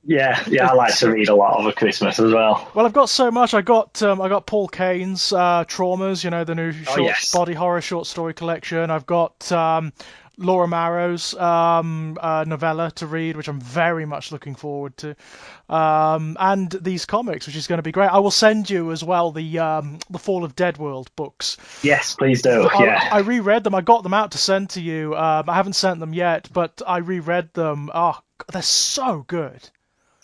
Yeah, I like to read a lot over Christmas as well. Well, I've got so much. I got Paul Kane's Traumas, the new Oh short yes, body horror short story collection. I've got Laura Marrow's novella to read, which I'm very much looking forward to, and these comics, which is going to be great. I will send you as well the Fall of Dead World books. yes, please do. I Yeah. reread them. I got them out to send to you. I haven't sent them yet, but I reread them. Oh, they're so good.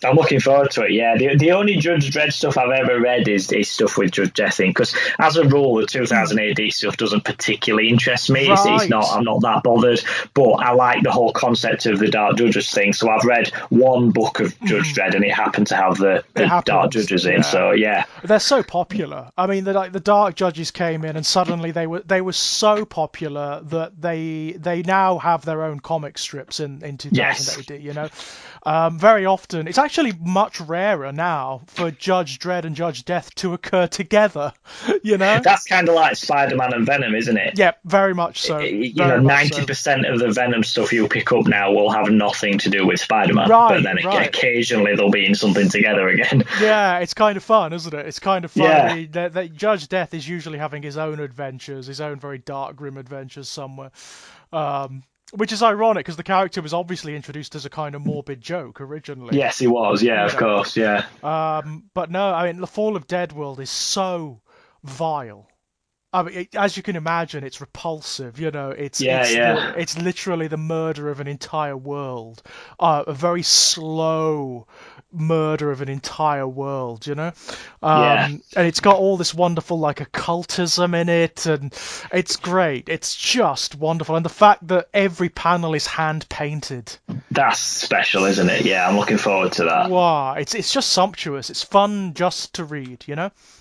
I'm looking forward to it. Yeah, the only Judge Dredd stuff I've ever read is stuff with Judge Death in, because as a rule, the 2000 AD stuff doesn't particularly interest me. It's not. Right. I'm not that bothered. But I like the whole concept of the Dark Judges thing. So I've read one book of Judge Dredd, and it happened to have the Dark Judges in. So yeah, They're so popular. I mean, the Dark Judges came in, and suddenly they were so popular that they now have their own comic strips in 2000 yes, AD. Very often it's actually much rarer now for Judge Dredd and Judge Death to occur together. that's kind of like Spider-Man and Venom, isn't it? Yeah, very much so. Very much so. 90% of the Venom stuff you'll pick up now will have nothing to do with Spider-Man, Right, but then right. occasionally they'll be in something together again. Yeah, it's kind of fun, isn't it? It's kind of fun. Yeah. I mean, that Judge Death is usually having his own adventures, his own very dark, grim adventures somewhere. Which is ironic because the character was obviously introduced as a kind of morbid joke originally. Yes, he was. Yeah, of course. Yeah. But no, I mean, the Fall of Dead World is so vile. I mean, as you can imagine, it's repulsive. It's literally the murder of an entire world, a very slow murder of an entire world. And it's got all this wonderful like occultism in it, and it's great. It's just wonderful, and the fact that every panel is hand painted. That's special, isn't it? Yeah, I'm looking forward to that. Wow, it's just sumptuous. It's fun just to read.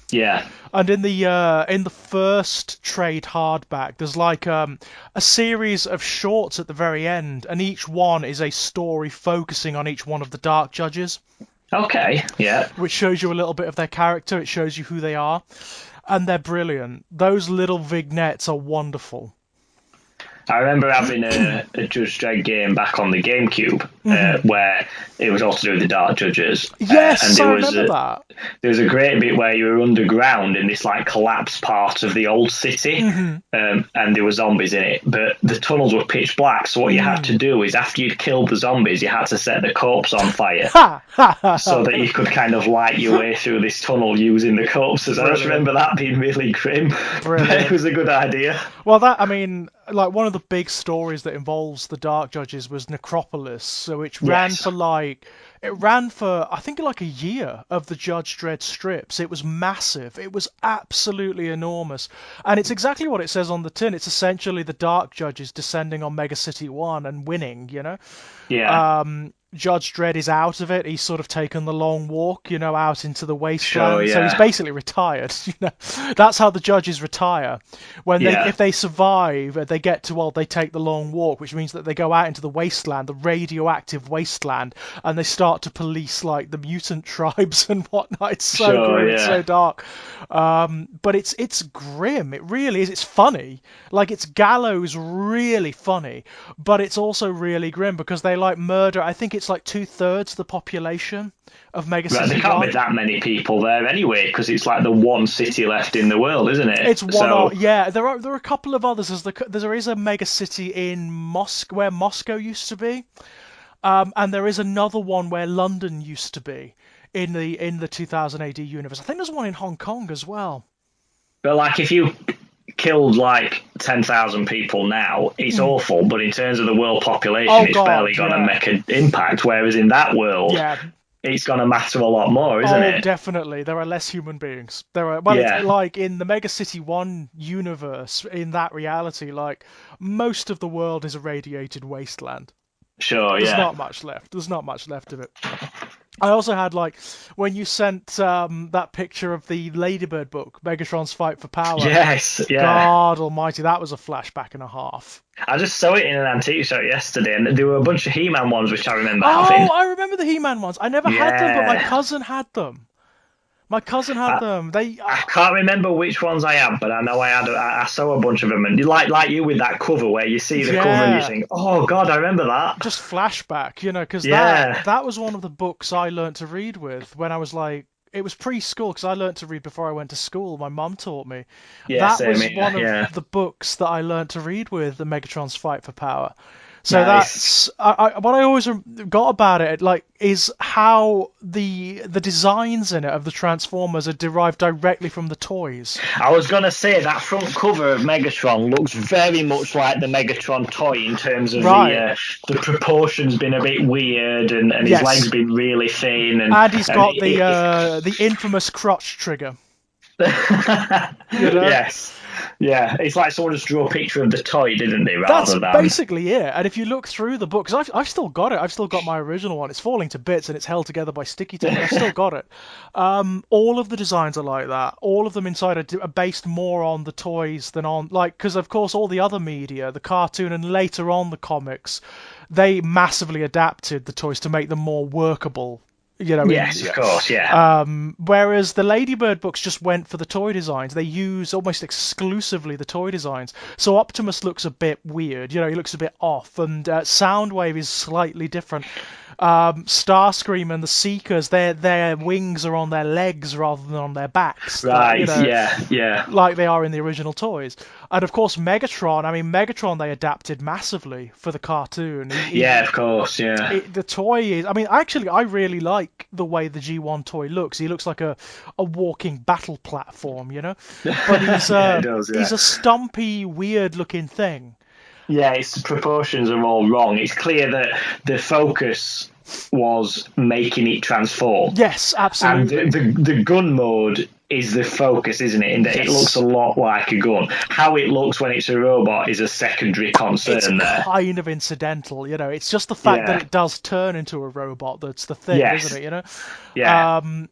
Yeah. And in the first trade hardback, there's like a series of shorts at the very end, and each one is a story focusing on each one of the Dark Judges. Okay. Yeah. Which shows you a little bit of their character. It shows you who they are, and they're brilliant. Those little vignettes are wonderful. I remember having a Judge Dredd game back on the GameCube where it was all to do with the Dark Judges. Yes, and I remember that. There was a great bit where you were underground in this like collapsed part of the old city, and there were zombies in it, but the tunnels were pitch black. So what you had to do is, after you'd killed the zombies, you had to set the corpse on fire so that you could kind of light your way through this tunnel using the corpses. Brilliant. I just remember that being really grim. It was a good idea. Well, like one of the big stories that involves the Dark Judges was Necropolis, so which ran for I think like a year of the Judge Dredd strips. It was massive. It was absolutely enormous, and it's exactly what it says on the tin. It's essentially the Dark Judges descending on Mega City 1 and winning. Yeah. Judge Dredd is out of it. He's sort of taken the long walk, out into the wasteland. Sure, yeah. So he's basically retired. That's how the judges retire. If they survive, they get to they take the long walk, which means that they go out into the wasteland, the radioactive wasteland, and they start to police like the mutant tribes and whatnot. It's so grim, it's so dark. But it's grim. It really is. It's funny. Like, it's gallows really funny, but it's also really grim because they like murder. I think it's like 2/3 the population of Mega City. There can't be that many people there anyway, because it's like the one city left in the world, isn't it? It's one. Yeah, there are a couple of others. There is a Mega City in Moscow, where Moscow used to be, and there is another one where London used to be in the 2000 AD universe. I think there's one in Hong Kong as well. But like, if you killed like 10,000 people now, it's awful, but in terms of the world population, it's barely going to make an impact, whereas in that world, it's going to matter a lot more, isn't it? Oh, definitely. There are less human beings. It's like in the Mega City 1 universe, in that reality, like, most of the world is a radiated wasteland. Sure, There's not much left. There's not much left of it. I also had, like, when you sent that picture of the Ladybird book, Megatron's Fight for Power. Yes, yeah. God almighty, that was a flashback and a half. I just saw it in an antique shop yesterday, and there were a bunch of He-Man ones, which I remember having. Oh, I remember the He-Man ones. I never had them, but my cousin had them. My cousin had them. I can't remember which ones I had, but I know I saw a bunch of them, and like you with that cover where you see the cover and you think, oh God, I remember that. Just flashback, because Yeah. that was one of the books I learnt to read with when I was like, it was preschool because I learnt to read before I went to school. My mum taught me. Yeah, That same was here. one Yeah. of the books that I learnt to read with, the Megatron's Fight for Power. So Nice. that's what I always got about it, like, is how the designs in it of the Transformers are derived directly from the toys. I was gonna say that front cover of Megatron looks very much like the Megatron toy in terms of the proportions being a bit weird and his legs being really thin and he's got the infamous crotch trigger. Yes. Yeah, it's like someone just drew a picture of the toy, didn't they? That's basically it. And if you look through the book, because I've still got it, I've still got my original one. It's falling to bits and it's held together by sticky tape. I've still got it. All of the designs are like that. All of them inside are based more on the toys than on, like, because of course all the other media, the cartoon and later on the comics, they massively adapted the toys to make them more workable. Yes, of course, yeah. Whereas the Ladybird books just went for the toy designs. They use almost exclusively the toy designs. So Optimus looks a bit weird, he looks a bit off, and Soundwave is slightly different. Starscream and the Seekers, their wings are on their legs rather than on their backs. Right, yeah. Like they are in the original toys. And of course Megatron they adapted massively for the cartoon. Of course, yeah. The toy is, actually I really like the way the G1 toy looks. He looks like a walking battle platform, But he's a stumpy, weird looking thing. Yeah, its proportions are all wrong. It's clear that the focus was making it transform. Yes, absolutely. And the gun mode is the focus, isn't it? In that it looks a lot like a gun. How it looks when it's a robot is a secondary concern. It's kind of incidental, It's just the fact that it does turn into a robot that's the thing, isn't it? Yeah. And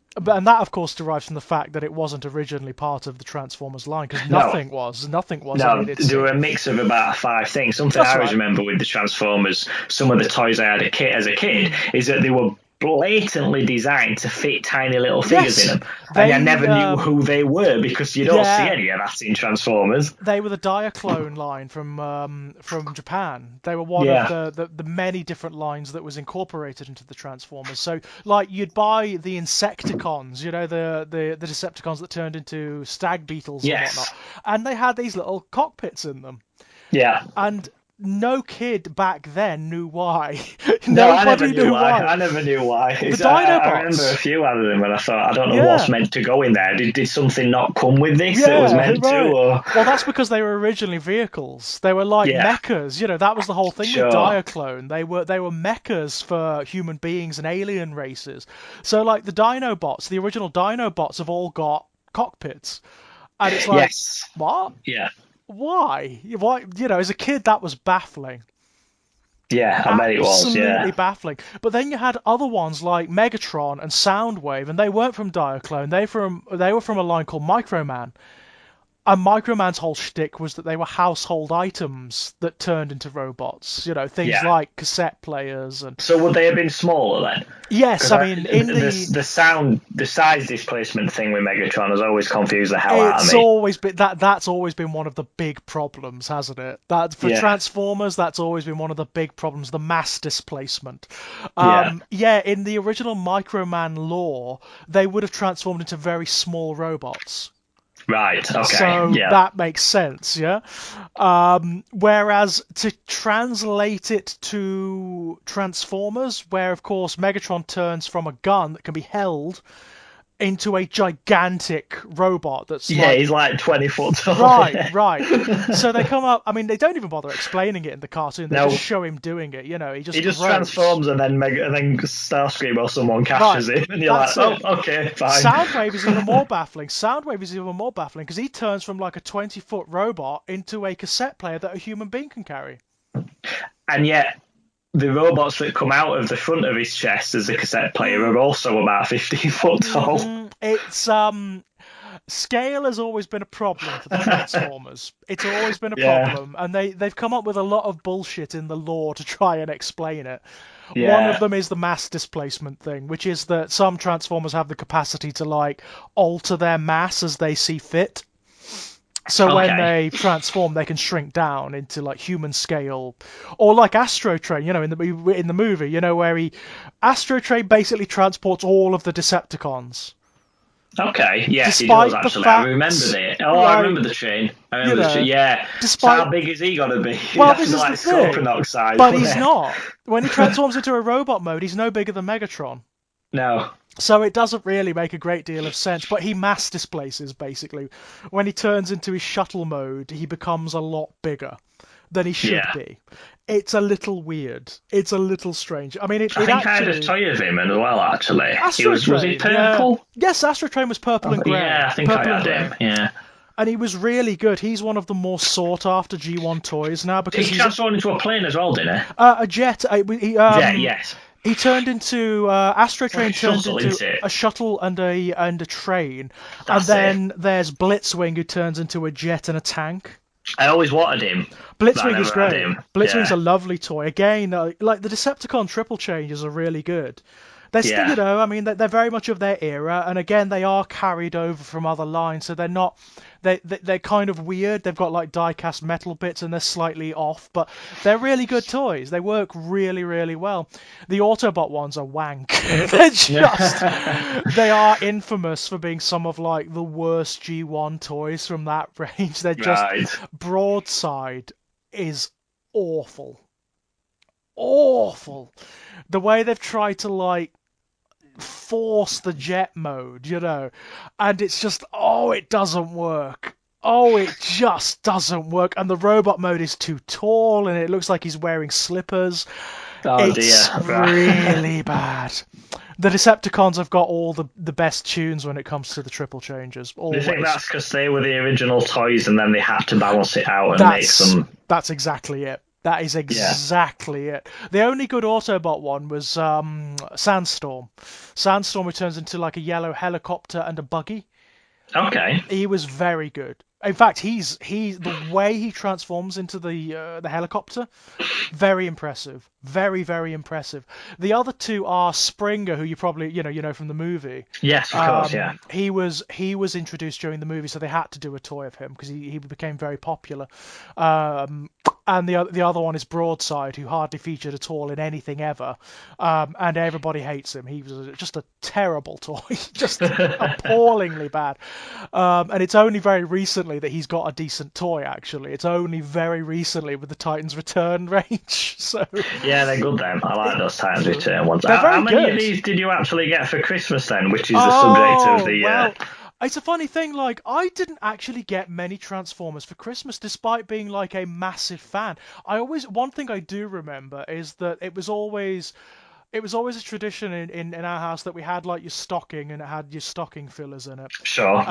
that, of course, derives from the fact that it wasn't originally part of the Transformers line, because nothing was. No, there were a mix of about 5 things. Something I always remember with the Transformers, some of the toys I had as a kid, is that they were blatantly designed to fit tiny little figures in them. And I never knew who they were because you don't see any of that in Transformers. They were the Diaclone line from Japan. They were one of the many different lines that was incorporated into the Transformers. So, like, you'd buy the Insecticons, the Decepticons that turned into stag beetles and whatnot. And they had these little cockpits in them. Yeah. And no kid back then knew why. Nobody knew why. I never knew why. I remember a few out of them, and I thought, I don't know what's meant to go in there. Did something not come with this that was meant to? Or... Well, that's because they were originally vehicles. They were like mechas. That was the whole thing with Diaclone. They were mechas for human beings and alien races. So, like, the Dinobots, the original Dinobots have all got cockpits. And it's like, what? Yeah. Why? As a kid, that was baffling. Yeah, I bet it was. Absolutely baffling. But then you had other ones like Megatron and Soundwave, and they weren't from Diaclone. They were from a line called Microman. And Microman's whole shtick was that they were household items that turned into robots. Things like cassette players and. So would they have been smaller then? Yes, in the size displacement thing with Megatron has always confused the hell out of me. It's always been that's always been one of the big problems, hasn't it? That for Transformers, that's always been one of the big problems, the mass displacement. In the original Microman lore, they would have transformed into very small robots. Right, okay. So that makes sense, yeah? Whereas to translate it to Transformers, where, of course, Megatron turns from a gun that can be held into a gigantic robot that's he's like 20 foot tall. Right. So they come up, they don't even bother explaining it in the cartoon. They just show him doing it, He just transforms and then Starscream or someone catches him and you're like, okay, fine. Soundwave is even more baffling because he turns from like a 20-foot robot into a cassette player that a human being can carry. And yet the robots that come out of the front of his chest as a cassette player are also about 15 foot tall. It's scale has always been a problem for the Transformers. It's always been a problem, and they've come up with a lot of bullshit in the lore to try and explain it. One of them is the mass displacement thing, which is that some Transformers have the capacity to like alter their mass as they see fit. So when they transform, they can shrink down into like human scale, or like Astro Train, in the movie, where Astro Train basically transports all of the Decepticons. Okay, yes, he does actually. I remembered it. Oh, I remember the train. Yeah. Despite, so how big is he got to be? Well, this is like the thing. Scorponok size, but he's not. When he transforms into a robot mode, he's no bigger than Megatron. No. So it doesn't really make a great deal of sense, but he mass displaces, basically. When he turns into his shuttle mode, he becomes a lot bigger than he should be. It's a little weird. It's a little strange. I mean, I think I had a toy of him as well, actually. Was he purple? Yeah. Yes, Astro Train was purple and grey. Yeah, I think I had him, yeah. And he was really good. He's one of the more sought-after G1 toys now. Because he transformed into a plane as well, didn't he? A jet. Jet, yes. He turned into Astro Train turned into a shuttle and a train, and then there's Blitzwing, who turns into a jet and a tank. I always wanted him. Blitzwing is great. Blitzwing's a lovely toy. Again, like the Decepticon triple changes are really good. They're still, I mean, they're very much of their era, and again, they are carried over from other lines, so they're not. They're kind of weird. They've got like die-cast metal bits, and they're slightly off, but they're really good toys. They work really, really well. The Autobot ones are wank. They're just. They are infamous for being some of like the worst G1 toys from that range. They're just Broadside is awful. Awful. The way they've tried to like force the jet mode, and it's just, it doesn't work. It just doesn't work. And the robot mode is too tall, and it looks like he's wearing slippers. It's really bad. The Decepticons have got all the best tunes when it comes to the triple changes. Do you think that's because they were the original toys and then they had to balance it out and make some... That's exactly it. That is exactly it. The only good Autobot one was Sandstorm. Sandstorm returns into like a yellow helicopter and a buggy. Okay. He was very good. In fact, he's the way he transforms into the helicopter, very impressive. Very, very impressive. The other two are Springer, who you probably you know from the movie. Yes, of course, yeah. He was introduced during the movie, so they had to do a toy of him because he became very popular. And the other one is Broadside, who hardly featured at all in anything ever, and everybody hates him. He was just a terrible toy, just appallingly bad. And it's only very recently that he's got a decent toy. Actually, it's only very recently with the Titans Return range. So yeah, they're good then. I like those Titans Return ones. How many of these did you actually get for Christmas then? Which is the subject of the. Well, it's a funny thing, like, I didn't actually get many Transformers for Christmas, despite being, like, a massive fan. One thing I do remember is that it was always a tradition in our house that we had, like, your stocking, and it had your stocking fillers in it. Sure.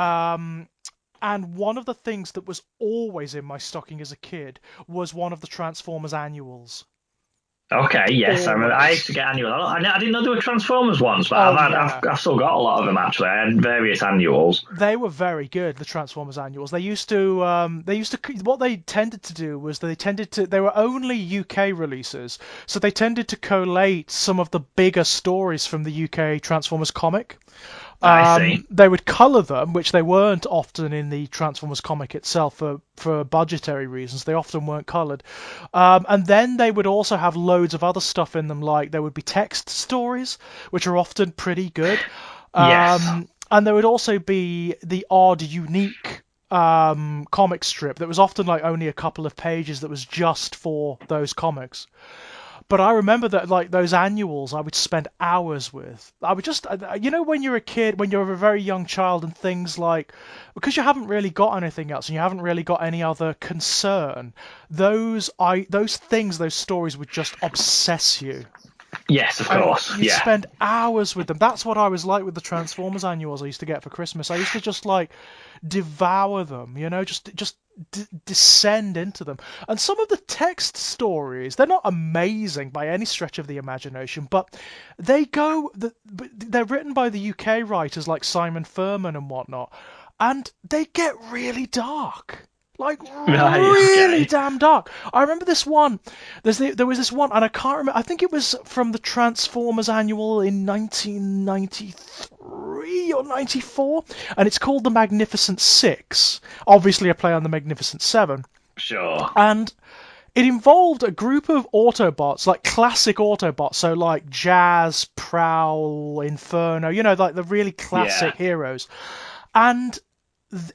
And one of the things that was always in my stocking as a kid was one of the Transformers annuals. Okay, yes, I remember. I used to get annuals. I didn't know there were Transformers ones, but I've still got a lot of them actually. I had various annuals. They were very good, the Transformers annuals. They used to what they tended to do was they were only UK releases, so they tended to collate some of the bigger stories from the UK Transformers comic. I see. They would colour them, which they weren't often in the Transformers comic itself for budgetary reasons. They often weren't coloured. And then they would also have loads of other stuff in them, like there would be text stories, which are often pretty good. Yes. And there would also be the odd, unique comic strip that was often like only a couple of pages that was just for those comics. But I remember that, like, those annuals I would spend hours with. I would just, when you're a kid, when you're a very young child, and things like, because you haven't really got anything else and you haven't really got any other concern, those stories would just obsess you. Yes, of course. You'd spend hours with them. That's what I was like with the Transformers annuals I used to get for Christmas. I used to just, like, devour them, just descend into them. And some of the text stories, they're not amazing by any stretch of the imagination, but they're written by the UK writers like Simon Furman and whatnot, and they get really dark. Like Right, really okay. damn dark. I remember this one. There was this one, and I can't remember. I think it was from the Transformers annual in 1993 or 94, and it's called the Magnificent Six. Obviously, a play on the Magnificent Seven, Sure. and it involved a group of Autobots, like classic Autobots, so like Jazz, Prowl, Inferno, like the really classic Yeah. heroes, and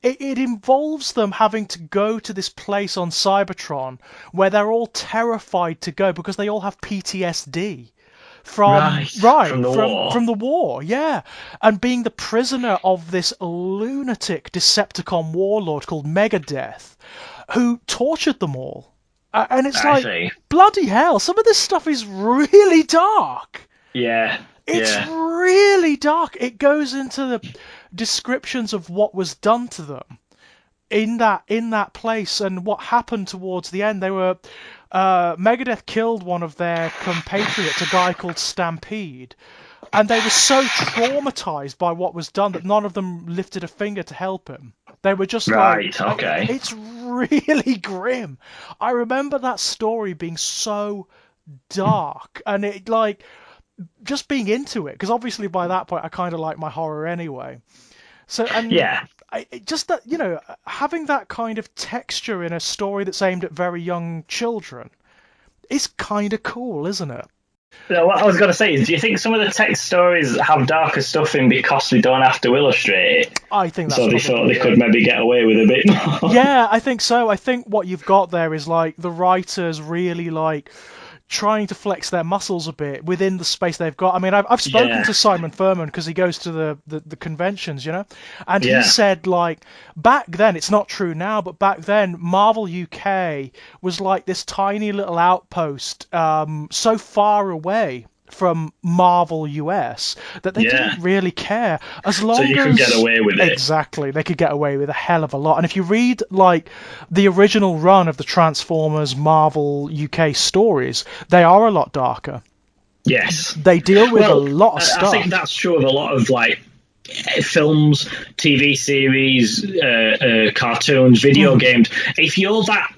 it involves them having to go to this place on Cybertron where they're all terrified to go because they all have PTSD from Right. right From the war. from the war, yeah, and being the prisoner of this lunatic Decepticon warlord called Megadeth, who tortured them all. And it's I like, see. bloody hell, some of this stuff is really dark. Yeah. It's Yeah. really dark. It goes into the descriptions of what was done to them in that place and what happened towards the end. They were Megadeth killed one of their compatriots, a guy called Stampede, and they were so traumatized by what was done that none of them lifted a finger to help him. They were just like, Right. Okay. it's really grim. I remember that story being so dark, and it like just being into it, because obviously by that point I kind of like my horror anyway. So, and Yeah. just that, having that kind of texture in a story that's aimed at very young children is kind of cool, isn't it? No, what I was going to say is, do you think some of the text stories have darker stuff in because they don't have to illustrate it? I think that's So they thought probably they it. could maybe get away with a bit more. Yeah, I think so. I think what you've got there is like the writers really like trying to flex their muscles a bit within the space they've got. I mean, I've spoken Yeah. to Simon Furman because he goes to the conventions, and he Yeah. said like back then, it's not true now, but back then Marvel UK was like this tiny little outpost, so far away from Marvel US that they Yeah. didn't really care as So long you could as get away with it. exactly they could get away with a hell of a lot. And if you read like the original run of the Transformers Marvel UK stories, they are a lot darker. Yes. They deal with a Well, lot of I think stuff. that's true of a lot of like films, TV series, cartoons, video games. If you're that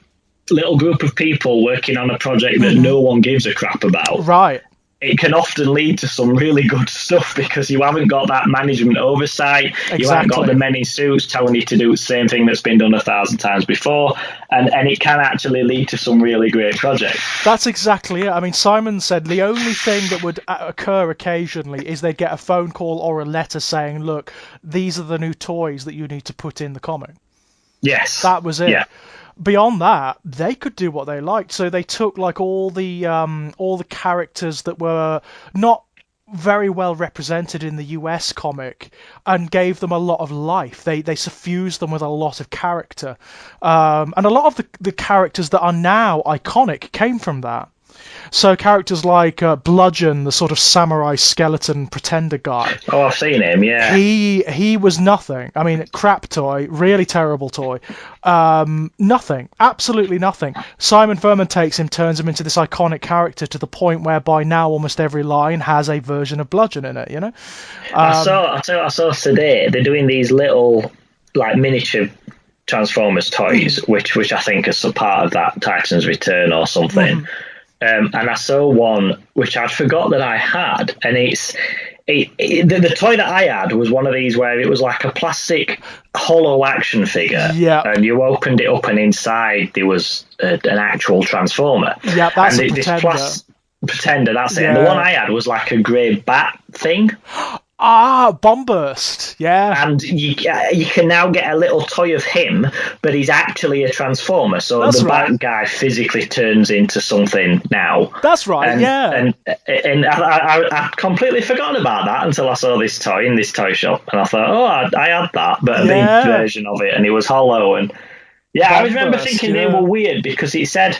little group of people working on a project that no one gives a crap about, Right. it can often lead to some really good stuff because you haven't got that management oversight. You haven't got the Exactly. men in suits telling you to do the same thing that's been done 1,000 times before. And it can actually lead to some really great projects. That's exactly it. I mean, Simon said the only thing that would occur occasionally is they'd get a phone call or a letter saying, look, these are the new toys that you need to put in the comic. Yes. That was it. Yeah. Beyond that, they could do what they liked. So they took like all the characters that were not very well represented in the US comic and gave them a lot of life. They suffused them with a lot of character, and a lot of the characters that are now iconic came from that. So characters like Bludgeon, the sort of samurai skeleton pretender guy, Oh, I've seen him, yeah. he was nothing. I mean, crap toy, really terrible toy. Nothing, absolutely nothing. Simon Furman takes him, turns him into this iconic character to the point whereby now almost every line has a version of Bludgeon in it. I saw today they're doing these little like miniature Transformers toys, which I think is a part of that Titans Return or something. And I saw one which I'd forgot that I had, and the toy that I had was one of these where it was like a plastic hollow action figure, Yeah. and you opened it up, and inside there was an actual Transformer. Yeah, that's and a pretender. Pretender, that's it. Yeah. And the one I had was like a grey bat thing. Ah, Bombburst. Yeah. And you can now get a little toy of him, but he's actually a Transformer. So That's the right. Bat guy physically turns into something now. That's right. And, yeah. and I completely forgotten about that until I saw this toy in this toy shop, and I thought, oh, I had that, but a big version of it, and it was hollow. And yeah, I remember thinking they were weird because it said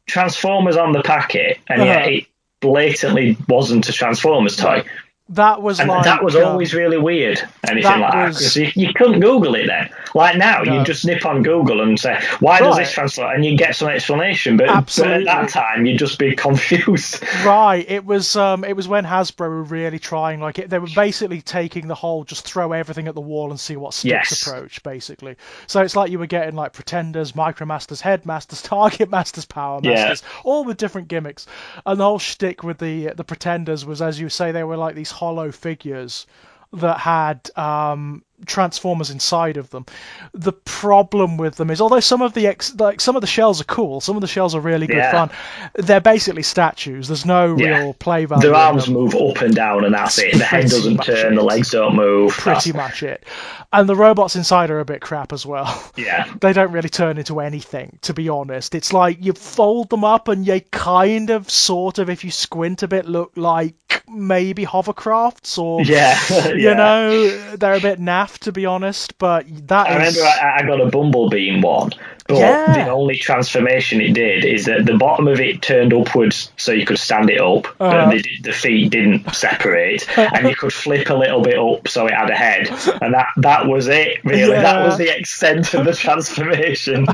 Transformers on the packet, and yet it blatantly wasn't a Transformers toy. That was that was always really weird. Anything like that, because you couldn't Google it then. Like now, you just nip on Google and say, "Why does this transform?" and you get some explanation. But at that time, you'd just be confused. Right. It was when Hasbro were really trying. They were basically taking the whole just throw everything at the wall and see what sticks approach, basically. So it's like you were getting like Pretenders, Micromasters, Headmasters, Target Masters, Power Masters, all with different gimmicks. And the whole shtick with the Pretenders was, as you say, they were like these hollow figures that had Transformers inside of them. The problem with them is, although some of the shells are cool, some of the shells are really good fun, they're basically statues. There's no real play value. Their arms move up and down, and that's it. The head doesn't turn, the legs don't move. Pretty much it. And the robots inside are a bit crap as well. Yeah. They don't really turn into anything, to be honest. It's like you fold them up and you kind of, sort of, if you squint a bit, look like maybe hovercrafts, or you know, they're a bit naff, to be honest. But I remember I got a Bumblebee in one, but the only transformation it did is that the bottom of it turned upwards so you could stand it up, but the feet didn't separate, and you could flip a little bit up so it had a head, and that was it, really. That was the extent of the transformation.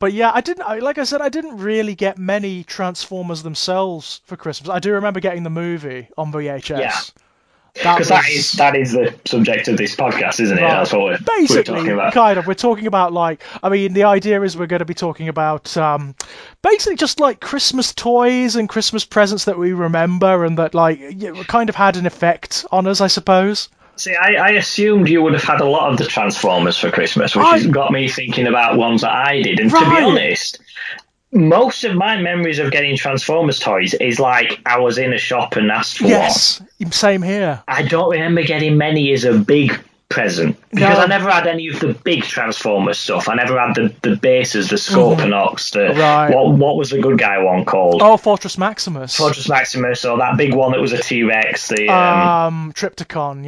But yeah, I didn't really get many Transformers themselves for Christmas. I do remember getting the movie on VHS. Yeah. Because that is the subject of this podcast, isn't it? Right. That's what we're talking about. Kind of. We're talking about, the idea is we're going to be talking about basically just like Christmas toys and Christmas presents that we remember and that kind of had an effect on us, I suppose. See, I assumed you would have had a lot of the Transformers for Christmas, which has got me thinking about ones that I did. And to be honest, most of my memories of getting Transformers toys is like I was in a shop and asked for one. Yes, same here. I don't remember getting many as a big present, because I never had any of the big Transformers stuff. I never had the bases, the Scorponok, what was the good guy one called? Oh, Fortress Maximus. Fortress Maximus, or that big one that was a T-Rex. The Trypticon,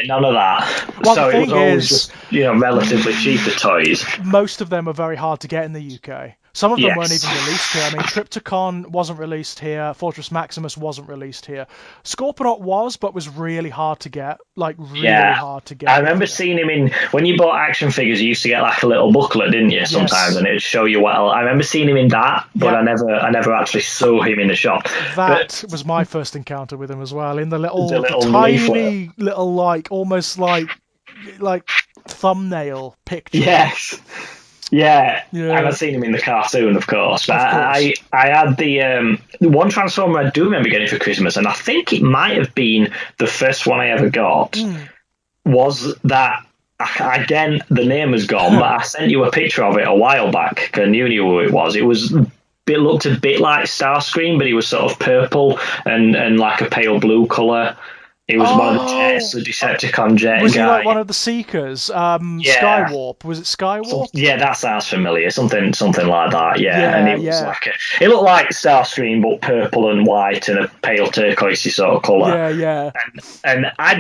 none of that. Well, so it was always just relatively cheaper toys. Most of them are very hard to get in the UK. Some of them weren't even released here. I mean, Trypticon wasn't released here. Fortress Maximus wasn't released here. Scorponok was, but was really hard to get. Hard to get. I remember seeing him when you bought action figures, you used to get like a little booklet, didn't you, sometimes, and it would show you I remember seeing him in that, but I never actually saw him in the shop. That was my first encounter with him as well, in the tiny leaflet. Little, almost like thumbnail picture. Yes. Yeah, and I've seen him in the cartoon, of course. But I had the one Transformer I do remember getting for Christmas, and I think it might have been the first one I ever got, was that, again, the name is gone, but I sent you a picture of it a while back, because I knew who it was. It looked a bit like Starscream, but he was sort of purple and like a pale blue colour. It was one of the jets, the Decepticon jet. Was he like one of the Seekers? Skywarp. Was it Skywarp? Yeah, that sounds familiar. Something like that. Yeah, and it was it looked like Starscream, but purple and white and a pale turquoisey sort of colour. Yeah. And I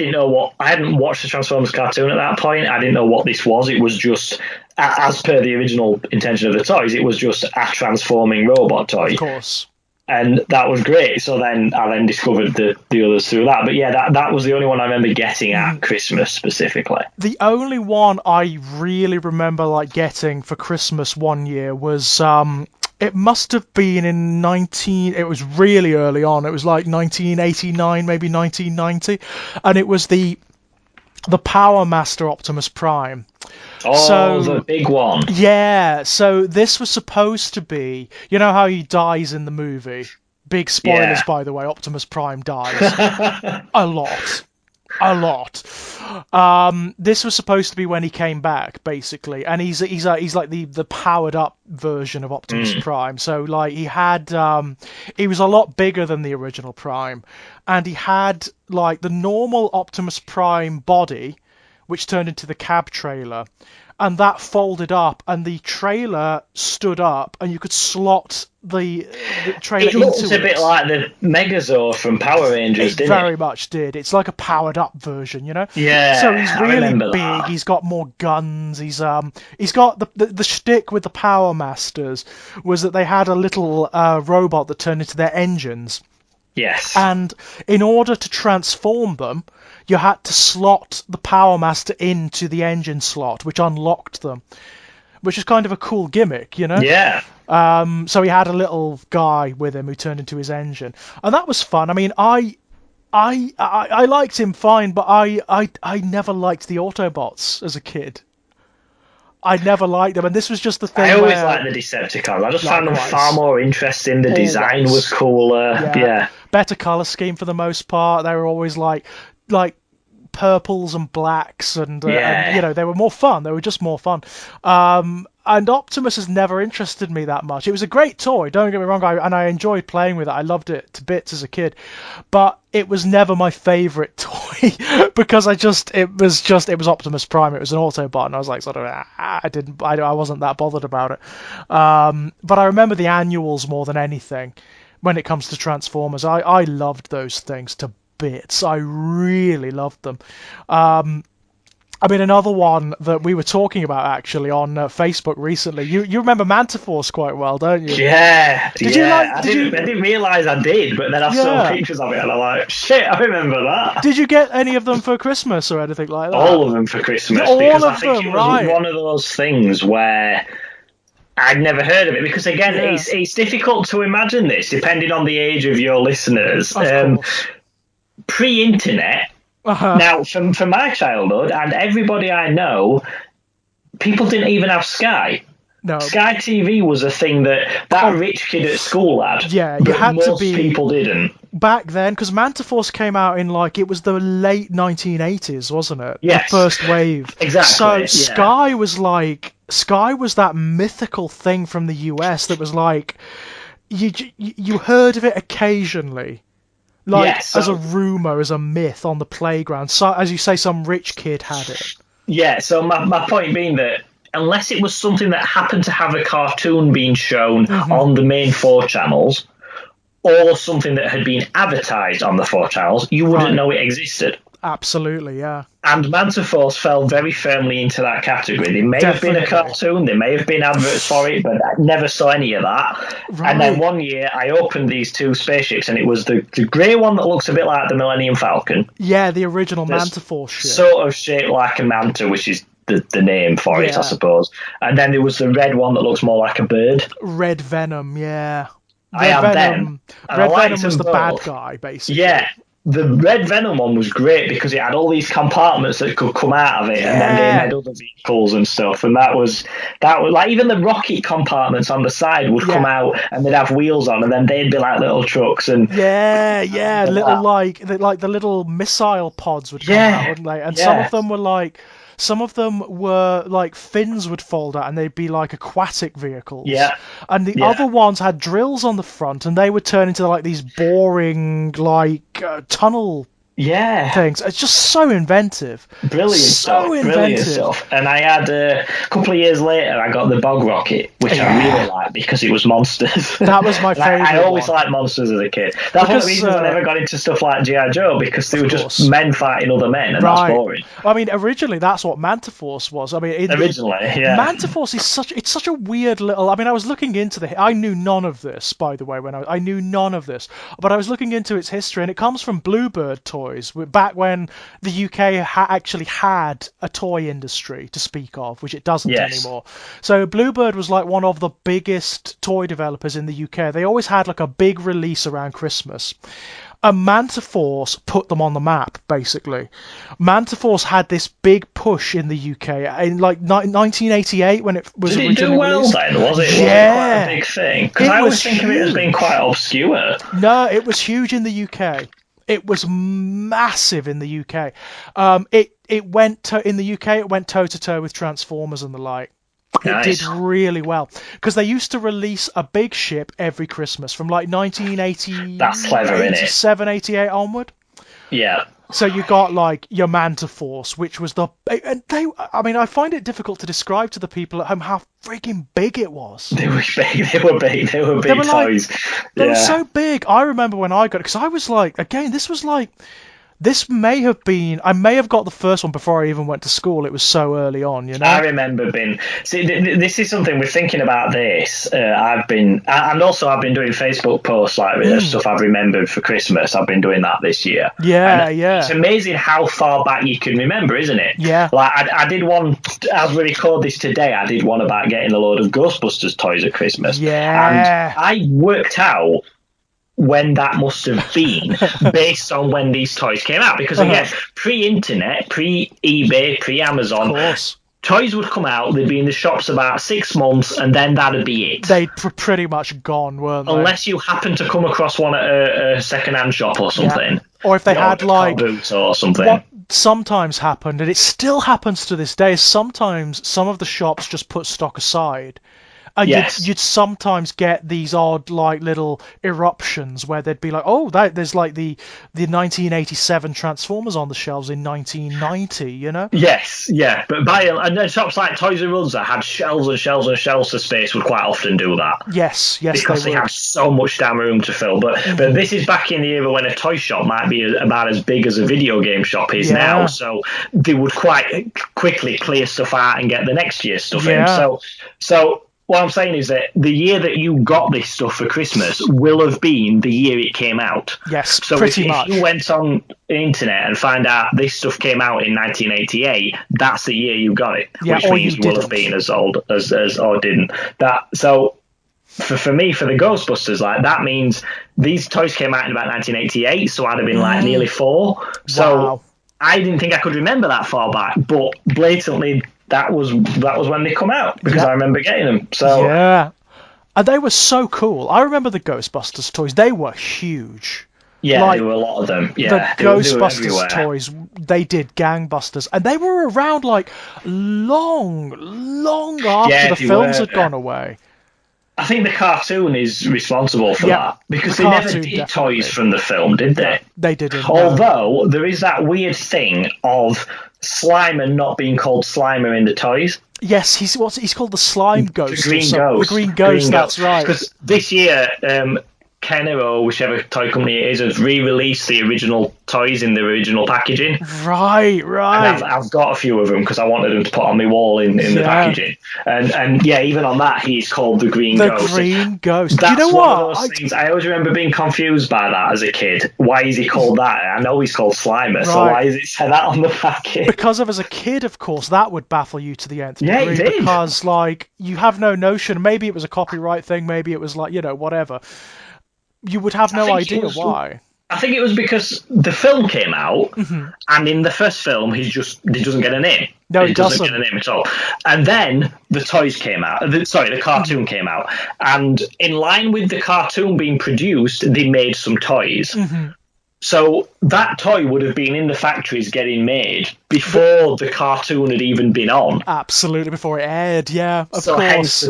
hadn't watched the Transformers cartoon at that point. I didn't know what this was. It was just, as per the original intention of the toys, it was just a transforming robot toy. Of course. And that was great. So then I discovered the others through that. But yeah, that was the only one I remember getting at Christmas specifically. The only one I really remember getting for Christmas one year was it must have been it was really early on. It was like 1989, maybe 1990, and it was the Power Master Optimus Prime. Oh, the big one. Yeah, so this was supposed to be... You know how he dies in the movie? Big spoilers, by the way. Optimus Prime dies. A lot. This was supposed to be when he came back, basically, and he's like the powered up version of Optimus Prime. So he had he was a lot bigger than the original Prime, and he had the normal Optimus Prime body, which turned into the cab trailer, and that folded up, and the trailer stood up, and you could slot the trailer into it. It looked a bit like the Megazord from Power Rangers, didn't it? It very much did. It's like a powered-up version, you know? Yeah, so he's really big, he's got more guns, he's got the shtick with the Power Masters was that they had a little robot that turned into their engines. Yes. And in order to transform them, you had to slot the Power Master into the engine slot, which unlocked them, which is kind of a cool gimmick, you know? Yeah. So he had a little guy with him who turned into his engine, and that was fun. I mean, I liked him fine, but I never liked the Autobots as a kid. I never liked them, and this was just the thing. I always liked the Decepticons. I just found them Likewise. far more interesting. The design was cooler. Yeah. Better color scheme for the most part. They were always like purples and blacks, and you know, they were more fun. They were just more fun. And Optimus has never interested me that much. It was a great toy, don't get me wrong, and I enjoyed playing with it. I loved it to bits as a kid, but it was never my favourite toy because it was Optimus Prime. It was an Autobot, and I was like sort of I wasn't that bothered about it. But I remember the annuals more than anything when it comes to Transformers. I loved those things to bits. I really loved them. I mean, another one that we were talking about actually on Facebook recently. You remember Mantiforce quite well, don't you? Yeah. Did you like? I didn't realise I did, but then I saw pictures of it and I'm like, shit, I remember that. Did you get any of them for Christmas or anything like that? All of them for Christmas. All because of I think them, it was right? one of those things where I'd never heard of it, because again, it's difficult to imagine this depending on the age of your listeners. Of course. Pre-internet. Now, from my childhood and everybody I know, people didn't even have Sky. No. Sky TV was a thing that rich kid at school had. Yeah, you had most to be. People didn't. Back then, because Mantiforce came out in it was the late 1980s, wasn't it? Yes. The first wave. Exactly. So Sky was that mythical thing from the US that was like, you heard of it occasionally. As a rumour, as a myth on the playground. So, as you say, some rich kid had it. Yeah, so my point being that unless it was something that happened to have a cartoon being shown on the main 4 channels, or something that had been advertised on the 4 channels, you wouldn't know it existed. Absolutely, yeah. And Mantiforce fell very firmly into that category. There may have been a cartoon, there may have been adverts for it, but I never saw any of that. Right. And then one year I opened these 2 spaceships, and it was the grey one that looks a bit like the Millennium Falcon. Yeah, the original Mantiforce ship. Sort of shaped like a manta, which is the name for it, I suppose. And then there was the red one that looks more like a bird. Red Venom, yeah. Red Venom was the bad guy, basically. Yeah. The Red Venom one was great because it had all these compartments that could come out of it, and then they made other vehicles and stuff. And that was like, even the rocket compartments on the side would come out, and they'd have wheels on, and then they'd be like little trucks. And little like the little missile pods would come out, wouldn't they? And some of them were like fins would fold out, and they'd be like aquatic vehicles. Yeah. And the other ones had drills on the front, and they would turn into like these boring tunnel things. It's just so inventive. Brilliant stuff. And I had a couple of years later, I got the Bog Rocket, which I really liked because it was monsters. That was my favourite. I always liked monsters as a kid. That's one of the reasons I never got into stuff like G.I. Joe, because they were just men fighting other men, and that's boring. I mean, originally that's what Mantiforce was. I mean, Mantiforce is such a weird little. I mean, I was looking into I knew none of this, by the way. I knew none of this, but I was looking into its history, and it comes from Bluebird toys. Back when the UK actually had a toy industry to speak of, which it doesn't anymore. So Bluebird was like one of the biggest toy developers in the UK. They always had like a big release around Christmas. And Mantiforce put them on the map, basically. Mantiforce had this big push in the UK in like 1988 when it was originally do well released. Then, was it? Yeah. Was it quite a big thing? Because I always think of it as being quite obscure. No, it was huge in the UK. It was massive in the UK. It went in the UK. It went toe to toe with Transformers and the like. It did really well because they used to release a big ship every Christmas from like 1980. That's clever, isn't it? 87, 88 onward. Yeah. So you got like your Mantiforce, which was I mean, I find it difficult to describe to the people at home how freaking big it was. They were big. They were big toys. They were so big. I remember when I got it, because I was like, again, this was like This may have been... I may have got the first one before I even went to school. It was so early on, you know? I remember See, this is something we're thinking about this. I've been doing Facebook posts, like stuff I've remembered for Christmas. I've been doing that this year. Yeah, and yeah. It's amazing how far back you can remember, isn't it? Yeah. Like, I did one, as we record this today, I did one about getting a load of Ghostbusters toys at Christmas. Yeah. And I worked out when that must have been based on when these toys came out, because again, pre-internet, pre-eBay, pre-Amazon, of course, toys would come out, they'd be in the shops about 6 months, and then that'd be it. They'd pretty much gone, weren't they? Unless you happened to come across one at a second-hand shop or something. Yeah. Or if they had like boots or something. What sometimes happened, and it still happens to this day, is sometimes some of the shops just put stock aside. And you'd sometimes get these odd, like, little eruptions where they'd be like, oh, there's like the 1987 Transformers on the shelves in 1990, you know? Yes, yeah. But and then shops like Toys R Us that had shelves and shelves and shelves of space would quite often do that. Yes, because they have so much damn room to fill. But this is back in the era when a toy shop might be about as big as a video game shop is now. So they would quite quickly clear stuff out and get the next year's stuff in. So what I'm saying is that the year that you got this stuff for Christmas will have been the year it came out. Yes, so pretty if much. you went on the internet and find out this stuff came out in 1988, that's the year you got it, which means you will have been as old as or didn't. So for me, for the Ghostbusters, like that means these toys came out in about 1988, so I'd have been like nearly 4. So I didn't think I could remember that far back, but blatantly that was when they come out, because I remember getting them. So and they were so cool. I remember the Ghostbusters toys. They were huge. Yeah, there were a lot of them. Yeah, the Ghostbusters toys, they did gangbusters, and they were around like long after the films had gone away. I think the cartoon is responsible for that, because they never did toys from the film, did they? They didn't. Although there is that weird thing of Slimer not being called Slimer in the toys. Yes, he's called the Slime Ghost. The Green Ghost. The Green Ghost, that's right. Because this year, Kenner or whichever toy company it is has re-released the original toys in the original packaging. Right. And I've got a few of them because I wanted them to put on my wall in the packaging. And even on that, he's called the Green Ghost. The Green Ghost. That's you know one of those things. I always remember being confused by that as a kid. Why is he called that? I know he's called Slimer, so why is it said that on the package? Because as a kid, of course, that would baffle you to the nth degree. Yeah, it did. Because, like, you have no notion. Maybe it was a copyright thing. Maybe it was, like, whatever. You would have no idea why. I think it was because the film came out, and in the first film, he doesn't get a name. No, he doesn't get a name at all. And then the toys came out. The cartoon came out, and in line with the cartoon being produced, they made some toys. So that toy would have been in the factories getting made before the cartoon had even been on. Absolutely, before it aired. Yeah, of course. Hence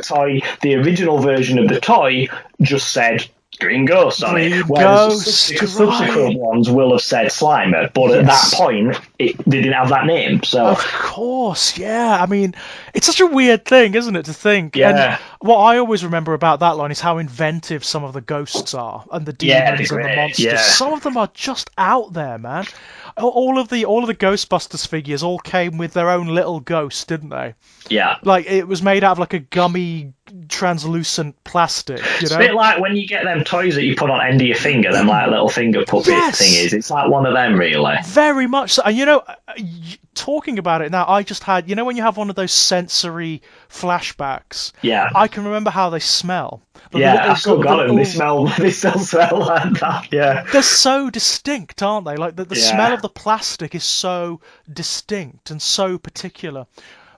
the original version of the toy just said Green Ghost on it, whereas the subsequent ones will have said Slimer, but at that point they didn't have that name. So of course, I mean, it's such a weird thing, isn't it, to think? And what I always remember about that line is how inventive some of the ghosts are, and the demons and the monsters. Some of them are just out there, man. All of the Ghostbusters figures all came with their own little ghost, didn't they? Yeah. Like, it was made out of like a gummy, translucent plastic. It's a bit like when you get them toys that you put on end of your finger, them like little finger puppet thingies. It's like one of them, really. Very much so. And talking about it now, I just had, when you have one of those sensory flashbacks. Yeah. I can remember how they smell. I've still got them. They still smell like that. Yeah. They're so distinct, aren't they? Like the smell of the plastic is so distinct and so particular.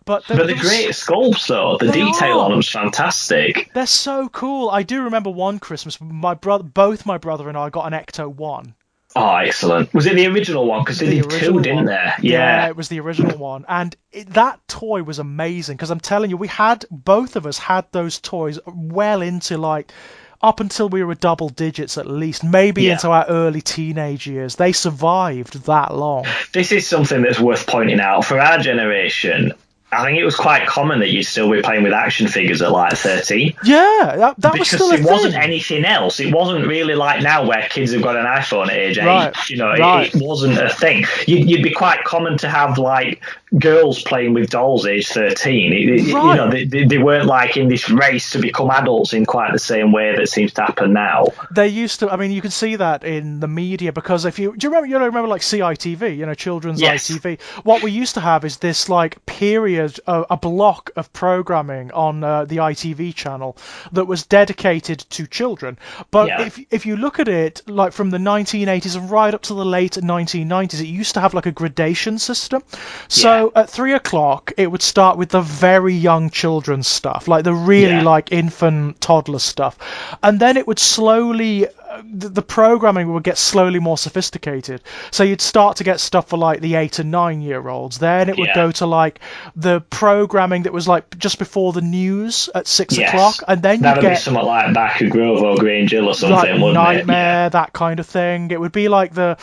But they're great sculpts, though. The detail on them's fantastic. They're so cool. I do remember one Christmas, both my brother and I got an Ecto 1. Oh, excellent. Was it the original one? Because they did 2, didn't they? Yeah, it was the original one. And that toy was amazing, because I'm telling you, both of us had those toys well into, like, up until we were double digits at least, maybe into our early teenage years. They survived that long. This is something that's worth pointing out. For our generation, I think it was quite common that you'd still be playing with action figures at like 13. Yeah, that was still a thing. Because it wasn't anything else. It wasn't really like now where kids have got an iPhone at age 8. Right. You know, Right. it wasn't a thing. You'd be quite common to have like girls playing with dolls age 13. You know, they weren't like in this race to become adults in quite the same way that seems to happen now. They used to. I mean, you can see that in the media because do you remember like CITV, you know, children's ITV. What we used to have is this like period, a block of programming on the ITV channel that was dedicated to children. But if you look at it like from the 1980s and right up to the late 1990s, it used to have like a gradation system. So at 3 o'clock, it would start with the very young children's stuff, like the really like infant toddler stuff, and then it would slowly. The programming would get slowly more sophisticated. So you'd start to get stuff for like the 8 and 9 year olds. Then it would go to like the programming that was like just before the news at 6 o'clock, and then you'd get something like Baku Grove or Grange Hill or something, like Nightmare, that kind of thing. It would be like the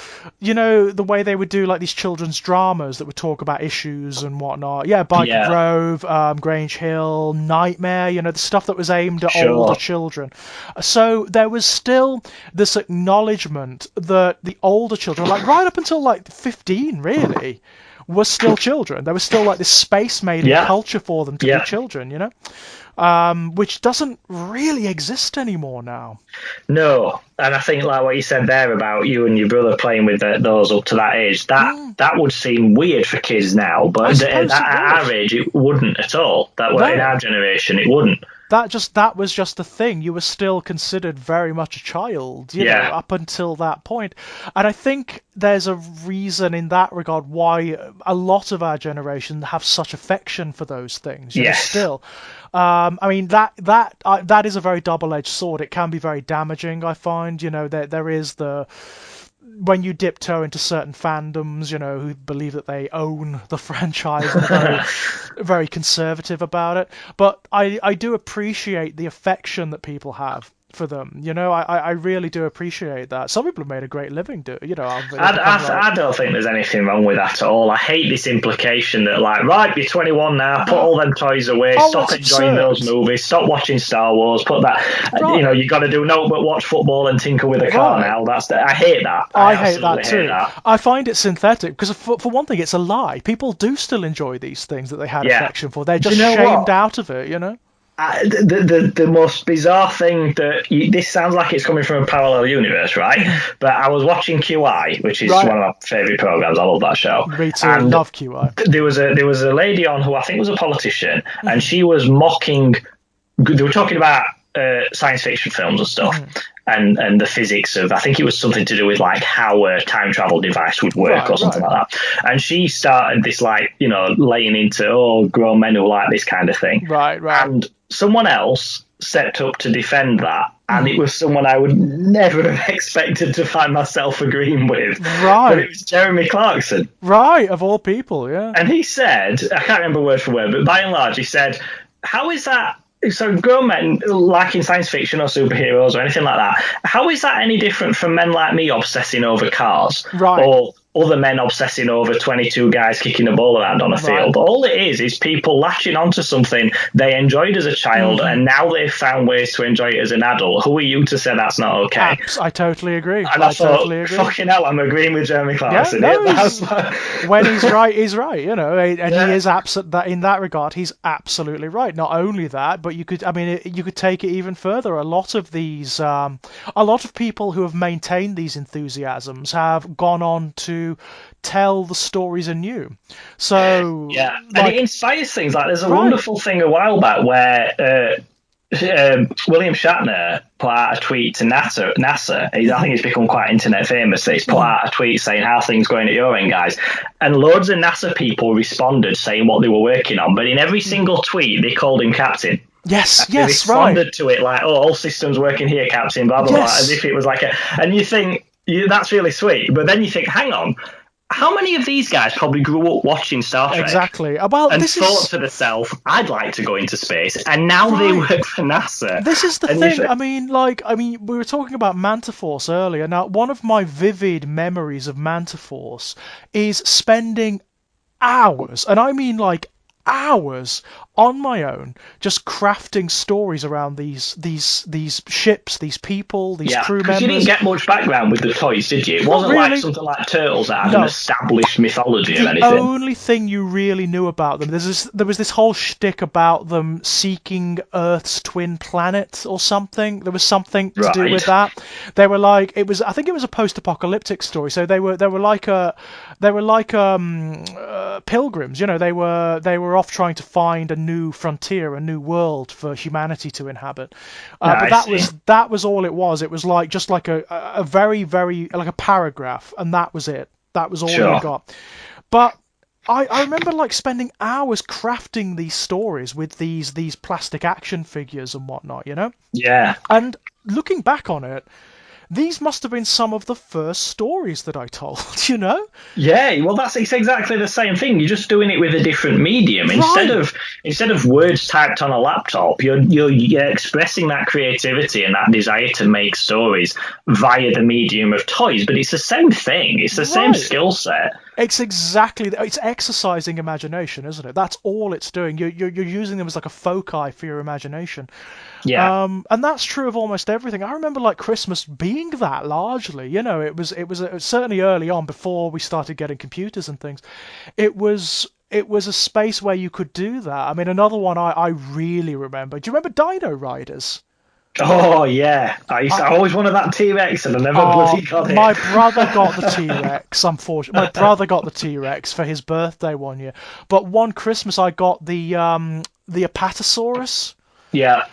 way they would do like these children's dramas that would talk about issues and whatnot. Baku Grove, Grange Hill, Nightmare. You know, the stuff that was aimed at older children. So there was still this acknowledgement that the older children, like right up until like 15 really, were still children. There was still like this space made in culture for them to be children, you know, which doesn't really exist anymore now. No, and I think like what you said there about you and your brother playing with those up to that age, that would seem weird for kids now, but at our age it wouldn't at all. In our generation it wouldn't. That was just the thing. You were still considered very much a child, you know, up until that point. And I think there's a reason in that regard why a lot of our generation have such affection for those things. You know, still. I mean, that is a very double-edged sword. It can be very damaging, I find. You know, there is when you dip toe into certain fandoms, you know, who believe that they own the franchise and are very, very conservative about it. But I do appreciate the affection that people have for them. You know, I really do appreciate that. Some people have made a great living, you know. I don't think there's anything wrong with that at all. I hate this implication that, like, right, you're 21 now, put all them toys away, stop enjoying those movies, stop watching Star Wars, put that, you know, you got to do no but watch football and tinker with a car now. I hate that. I hate that too. I find it synthetic because, for one thing, it's a lie. People do still enjoy these things that they had affection for. They're just shamed out of it, you know? The most bizarre thing this sounds like it's coming from a parallel universe, right? But I was watching QI, which is one of my favourite programs. I love that show. Me too. I love QI. There was a lady on who I think was a politician, and she was mocking. They were talking about science fiction films and stuff. And the physics of, I think it was something to do with like how a time travel device would work or something like that. And she started this like, you know, laying into, grown men who like this kind of thing. Right. And someone else stepped up to defend that. And it was someone I would never have expected to find myself agreeing with. Right. But it was Jeremy Clarkson. Right, of all people, yeah. And he said, I can't remember word for word, but by and large he said, how is that? So grown men, like in science fiction or superheroes or anything like that, how is that any different from men like me obsessing over cars? Right. Or other men obsessing over 22 guys kicking a ball around on a field. All it is people latching onto something they enjoyed as a child and now they've found ways to enjoy it as an adult. Who are you to say that's not okay? I totally agree. And I thought, fucking hell, I'm agreeing with Jeremy Clarkson. When he's right, he's right, you know, and he is that in that regard, he's absolutely right. Not only that, but you could take it even further. A lot of people who have maintained these enthusiasms have gone on to tell the stories anew. So and it inspires things. Like there's a wonderful thing a while back where William Shatner put out a tweet to NASA. I think it's become quite internet famous. He's put out a tweet saying how things going at your end, guys, and loads of NASA people responded saying what they were working on. But in every single tweet, they called him Captain. Yes, they responded to it like, all systems working here, Captain, blah blah blah, as if it was like and you think. That's really sweet, but then you think, hang on, how many of these guys probably grew up watching Star Trek? Exactly. Well, and thought to themselves, I'd like to go into space, and now they work for NASA. This is the thing. I mean, we were talking about Mantiforce earlier. Now, one of my vivid memories of Mantiforce is spending hours, and I mean like hours on my own just crafting stories around these ships, these people, these crew members. You didn't get much background with the toys, did you? It wasn't really. Like something like Turtles that had an established mythology or anything. The only thing you really knew about them, there was this whole shtick about them seeking Earth's twin planet or something. There was something to do with that. They were like, I think it was a post-apocalyptic story. So they were like pilgrims. You know, they were off trying to find a new frontier, a new world for humanity to inhabit. But that was all it was. It was like just like a very, very like a paragraph, and that was it. That was all we got. But I remember like spending hours crafting these stories with these plastic action figures and whatnot, you know? Yeah. And looking back on it, these must have been some of the first stories that I told, you know? Yeah, well, it's exactly the same thing. You're just doing it with a different medium. Right. Instead of words typed on a laptop, you're expressing that creativity and that desire to make stories via the medium of toys. But it's the same thing. It's the same skill set. It's exercising imagination, isn't it? That's all it's doing. You're using them as like a foci for your imagination. Yeah. And that's true of almost everything. I remember like Christmas being that largely. You know, it was certainly early on before we started getting computers and things. It was a space where you could do that. I mean, another one I really remember. Do you remember Dino Riders? Oh yeah, I always wanted that T-Rex and I never bloody got it. My brother got the T-Rex. Unfortunately, my brother got the T-Rex for his birthday one year. But one Christmas I got the Apatosaurus. Yeah.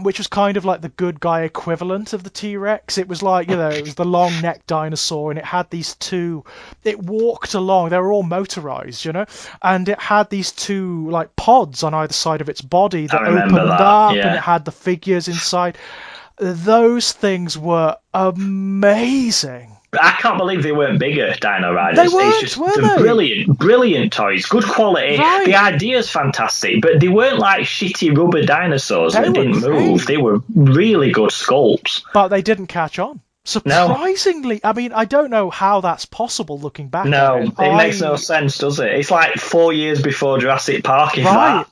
Which was kind of like the good guy equivalent of the T-Rex. It was like, you know, it was the long-necked dinosaur, and it had these two. It walked along. They were all motorized, you know, and it had these two like pods on either side of its body that opened up, and it had the figures inside. Those things were amazing. I can't believe they weren't bigger, Dino Riders. They weren't, were they? Brilliant toys, good quality. Right. The idea's fantastic, but they weren't like shitty rubber dinosaurs that didn't move. They were really good sculpts. But they didn't catch on. Surprisingly, I mean, I don't know how that's possible looking back. No, it makes no sense, does it? It's like 4 years before Jurassic Park, if that.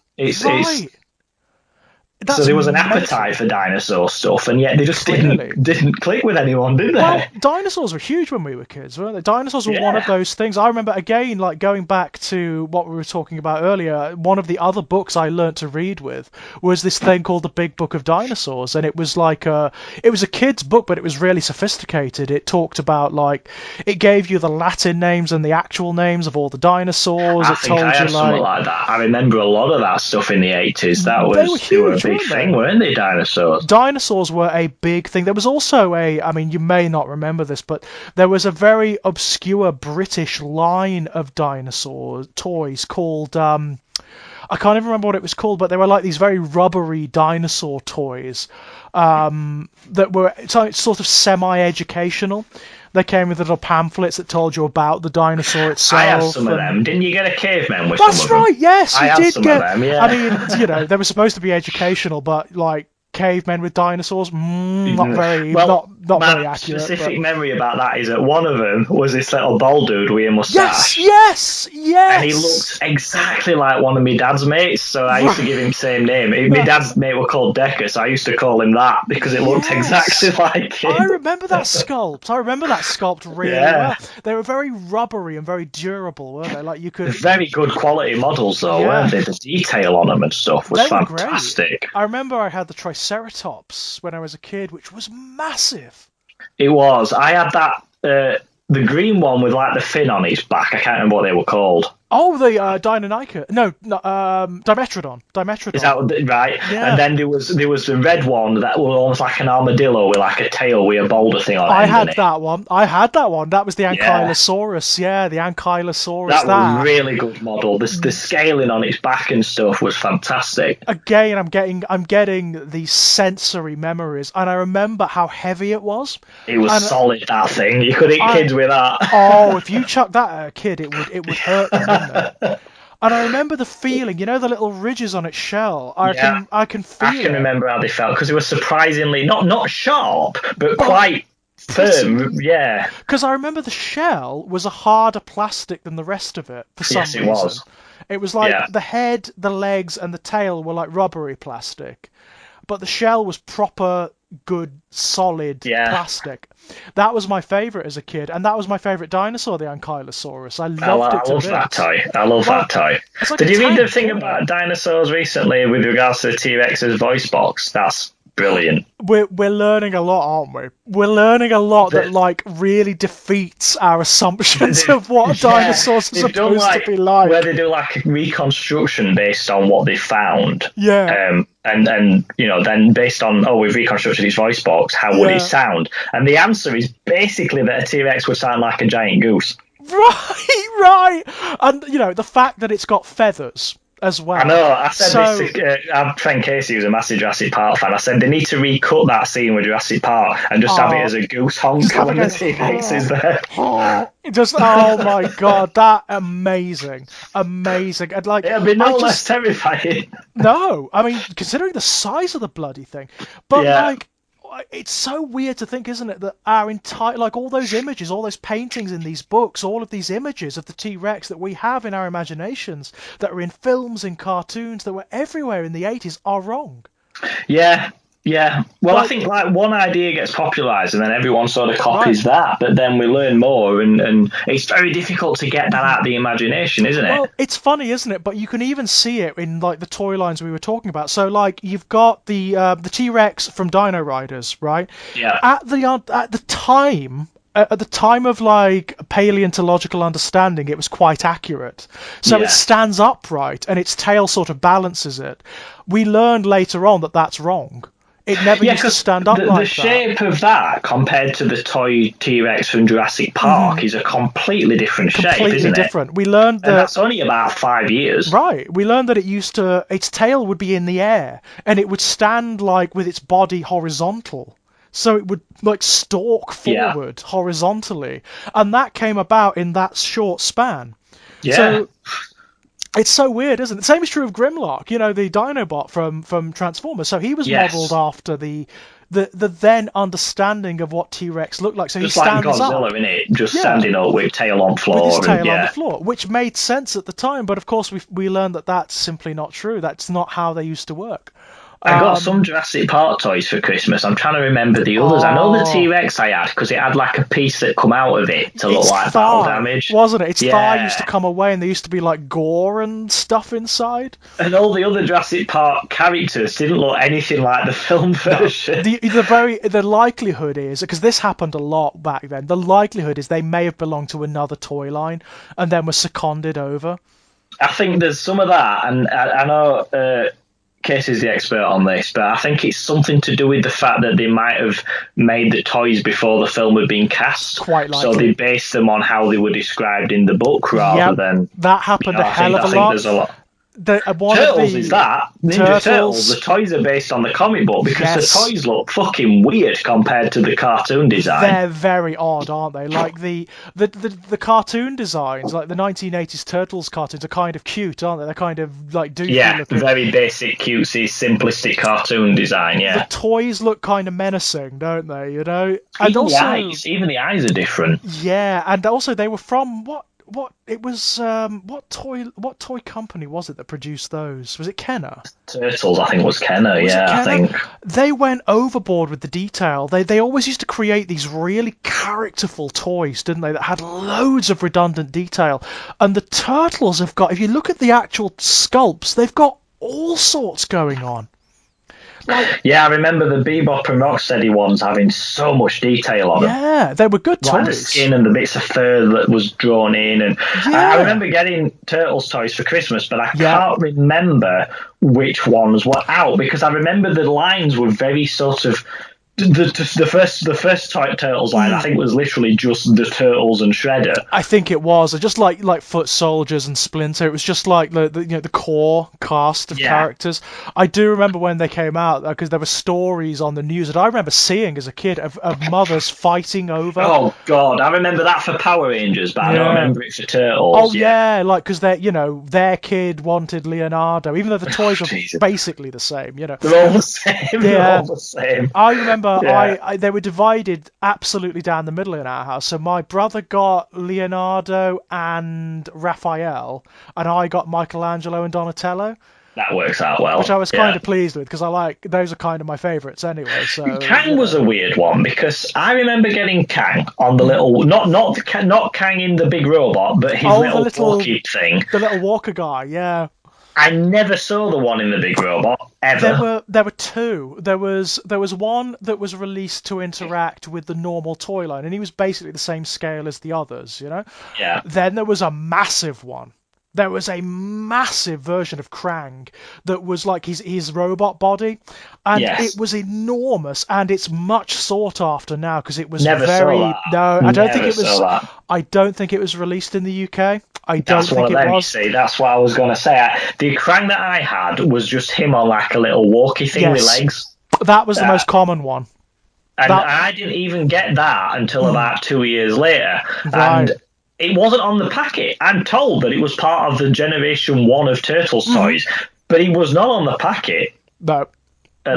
So there was an appetite for dinosaur stuff, and yet they just didn't click with anyone, did they? Well, dinosaurs were huge when we were kids, weren't they? Dinosaurs were one of those things. I remember, again, like going back to what we were talking about earlier, one of the other books I learnt to read with was this thing called the Big Book of Dinosaurs, and it was like it was a kid's book, but it was really sophisticated. It talked about, like, it gave you the Latin names and the actual names of all the dinosaurs. I think I had something like that. I remember a lot of that stuff in the 80s. They were huge. Big thing, weren't they, dinosaurs? Dinosaurs were a big thing. There was also I mean, you may not remember this, but there was a very obscure British line of dinosaur toys called, I can't even remember what it was called, but they were like these very rubbery dinosaur toys that were sort of semi-educational. They came with little pamphlets that told you about the dinosaur itself. I had some of them. Didn't you get a caveman with That's some of them? Right, yes, you did some of them, yeah. I mean, you know, they were supposed to be educational, but like cavemen with dinosaurs, not very very accurate. Specific memory about that is that one of them was this little bald dude with a moustache. Yes. And he looked exactly like one of my dad's mates, so I used to give him the same name. My dad's mate were called Decker, so I used to call him that because it looked exactly like him. I remember that sculpt really well. They were very rubbery and very durable, weren't they? Like you could. Very good quality models, though, weren't they? The detail on them and stuff was fantastic. I remember I had the Triceratops when I was a kid, which was massive. It was. I had that, the green one with like the fin on its back. I can't remember what they were called. Oh, the Deinonychus. No, Dimetrodon. Is that right? Yeah. And then there was the red one that was almost like an armadillo with like a tail with a boulder thing on it. I had that one. That was the Ankylosaurus. Yeah, the Ankylosaurus. That was a really good model. The scaling on its back and stuff was fantastic. Again, I'm getting these sensory memories, and I remember how heavy it was. It was solid, that thing. You could hit kids with that. Oh, if you chucked that at a kid, it would hurt them. And I remember the feeling, you know, the little ridges on its shell. I can feel it. I can remember how they felt because they were surprisingly not sharp, but quite firm. Yeah. Because I remember the shell was a harder plastic than the rest of it for some reason. It was. It was like the head, the legs, and the tail were like rubbery plastic, but the shell was proper, good, solid plastic. That was my favourite as a kid, and that was my favourite dinosaur, the Ankylosaurus. I loved it. I love that toy. I love that toy. Like Did you read the thing about dinosaurs recently with regards to the T-Rex's voice box? That's brilliant. We're learning a lot, aren't we? We're learning a lot that like really defeats our assumptions of what dinosaurs are supposed to be like. Where they do like a reconstruction based on what they found. Yeah. And you know, then based on we've reconstructed his voice box, how would it sound? And the answer is basically that a T-Rex would sound like a giant goose. Right. And you know, the fact that it's got feathers as well. I know. I said this to our friend Casey, who's a massive Jurassic Park fan. I said they need to recut that scene with Jurassic Park and just have it as a goose honk when the T-Rex is there. Just oh my god, that amazing. And like it'll be no less terrifying. No, I mean considering the size of the bloody thing, but like. It's so weird to think, isn't it, that our entire, like all those images, all those paintings in these books, all of these images of the T-Rex that we have in our imaginations, that are in films and cartoons, that were everywhere in the 80s, are wrong. Yeah. Well, I think like one idea gets popularised and then everyone sort of copies that, but then we learn more and it's very difficult to get that out of the imagination, isn't it? Well, it's funny, isn't it? But you can even see it in like the toy lines we were talking about. So like you've got the T-Rex from Dino Riders, right? Yeah. At the time of like paleontological understanding, it was quite accurate. So it stands upright and its tail sort of balances it. We learned later on that that's wrong. It never used to stand up like that. The shape of that compared to the toy T-Rex from Jurassic Park is a completely different shape, isn't it? Completely different. We learned that... And that's only about 5 years. Right. We learned that its tail would be in the air, and it would stand like with its body horizontal. So it would like stalk forward horizontally. And that came about in that short span. Yeah. So... It's so weird, isn't it? The same is true of Grimlock, you know, the Dinobot from Transformers. So he was modelled after the then understanding of what T-Rex looked like. So just he stands like Godzilla, up. Innit? Just standing up with tail on floor. With his tail on the floor, which made sense at the time. But of course, we learned that that's simply not true. That's not how they used to work. I got some Jurassic Park toys for Christmas. I'm trying to remember the others. I know the T-Rex I had because it had like a piece that come out of it to look like battle damage. Wasn't it? Its thigh used to come away and there used to be like gore and stuff inside. And all the other Jurassic Park characters didn't look anything like the film version. The likelihood is, because this happened a lot back then, the likelihood is they may have belonged to another toy line and then were seconded over. I think there's some of that, and I know... Casey's the expert on this, but I think it's something to do with the fact that they might have made the toys before the film had been cast. Quite likely. So they based them on how they were described in the book rather than... That happened a hell of a lot. I think there's a lot. Turtles is that. Ninja Turtles, the toys are based on the comic book because the toys look fucking weird compared to the cartoon design. They're very odd, aren't they? Like the cartoon designs, like the 1980s Turtles cartoons are kind of cute, aren't they? They're kind of like doofy looking. Very basic, cutesy, simplistic cartoon design, The toys look kind of menacing, don't they? You know? And even the eyes are different. Yeah, and also they were from what toy company was it that produced those? Was it Kenner? Turtles, I think, was Kenner. I think they went overboard with the detail. They always used to create these really characterful toys, didn't they? That had loads of redundant detail. And the Turtles have got, if you look at the actual sculpts, they've got all sorts going on. I remember the Bebop and Rocksteady ones having so much detail on them. Yeah, they were good toys. Like the skin and the bits of fur that was drawn in. And I remember getting Turtles toys for Christmas, but I can't remember which ones were out because I remember the lines were very sort of... The first type Turtles line, I think, was literally just the Turtles and Shredder. I think it was just like Foot Soldiers and Splinter. It was just like the core cast of characters. I do remember when they came out, because there were stories on the news that I remember seeing as a kid of mothers fighting over. Oh God, I remember that for Power Rangers, but I don't remember it for Turtles. Oh yeah, like because their kid wanted Leonardo, even though the toys were basically the same. They're all the same. They're all the same. I remember they were divided absolutely down the middle in our house. So my brother got Leonardo and Raphael, and I got Michelangelo and Donatello. That works out well. Which I was kind of pleased with, because those are kind of my favourites anyway. So Kang was a weird one, because I remember getting Kang on the little not Kang in the big robot, but his little walkie thing. The little walker guy, yeah. I never saw the one in the big robot ever. There were two. There was one that was released to interact with the normal toy line, and he was basically the same scale as the others, Yeah. Then there was a massive one. There was a massive version of Krang that was like his robot body, and it was enormous, and it's much sought after now because it was I don't think it was released in the UK. That's what I was going to say. The Krang that I had was just him on like a little walkie thing with legs. That was the most common one. And I didn't even get that until about 2 years later. Right. And it wasn't on the packet. I'm told that it was part of the Generation 1 of Turtles toys, but it was not on the packet at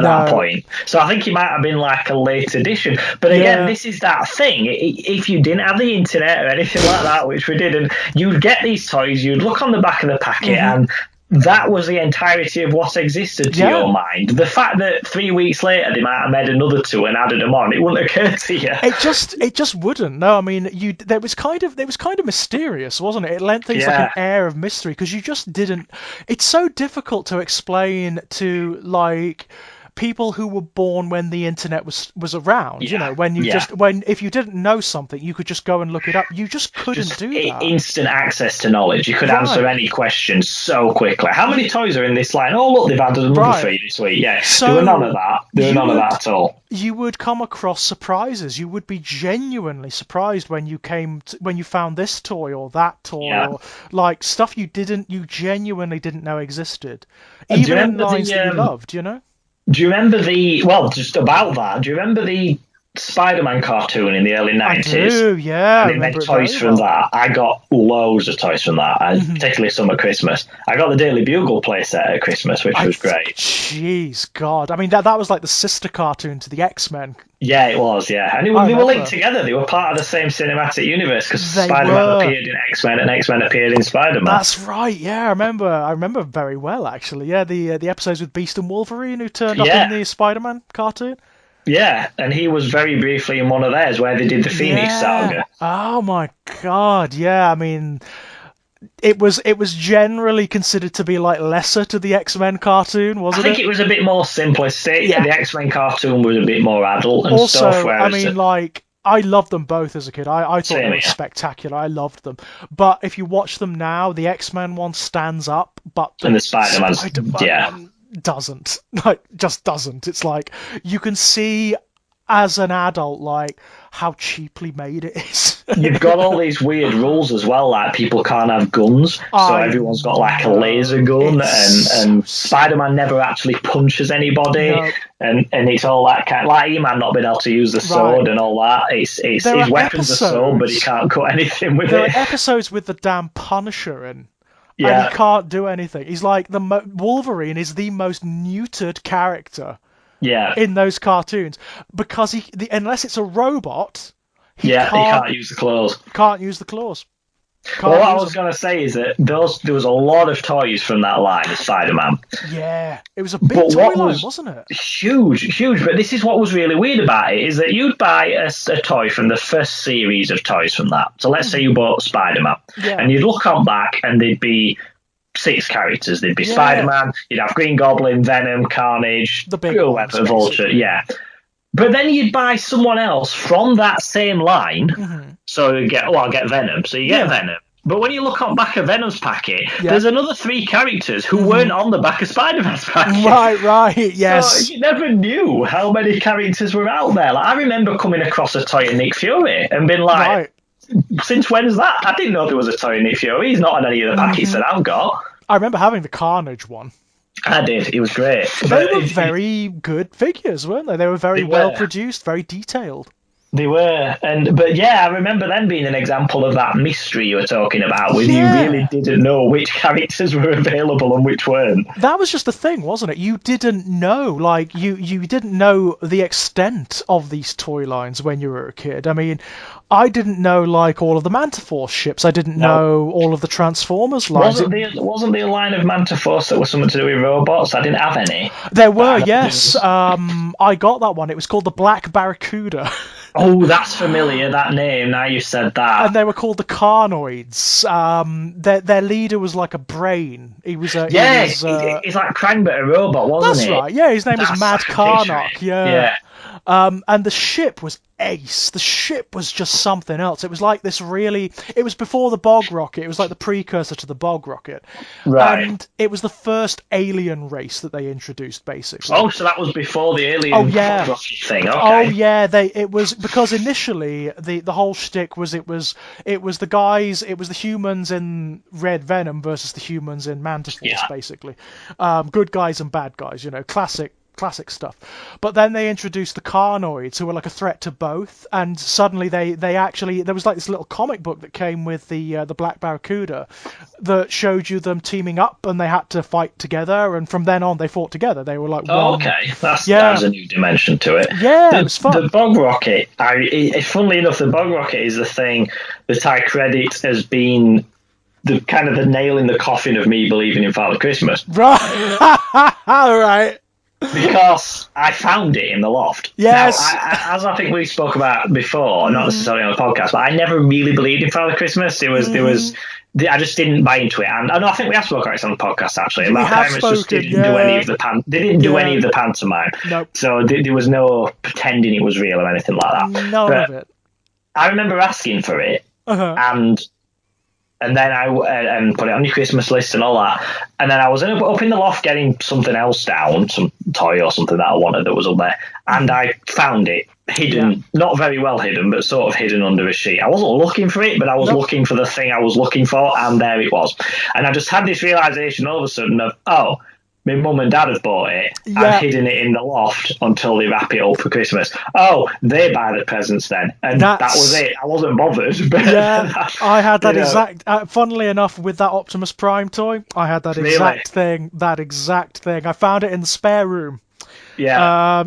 that point. So I think it might have been like a late edition. But again, this is that thing. If you didn't have the internet or anything like that, which we didn't, you'd get these toys, you'd look on the back of the packet, and that was the entirety of what existed to your mind. The fact that 3 weeks later they might have made another two and added them on, it wouldn't occur to you. It just wouldn't. No, I mean, it was kind of mysterious, wasn't it? It lent things like an air of mystery, because you just didn't. It's so difficult to explain to like people who were born when the internet was around. When if you didn't know something, you could just go and look it up. You just couldn't do that. Instant access to knowledge. You could answer any question so quickly. How many toys are in this line? Oh look, they've added another 3 this week. Yeah, so there were none of that. There were none of that at all. You would come across surprises. You would be genuinely surprised when you found this toy or that toy, or like stuff you genuinely didn't know existed, even in lines that you loved. Do you remember just about that, do you remember the Spider-Man cartoon in the early 90s? I do, yeah. And they made toys from that. I got loads of toys from that, particularly some at Christmas. I got the Daily Bugle playset at Christmas, which was great. Jeez, God. I mean, that was like the sister cartoon to the X-Men. Yeah, it was, yeah. And they were linked together. They were part of the same cinematic universe, because Spider-Man appeared in X-Men and X-Men appeared in Spider-Man. That's right, yeah. I remember very well, actually. Yeah, the episodes with Beast and Wolverine who turned up in the Spider-Man cartoon. Yeah, and he was very briefly in one of theirs where they did the Phoenix saga. Oh my God, yeah. I mean, it was generally considered to be like lesser to the X-Men cartoon, wasn't it? I think it was a bit more simplistic. Yeah. The X-Men cartoon was a bit more adult and stuff. I mean, I loved them both as a kid. I thought they were spectacular. I loved them. But if you watch them now, the X-Men one stands up, but and the Spider-Man's doesn't. Just doesn't. It's like you can see as an adult like how cheaply made it is. You've got all these weird rules as well, like people can't have guns, so everyone's got like a laser gun, and Spider-Man never actually punches anybody, and it's all that kind of, like E-Man not being able to use the sword and all that. It's his weapons are sword, but he can't cut anything with it. There are episodes with the damn Punisher in. Yeah. And he can't do anything. He's like Wolverine is the most neutered character. In those cartoons, because unless it's a robot, he can't use the claws. Can't use the claws. What I was going to say is that there was a lot of toys from that line of Spider-Man. Yeah, it was a big toy line, wasn't it? Huge. But this is what was really weird about it, is that you'd buy a toy from the first series of toys from that. So let's say you bought Spider-Man, and you'd look on back and there'd be 6 characters. There'd be Spider-Man, you'd have Green Goblin, Venom, Carnage, the big ones, Vulture, But then you'd buy someone else from that same line, so you get, I'll get Venom, so you get Venom. But when you look on back of Venom's packet, there's another 3 characters who weren't on the back of Spider-Man's packet. Right, yes. So you never knew how many characters were out there. Like, I remember coming across a toy of Nick Fury and being like, since when's that? I didn't know there was a toy of Nick Fury. He's not on any of the packets that I've got. I remember having the Carnage one. I did. It was great. They were very good figures, weren't they? They were very well produced, very detailed. They were, but I remember them being an example of that mystery you were talking about, where you really didn't know which characters were available and which weren't. That was just the thing, wasn't it? You didn't know, like, you didn't know the extent of these toy lines when you were a kid. I mean, I didn't know, like, all of the Mantaforce ships. I didn't know all of the Transformers lines. Wasn't there a line of Mantaforce that was something to do with robots? I didn't have any. There were, yes. I got that one. It was called the Black Barracuda. Oh, that's familiar, that name, now you said that. And they were called the Carnoids. Their leader was like a brain. He was a... he's like Krang, but a robot, wasn't he? That's right, yeah, his name was Mad Karnak, yeah. And the ship was ace. The ship was just something else. It was like this really... It was before the Bog Rocket. It was like the precursor to the Bog Rocket. Right. And it was the first alien race that they introduced, basically. Oh, so that was before the alien Bog Rocket thing, okay. Oh, yeah, it was... Because initially, the whole shtick was it was the guys... It was the humans in Red Venom versus the humans in Mantaforce, basically. Good guys and bad guys, classic stuff. But then they introduced the Carnoids, who were like a threat to both, and suddenly they actually, there was like this little comic book that came with the Black Barracuda that showed you them teaming up, and they had to fight together, and from then on they fought together. They were like one. Okay, that's a new dimension to it. Yeah, it was fun. The Bog Rocket, funnily enough, the Bog Rocket is the thing that I credit as being the kind of the nail in the coffin of me believing in Father Christmas. Right. All right. Because I found it in the loft. Yes. Now, as I think we spoke about before, not necessarily on the podcast, but I never really believed in Father Christmas. I just didn't buy into it. And I think we have spoken about it on the podcast, actually. My parents just didn't do any of the pantomime. Nope. So there was no pretending it was real or anything like that. None of it. I remember asking for it, and then I put it on your Christmas list and all that. And then I was up in the loft getting something else down, some toy or something that I wanted that was up there. And I found it hidden, not very well hidden, but sort of hidden under a sheet. I wasn't looking for it, but I was looking for the thing I was looking for, and there it was. And I just had this realisation all of a sudden of, my mum and dad have bought it and hidden it in the loft until they wrap it up for Christmas. Oh, they buy the presents then. And that was it. I wasn't bothered. But I had that exact... funnily enough, with that Optimus Prime toy, I had that exact thing. That exact thing. I found it in the spare room. Yeah.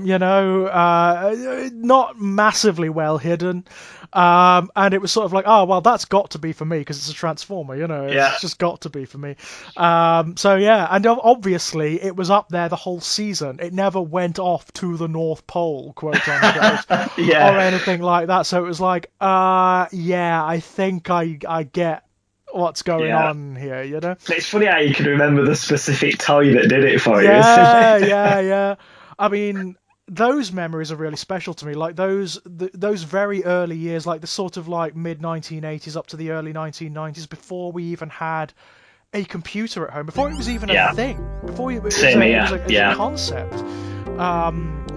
Not massively well hidden. And it was sort of like, oh, well, that's got to be for me because it's a Transformer, It's just got to be for me. And obviously it was up there the whole season. It never went off to the North Pole, quote unquote, or anything like that. So it was like, I think I get what's going on here, It's funny how you can remember the specific toy that did it for you. Yeah. I mean, those memories are really special to me. Like those very early years, like the sort of like mid 1980s up to the early 1990s, before we even had a computer at home, before it was even a thing, before it was a concept.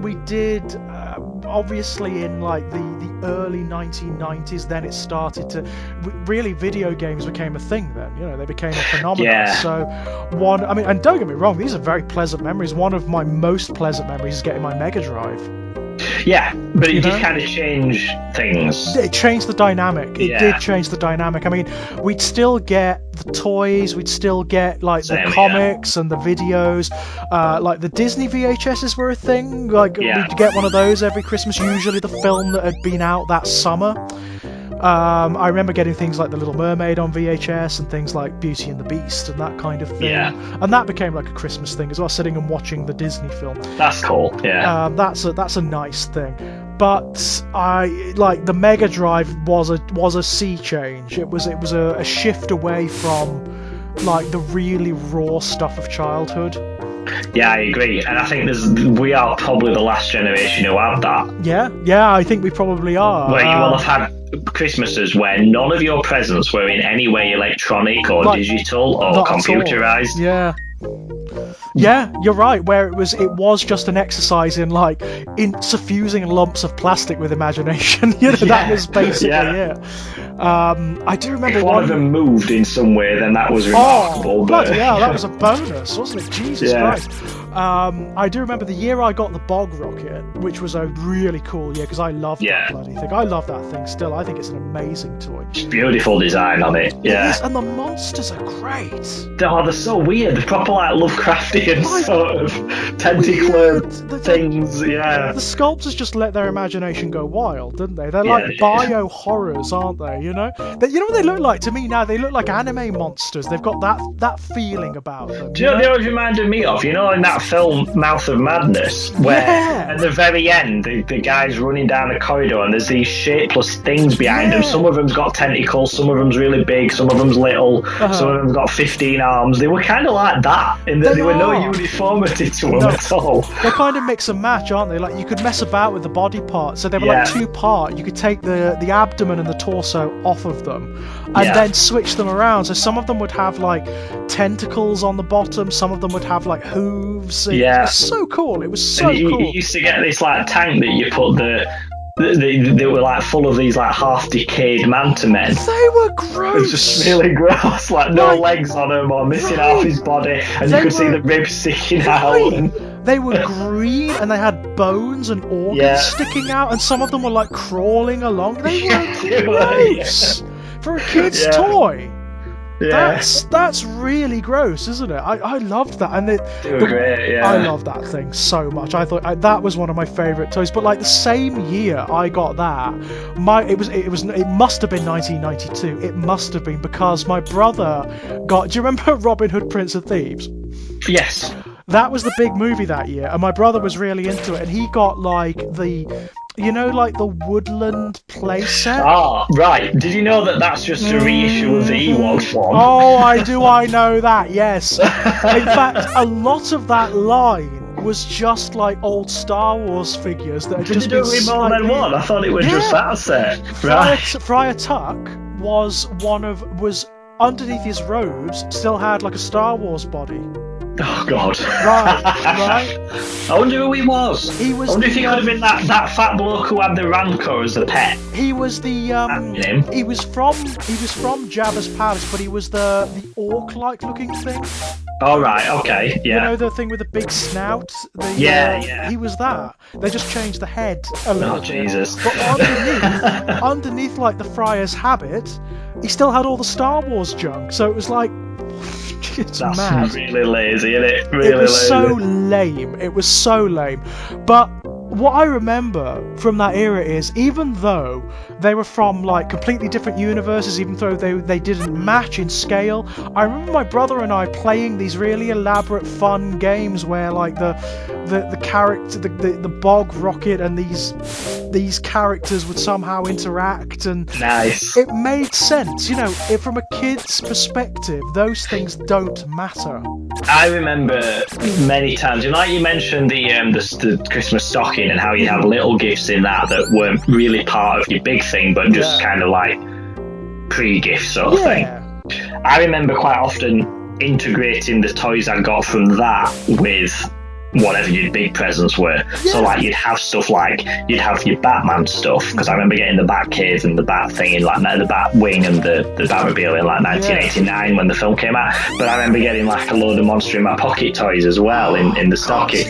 We did obviously in like the early 1990s. Then it started to really, video games became a thing. Then they became a phenomenon. Yeah. So and don't get me wrong, these are very pleasant memories. One of my most pleasant memories is getting my Mega Drive. Yeah, but it did kind of change things. It changed the dynamic. It did change the dynamic. I mean, we'd still get the toys, we'd still get like the comics and the videos. Like the Disney VHSs were a thing. Like we'd get one of those every Christmas, usually the film that had been out that summer. I remember getting things like The Little Mermaid on VHS and things like Beauty and the Beast and that kind of thing. Yeah. And that became like a Christmas thing as well, sitting and watching the Disney film. That's cool, yeah. That's a nice thing. But the Mega Drive was a sea change. It was a shift away from like the really raw stuff of childhood. Yeah, I agree, and I think we are probably the last generation who have that. Yeah, I think we probably are. Where you will have had Christmases where none of your presents were in any way electronic or digital or computerized. Yeah, you're right. Where it was just an exercise in in suffusing lumps of plastic with imagination. That was basically it. I do remember if one of them moved in some way, then that was remarkable. Bloody hell, that was a bonus, wasn't it? Jesus Christ. I do remember the year I got the Bog Rocket, which was a really cool year because I loved that bloody thing. I love that thing still. I think it's an amazing toy. Beautiful design on it. Yeah. It is, and the monsters are great. Oh, they're so weird. They're proper like Lovecraftian sort of tentacular things. Yeah. The sculptors just let their imagination go wild, didn't they? They're like bio horrors, aren't they? You know what they look like to me now? They look like anime monsters. They've got that feeling about them. Do you know what they always reminded me of? You know, in that film Mouth of Madness, where at the very end the guy's running down a corridor and there's these shapeless things behind him. Some of them's got tentacles, some of them's really big, some of them's little, some of them's got 15 arms. They were kind of like that in that there were no uniformity to them at all. They're kind of mix and match, aren't they? Like you could mess about with the body parts. So they were like two-part. You could take the abdomen and the torso off of them and then switch them around. So some of them would have like tentacles on the bottom, some of them would have like hooves. It was so cool. It was so cool. You used to get this like tank that you put they were like full of these like half decayed manta men. They were gross. It was just really gross, like no legs on him or missing half his body, and you could see the ribs sticking out. And... They were green and they had bones and organs sticking out, and some of them were like crawling along. They were gross for a kid's toy. Yeah. That's really gross, isn't it? I loved that, and they were great. Yeah, I love that thing so much. I thought that was one of my favourite toys. But like the same year I got that, it must have been 1992. It must have been because my brother got. Do you remember Robin Hood, Prince of Thieves? Yes. That was the big movie that year, and my brother was really into it, and he got like the. You know, like the Woodland playset? Ah, right. Did you know that that's just a reissue of the Ewoks one? Oh, I know that, yes. In fact, a lot of that line was just like old Star Wars figures that had just been more than one? I thought it was just that set. Right. Friar Tuck was underneath his robes, still had like a Star Wars body. Oh God! Right. I wonder who he was. I wonder if he could have been that fat bloke who had the Rancor as a pet. He was the He was from Jabba's palace, but he was the orc-like looking thing. Oh right, okay, yeah. You know the thing with the big snout? He was that. They just changed the head a little. Oh Jesus! But underneath like the Friar's habit, he still had all the Star Wars junk. So it was like. That's mad. Really lazy, isn't it? Really it was lazy. So lame. It was so lame. But what I remember from that era is, even though they were from like completely different universes, even though they didn't match in scale, I remember my brother and I playing these really elaborate, fun games where like the character, the Bog Rocket, and these characters would somehow interact, and nice. It made sense, you know. From a kid's perspective, those things don't matter. I remember many times, you know, like you mentioned the Christmas stocking and how you have little gifts in that weren't really part of your big thing, but just kind of like pre-gift sort of thing. I remember quite often integrating the toys I got from that with whatever your big presents were. So like you'd have stuff like you'd have your Batman stuff, because I remember getting the Batcave and the Bat thing in like the Batwing and the Batmobile in like 1989 when the film came out. But I remember getting like a load of Monster in My Pocket toys as well in the stocking.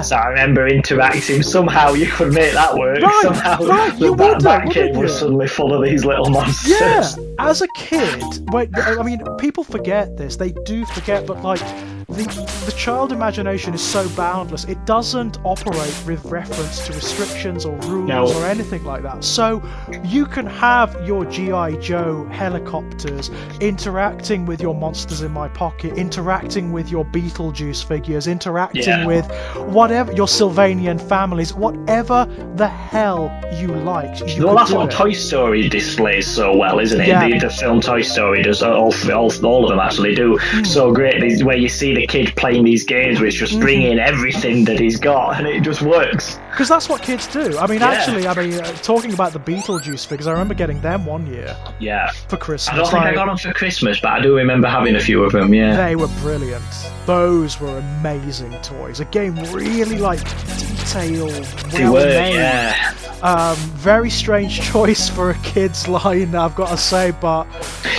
So I remember interacting. Somehow you could make that work. The Batcave was suddenly full of these little monsters. Yeah. As a kid, I mean, people forget this. They do forget, but like the child imagination is so boundless. It doesn't operate with reference to restrictions or rules or anything like that. So you can have your G.I. Joe helicopters interacting with your Monsters in My Pocket, interacting with your Beetlejuice figures, interacting with whatever, your Sylvanian families, whatever the hell you like. That's what Toy Story displays so well, isn't it? The film Toy Story does, all of them actually do so great, where you see the kid playing these games which just bring in everything that he's got, and it just works. Because that's what kids do. I mean, actually, talking about the Beetlejuice figures, I remember getting them one year. Yeah. For Christmas. I don't think I got them for Christmas, but I do remember having a few of them, They were brilliant. Those were amazing toys. A game really, like, detailed, well made. Very strange choice for a kid's line, I've got to say, but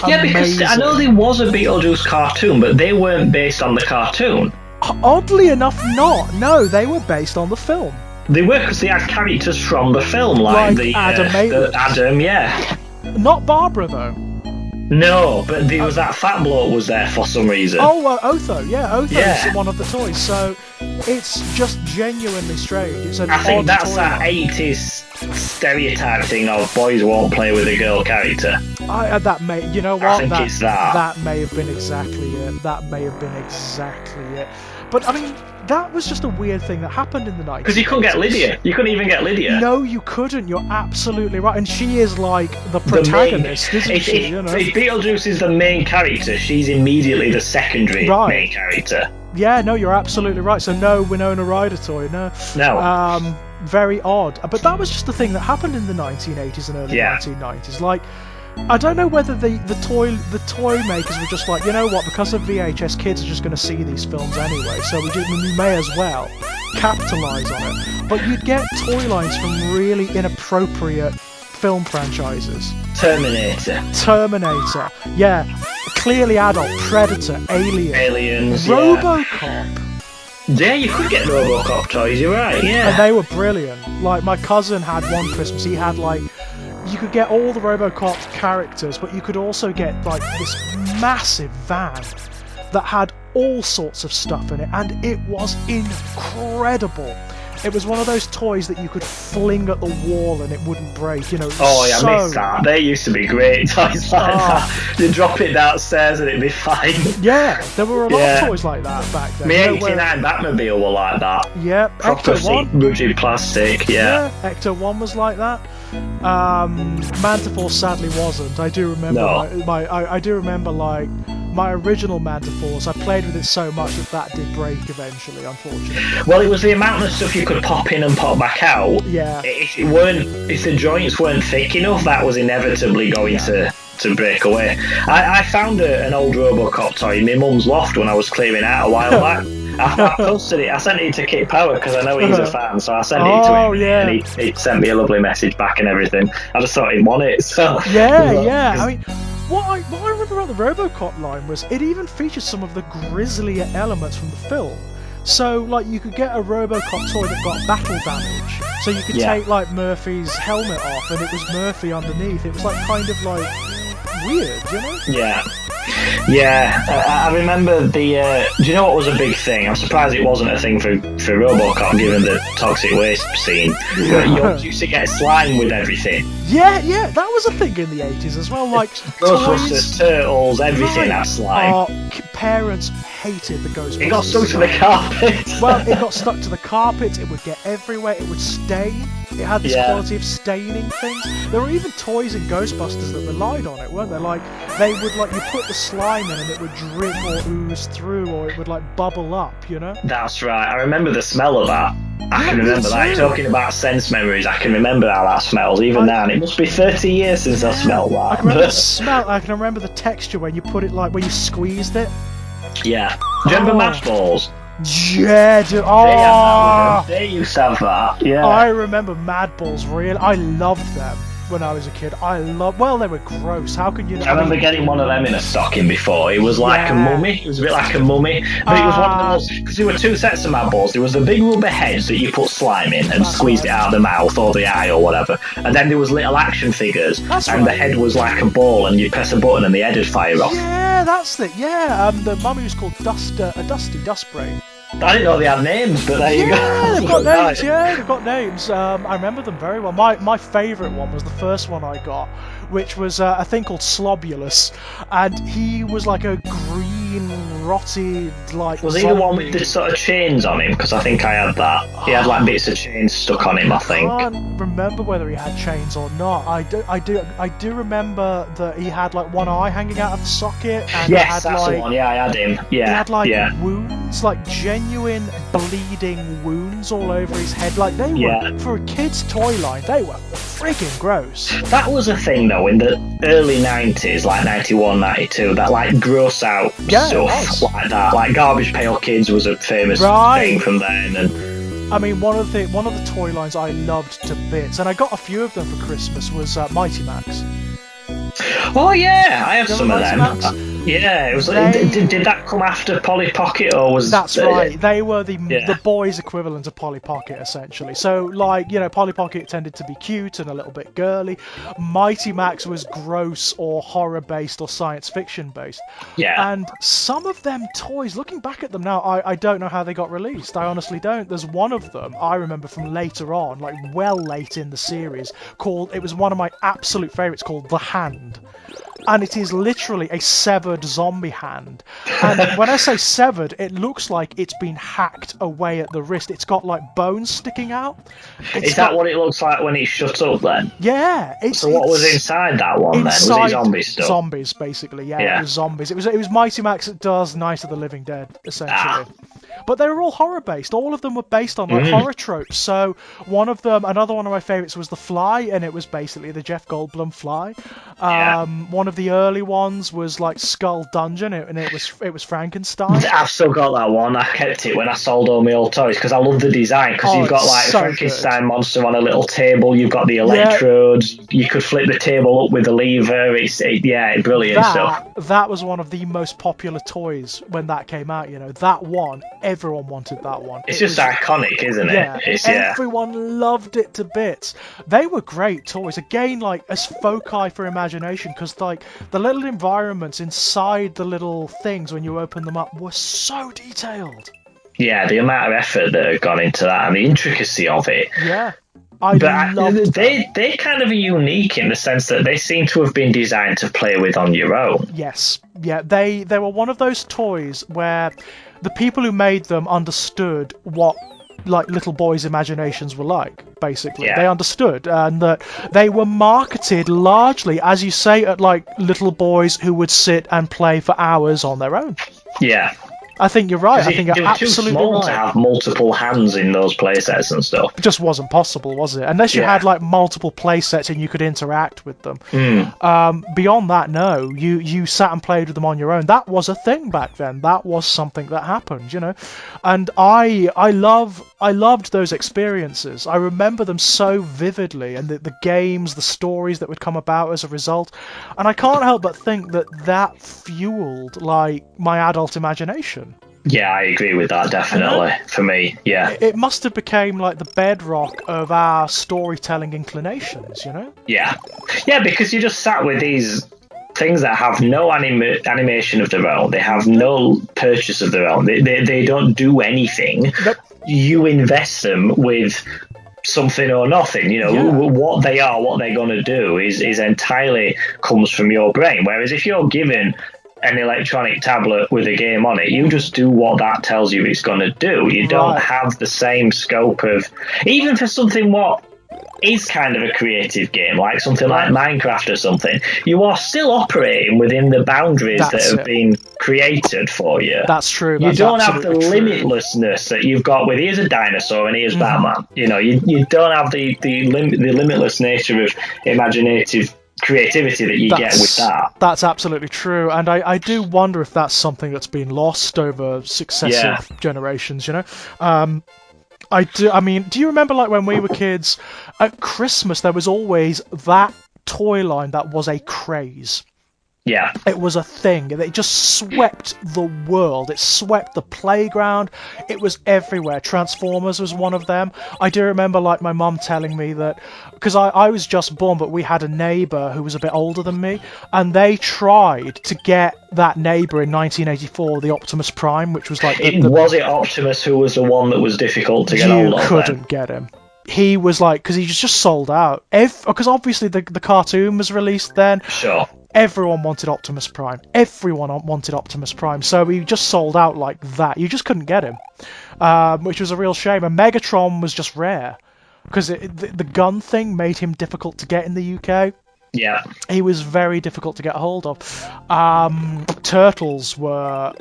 yeah, amazing. because I know there was a Beetlejuice cartoon, but they weren't based on the cartoon. Oddly enough, not. No, they were based on the film. They were, because they had characters from the film, like the Adam, yeah. Not Barbara, though. No, but there was that fat bloke was there for some reason. Oh, Otho, yeah, Otho is one of the toys, so it's just genuinely strange. It's an I think that's toy that line. 80s stereotype thing of boys won't play with a girl character. That may, you know what? I think it's that. That may have been exactly it. But, I mean, that was just a weird thing that happened in the 90s. Because you couldn't get Lydia. You couldn't even get Lydia. No, you couldn't. You're absolutely right. And she is like the protagonist, isn't she? You know? If Beetlejuice is the main character, she's immediately the secondary main character. Yeah, no, you're absolutely right. So no Winona Ryder toy, no. No. Very odd. But that was just the thing that happened in the 1980s and early 1990s. Like, I don't know whether the toy makers were just like, you know what, because of VHS, kids are just going to see these films anyway, so we may as well capitalise on it. But you'd get toy lines from really inappropriate film franchises. Terminator, yeah. Clearly adult. Predator, Aliens, RoboCop. Yeah, you could get RoboCop toys, you're right, yeah. And they were brilliant. Like, my cousin had one Christmas, he had like... You could get all the RoboCop characters, but you could also get like this massive van that had all sorts of stuff in it, and it was incredible. It was one of those toys that you could fling at the wall and it wouldn't break, you know. I missed that. They used to be great toys like that. You drop it downstairs and it'd be fine. Yeah, there were a lot of toys like that back then. My 89 Batmobile were like that. Yeah, proper rigid plastic, yeah. Ecto 1 was like that. Mantiforce sadly wasn't. I do remember I do remember like my original Mantiforce. I played with it so much that did break eventually, unfortunately. Well, it was the amount of stuff you could pop in and pop back out. Yeah. If the joints weren't thick enough, that was inevitably going to break away. I found an old RoboCop toy in my mum's loft when I was clearing out a while back. I posted it. I sent it to Kit Power because I know he's a fan, so I sent it to him, and he sent me a lovely message back and everything. I just thought he'd want it. So I mean, what I remember about the RoboCop line was it even featured some of the grislier elements from the film. So, like, you could get a RoboCop toy that got battle damage. So you could take like Murphy's helmet off, and it was Murphy underneath. It was like kind of like weird, you know? Yeah, I remember the. Do you know what was a big thing? I'm surprised it wasn't a thing for RoboCop, given the toxic waste scene. You used to get slime with everything. Yeah, that was a thing in the 80s as well. Like Ghostbusters, Turtles, everything had slime. Parents hated the Ghostbusters. It got stuck to the carpet. Well, it got stuck to the carpet. It would get everywhere. It would stain. It had this quality of staining things. There were even toys in Ghostbusters that relied on it, weren't there? Like, they would, like, you put the slime in and it would drip or ooze through, or it would, like, bubble up, you know? That's right. I remember the smell of that. I can remember that. Talking about sense memories, I can remember how that smells, even now. And it must be 30 years since I smelled that. I can remember the smell. I can remember the texture when you put it, like, when you squeezed it. Yeah. Do you remember Match Balls? Yeah, dude. They used to have that. Yeah. I remember Mad Balls. I loved them when I was a kid. Well, they were gross. How could you? I remember getting one of them in a stocking before. It was like a mummy. It was a bit like a mummy, but it was one of those, because there were two sets of Mad Balls. There was the big rubber heads that you put slime in and squeezed it out of the mouth or the eye or whatever, and then there was little action figures, the head was like a ball, and you'd press a button and the head would fire off. Yeah, that's it. Yeah, the mummy was called Dust Brain. I didn't know they had names, but there you go. They've got names. Yeah, they've got names. I remember them very well. My favourite one was the first one I got, which was a thing called Slobulus, and he was like a green, rotted, like. Was he the one with the sort of chains on him? Because I think I had that. He had like bits of chains stuck on him, I think. I can't remember whether he had chains or not. I do remember that he had like one eye hanging out of the socket. And yes, that's the one. Yeah, I had him. Yeah, he had like wounds, like genuine bleeding wounds all over his head. Like they were, for a kid's toy line, they were freaking gross. That was a thing though in the early 90s, like 91, 92, that like gross out stuff like that. Like Garbage Pail Kids was a famous thing from then, and I mean, one of the toy lines I loved to bits, and I got a few of them for Christmas, was Mighty Max. Oh yeah, I have some of them. Max? Yeah, it was. Did that come after Polly Pocket, or was? That's right. They were the boys' equivalent of Polly Pocket, essentially. So, like, you know, Polly Pocket tended to be cute and a little bit girly. Mighty Max was gross or horror based or science fiction based. Yeah. And some of them toys, looking back at them now, I don't know how they got released. I honestly don't. There's one of them I remember from later on, like well late in the series, it was one of my absolute favourites, called The Hand. And it is literally a severed zombie hand. And when I say severed, it looks like it's been hacked away at the wrist. It's got like bones sticking out. Is that what it looks like when it's shut up then? Yeah. So what was inside that one then? Was it zombie stuff? Zombies, basically. Yeah, it was zombies. It was Mighty Max that does Night of the Living Dead, essentially. But they were all horror based. All of them were based on like horror tropes. So another one of my favourites was The Fly, and it was basically the Jeff Goldblum Fly. One of the early ones was like Skull Dungeon, and it was Frankenstein. I've still got that one. I kept it when I sold all my old toys because I love the design. Because you've got like a Frankenstein monster on a little table. You've got the electrodes. Yeah. You could flip the table up with a lever. It's brilliant stuff. That was one of the most popular toys when that came out. You know, that one. Everyone wanted that one. It's just iconic, isn't it? Yeah, everyone loved it to bits. They were great toys. Again, like as foci for imagination, because like the little environments inside the little things when you open them up were so detailed. Yeah, the amount of effort that had gone into that and the intricacy of it. Yeah. They kind of are unique in the sense that they seem to have been designed to play with on your own. Yes. Yeah, they were one of those toys where the people who made them understood what like little boys' imaginations were like, basically. They understood, and that they were marketed largely, as you say, at like little boys who would sit and play for hours on their own. Yeah. I think you're right. I think you're absolutely too small right. To have multiple hands in those playsets and stuff. It just wasn't possible, was it? Unless you had like multiple playsets and you could interact with them. Beyond that, no. You sat and played with them on your own. That was a thing back then. That was something that happened, you know. And I loved those experiences. I remember them so vividly, and the games, the stories that would come about as a result. And I can't help but think that fueled like my adult imagination. Yeah, I agree with that, definitely. For me, yeah. It must have became like the bedrock of our storytelling inclinations, you know? Yeah. Yeah, because you just sat with these things that have no animation of their own. They have no purchase of their own. They don't do anything. Nope. You invest them with something or nothing. You know, what they are, what they're going to do is entirely comes from your brain. Whereas if you're given an electronic tablet with a game on it, you just do what that tells you it's going to do. You don't have the same scope of, even for something what is kind of a creative game, like something like Minecraft or something, you are still operating within the boundaries that have been created for you. That's true. You don't have the limitlessness that you've got with here's a dinosaur and here's Batman. You know, you don't have the limitless nature of imaginative creativity that you get with that. That's absolutely true, and I do wonder if that's something that's been lost over successive generations, you know. I do. I mean, do you remember like when we were kids at Christmas there was always that toy line that was a craze? Yeah. It was a thing. It just swept the world. It swept the playground. It was everywhere. Transformers was one of them. I do remember like my mum telling me that, because I was just born, but we had a neighbour who was a bit older than me, and they tried to get that neighbour in 1984, the Optimus Prime, which was like... Was it Optimus who was the one that was difficult to get hold of? You couldn't get him. He was like, because he was just sold out. Because obviously the cartoon was released then. Sure. Everyone wanted Optimus Prime. Everyone wanted Optimus Prime. So he just sold out like that. You just couldn't get him, which was a real shame. And Megatron was just rare because the gun thing made him difficult to get in the UK. Yeah. He was very difficult to get hold of. Turtles were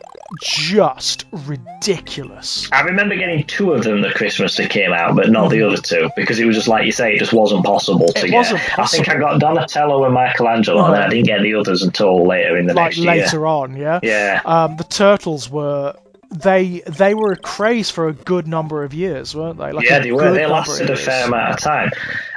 just ridiculous. I remember getting 2 of them the Christmas that came out, but not the other 2, because it was just like you say, it just wasn't possible to get. I think I got Donatello and Michelangelo, and I didn't get the others until later in the next year. Later on, yeah? Yeah. The Turtles were they were a craze for a good number of years, weren't they? Like yeah, they were. They lasted a fair amount of time.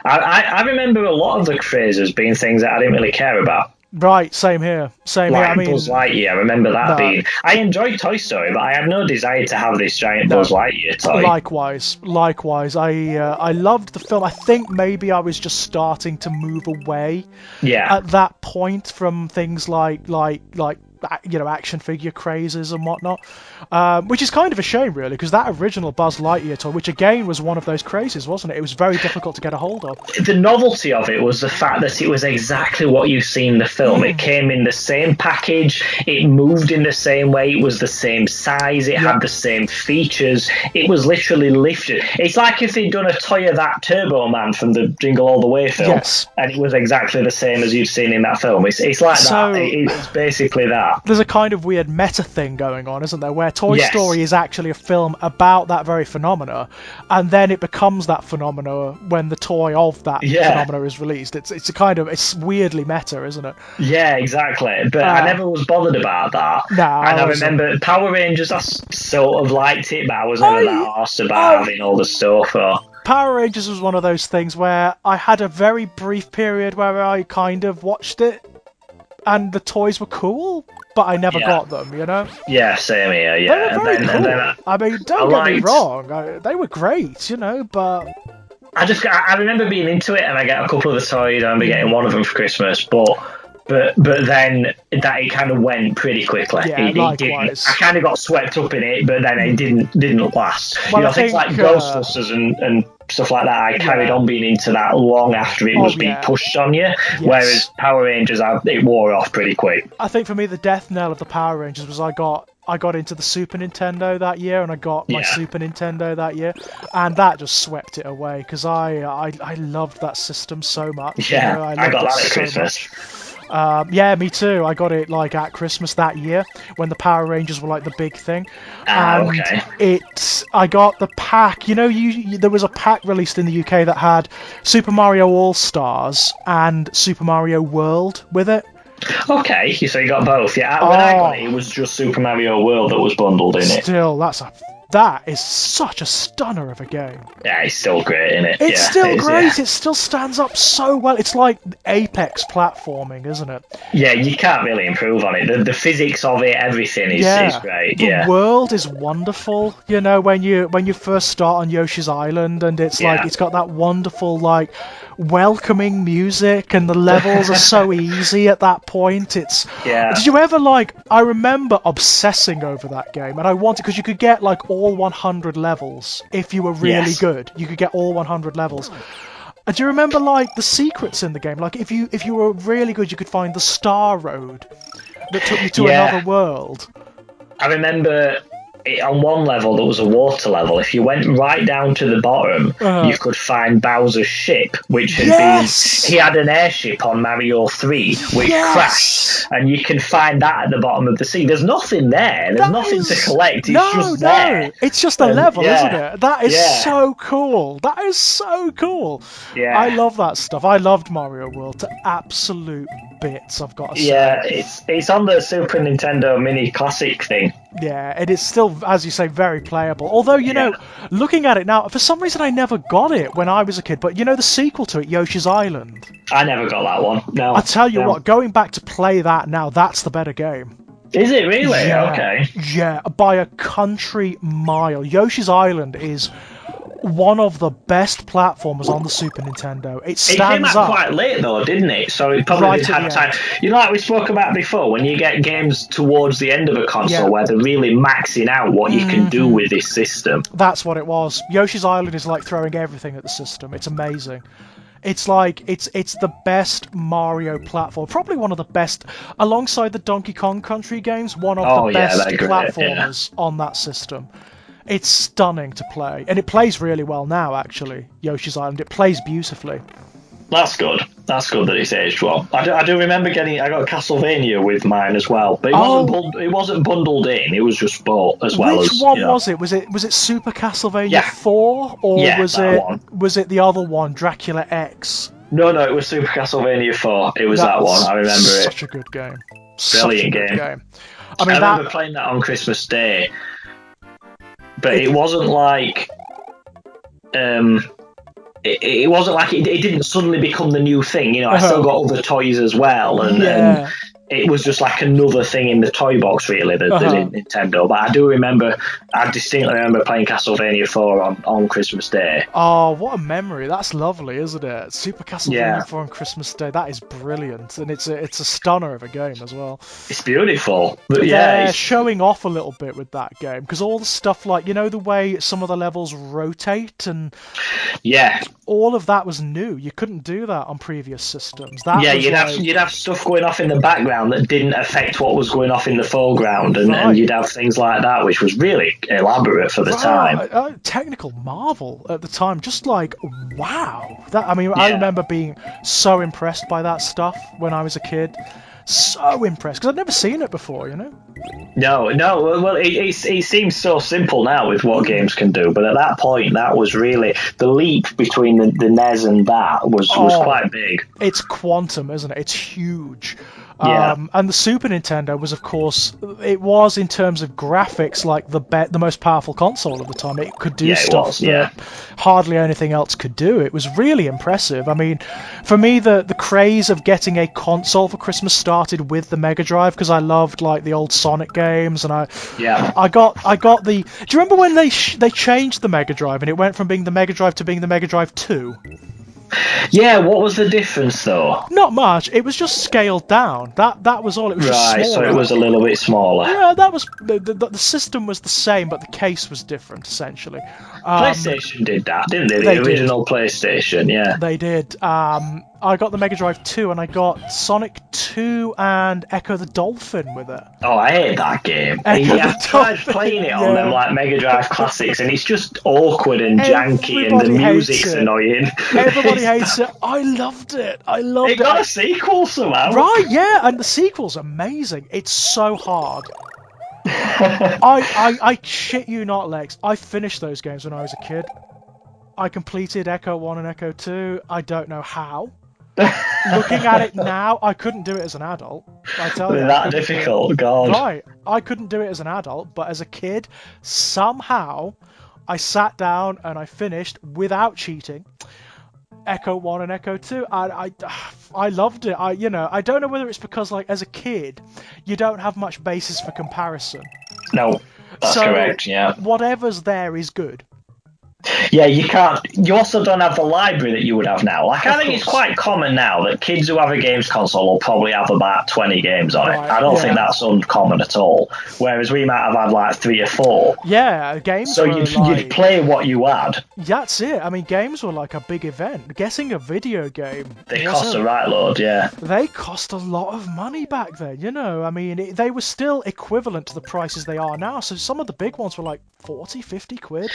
I remember a lot of the crazes being things that I didn't really care about. Right, same here. Like Buzz Lightyear, I remember that being... I enjoyed Toy Story, but I had no desire to have this giant Buzz Lightyear toy. Likewise. I loved the film. I think maybe I was just starting to move away at that point from things like action figure crazes and whatnot, which is kind of a shame, really, because that original Buzz Lightyear toy, which again was one of those crazes, wasn't it? It was very difficult to get a hold of. The novelty of it was the fact that it was exactly what you see in the film. It came in the same package, it moved in the same way, it was the same size, it had the same features, it was literally lifted. It's like if they'd done a toy of that Turbo Man from the Jingle All the Way film, and it was exactly the same as you'd seen in that film. It's like that. It's basically that. There's a kind of weird meta thing going on, isn't there, where Toy Story is actually a film about that very phenomena, and then it becomes that phenomena when the toy of that phenomena is released. It's weirdly meta, isn't it? Yeah, exactly. But I never was bothered about that. No, and I remember Power Rangers, I sort of liked it, but I was never that arsed about having all the stuff. Power Rangers was one of those things where I had a very brief period where I kind of watched it, and the toys were cool, but I never got them, you know? Yeah, same here, yeah. They were very cool. I mean, don't get me wrong, they were great, you know, but... I remember being into it, and I got a couple of the toys, I remember getting one of them for Christmas, but then it kind of went pretty quickly. Yeah, likewise. I kind of got swept up in it, but then it didn't last. Well, things like Ghostbusters and stuff like that, I carried on being into that long after it was being pushed on you, whereas Power Rangers, it wore off pretty quick. I think for me, the death knell of the Power Rangers was I got into the Super Nintendo that year, and I got my Super Nintendo that year, and that just swept it away, because I loved that system so much. Yeah, I got that at Christmas. Yeah, me too. I got it like at Christmas that year when the Power Rangers were like the big thing. I got the pack. You know, there was a pack released in the UK that had Super Mario All-Stars and Super Mario World with it. Okay, so you got both. Yeah, when I got it, it was just Super Mario World that was bundled in it. Still, that is such a stunner of a game. Yeah, it's still great, isn't it? It's still great. It still stands up so well. It's like Apex platforming, isn't it? Yeah, you can't really improve on it. The physics of it, everything is great. The world is wonderful. You know, when you first start on Yoshi's Island, and it's like it's got that wonderful like welcoming music, and the levels are so easy at that point. Did you ever I remember obsessing over that game, and I wanted, because you could get like all 100 levels if you were really good. You could get all 100 levels. And do you remember like the secrets in the game? Like if you were really good, you could find the Star Road that took you to another world. I remember on one level there was a water level. If you went right down to the bottom, you could find Bowser's ship, which had been... He had an airship on Mario 3, which crashed, and you can find that at the bottom of the sea. There's nothing there. There's nothing to collect. It's just there. It's just a level, isn't it? That is so cool. That is so cool. Yeah. I love that stuff. I loved Mario World to absolute bits, I've got to say. Yeah, it's on the Super Nintendo Mini Classic thing. Yeah, and it's still, as you say, very playable. Although, you know, looking at it now, for some reason I never got it when I was a kid. But, you know, the sequel to it, Yoshi's Island. I never got that one, no. I tell you what, going back to play that now, that's the better game. Is it really? Yeah, okay. Yeah, by a country mile. Yoshi's Island is one of the best platformers on the Super Nintendo. It stands came out quite late though, didn't it? So it probably had time. You know, like we spoke about before, when you get games towards the end of a console where they're really maxing out what you can do with this system. That's what it was. Yoshi's Island is like throwing everything at the system. It's amazing. It's like it's the best Mario platform, probably one of the best, alongside the Donkey Kong Country games, one of the best platformers on that system. It's stunning to play, and it plays really well now, actually, Yoshi's Island. It plays beautifully. That's good. That's good that it's aged well. I do remember I got a Castlevania with mine as well, but it wasn't bundled in. It was just bought as well. Which one was it? Was it Super Castlevania 4, or was it the other one, Dracula X? No, it was Super Castlevania 4. It was that one. I remember it. Such a good game. Brilliant game. I remember playing that on Christmas Day. but it wasn't like it wasn't like it didn't suddenly become the new thing. You know, I still got other toys as well, and it was just like another thing in the toy box, really, the Nintendo. But I distinctly remember playing Castlevania 4 on Christmas Day. Oh, what a memory. That's lovely, isn't it? Super Castlevania 4 on Christmas Day. That is brilliant. And it's a stunner of a game as well. It's beautiful. But they're showing off a little bit with that game, because all the stuff like, you know, the way some of the levels rotate and... Yeah. All of that was new. You couldn't do that on previous systems. You'd have stuff going off in the background that didn't affect what was going off in the foreground, and you'd have things like that, which was really elaborate for the time. Technical marvel at the time. Just like, wow. I remember being so impressed by that stuff when I was a kid. So impressed, because I'd never seen it before, you know? No. Well, it seems so simple now with what games can do, but at that point, that was really the leap between the NES and that was quite big. It's quantum, isn't it? It's huge. Yeah. And the Super Nintendo was, of course, it was in terms of graphics like the most powerful console at the time. It could do stuff that hardly anything else could do. It was really impressive. I mean, for me, the craze of getting a console for Christmas started with the Mega Drive, because I loved like the old Sonic games, and I got the. Do you remember when they changed the Mega Drive and it went from being the Mega Drive to being the Mega Drive 2? Yeah, what was the difference though? Not much. It was just scaled down. That was all. It was just smaller. So it was a little bit smaller. Yeah, that was the system was the same, but the case was different essentially. PlayStation did that, didn't they? The original PlayStation, yeah. They did. I got the Mega Drive 2, and I got Sonic 2 and Echo the Dolphin with it. Oh, I hate that game. I tried playing it on them like Mega Drive Classics, and it's just awkward and janky, and the music's annoying. Everybody hates it. I loved it. It got a sequel somehow. Right, yeah, and the sequel's amazing. It's so hard. I shit you not, Lex. I finished those games when I was a kid. I completed Echo 1 and Echo 2. I don't know how. Looking at it now, I couldn't do it as an adult. I tell you, that difficult, God. Right, I couldn't do it as an adult, but as a kid, somehow, I sat down and I finished without cheating. Echo 1 and Echo 2. I loved it. I don't know whether it's because, like, as a kid, you don't have much basis for comparison. No, that's correct. Yeah. Whatever's there is good. Yeah, you can't. You also don't have the library that you would have now. Like, I think it's quite common now that kids who have a games console will probably have about 20 games on it. I don't think that's uncommon at all. Whereas we might have had like 3 or 4. Yeah, games. So you'd play what you had. That's it. I mean, games were like a big event. Getting a video game. They cost a right load, yeah. They cost a lot of money back then. You know, I mean, they were still equivalent to the prices they are now. So some of the big ones were like 40, 50 quid.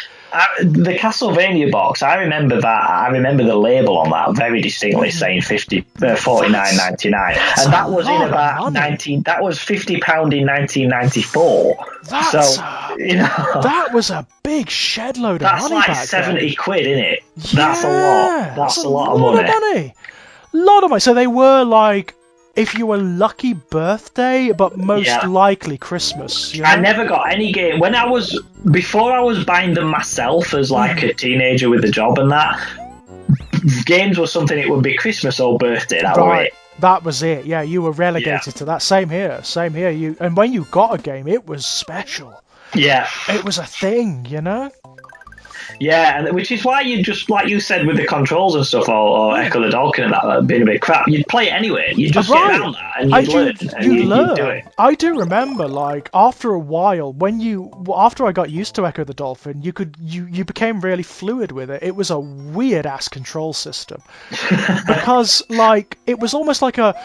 The Castlevania box, I remember that. I remember the label on that very distinctly saying $49.99, and that was in about That was £50 in 1994. That was a big shed load of money. That's like 70 quid, isn't it? Yeah, that's a lot. That's a lot of money. Lot of money. So they were like, if you were lucky, birthday, but most likely Christmas. You know? I never got any game before I was buying them myself as like a teenager with a job and that. Games were something, it would be Christmas or birthday. That was it. Yeah, you were relegated to that. Same here. And when you got a game, it was special. Yeah, it was a thing, you know. Yeah, and which is why you just, like you said with the controls and stuff, or Echo the Dolphin and that being a bit crap, you'd play it anyway. You'd just get around that and you'd do it. I do remember, like, after a while, after I got used to Echo the Dolphin, you became really fluid with it. It was a weird-ass control system. Because, like, it was almost like a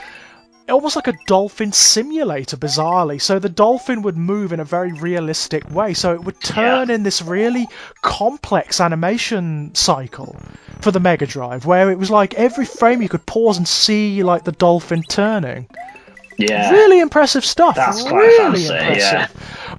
dolphin simulator, bizarrely. So the dolphin would move in a very realistic way. So it would turn in this really complex animation cycle for the Mega Drive, where it was like every frame you could pause and see like the dolphin turning. Yeah. Really impressive stuff. That's quite really fancy, impressive. yeah.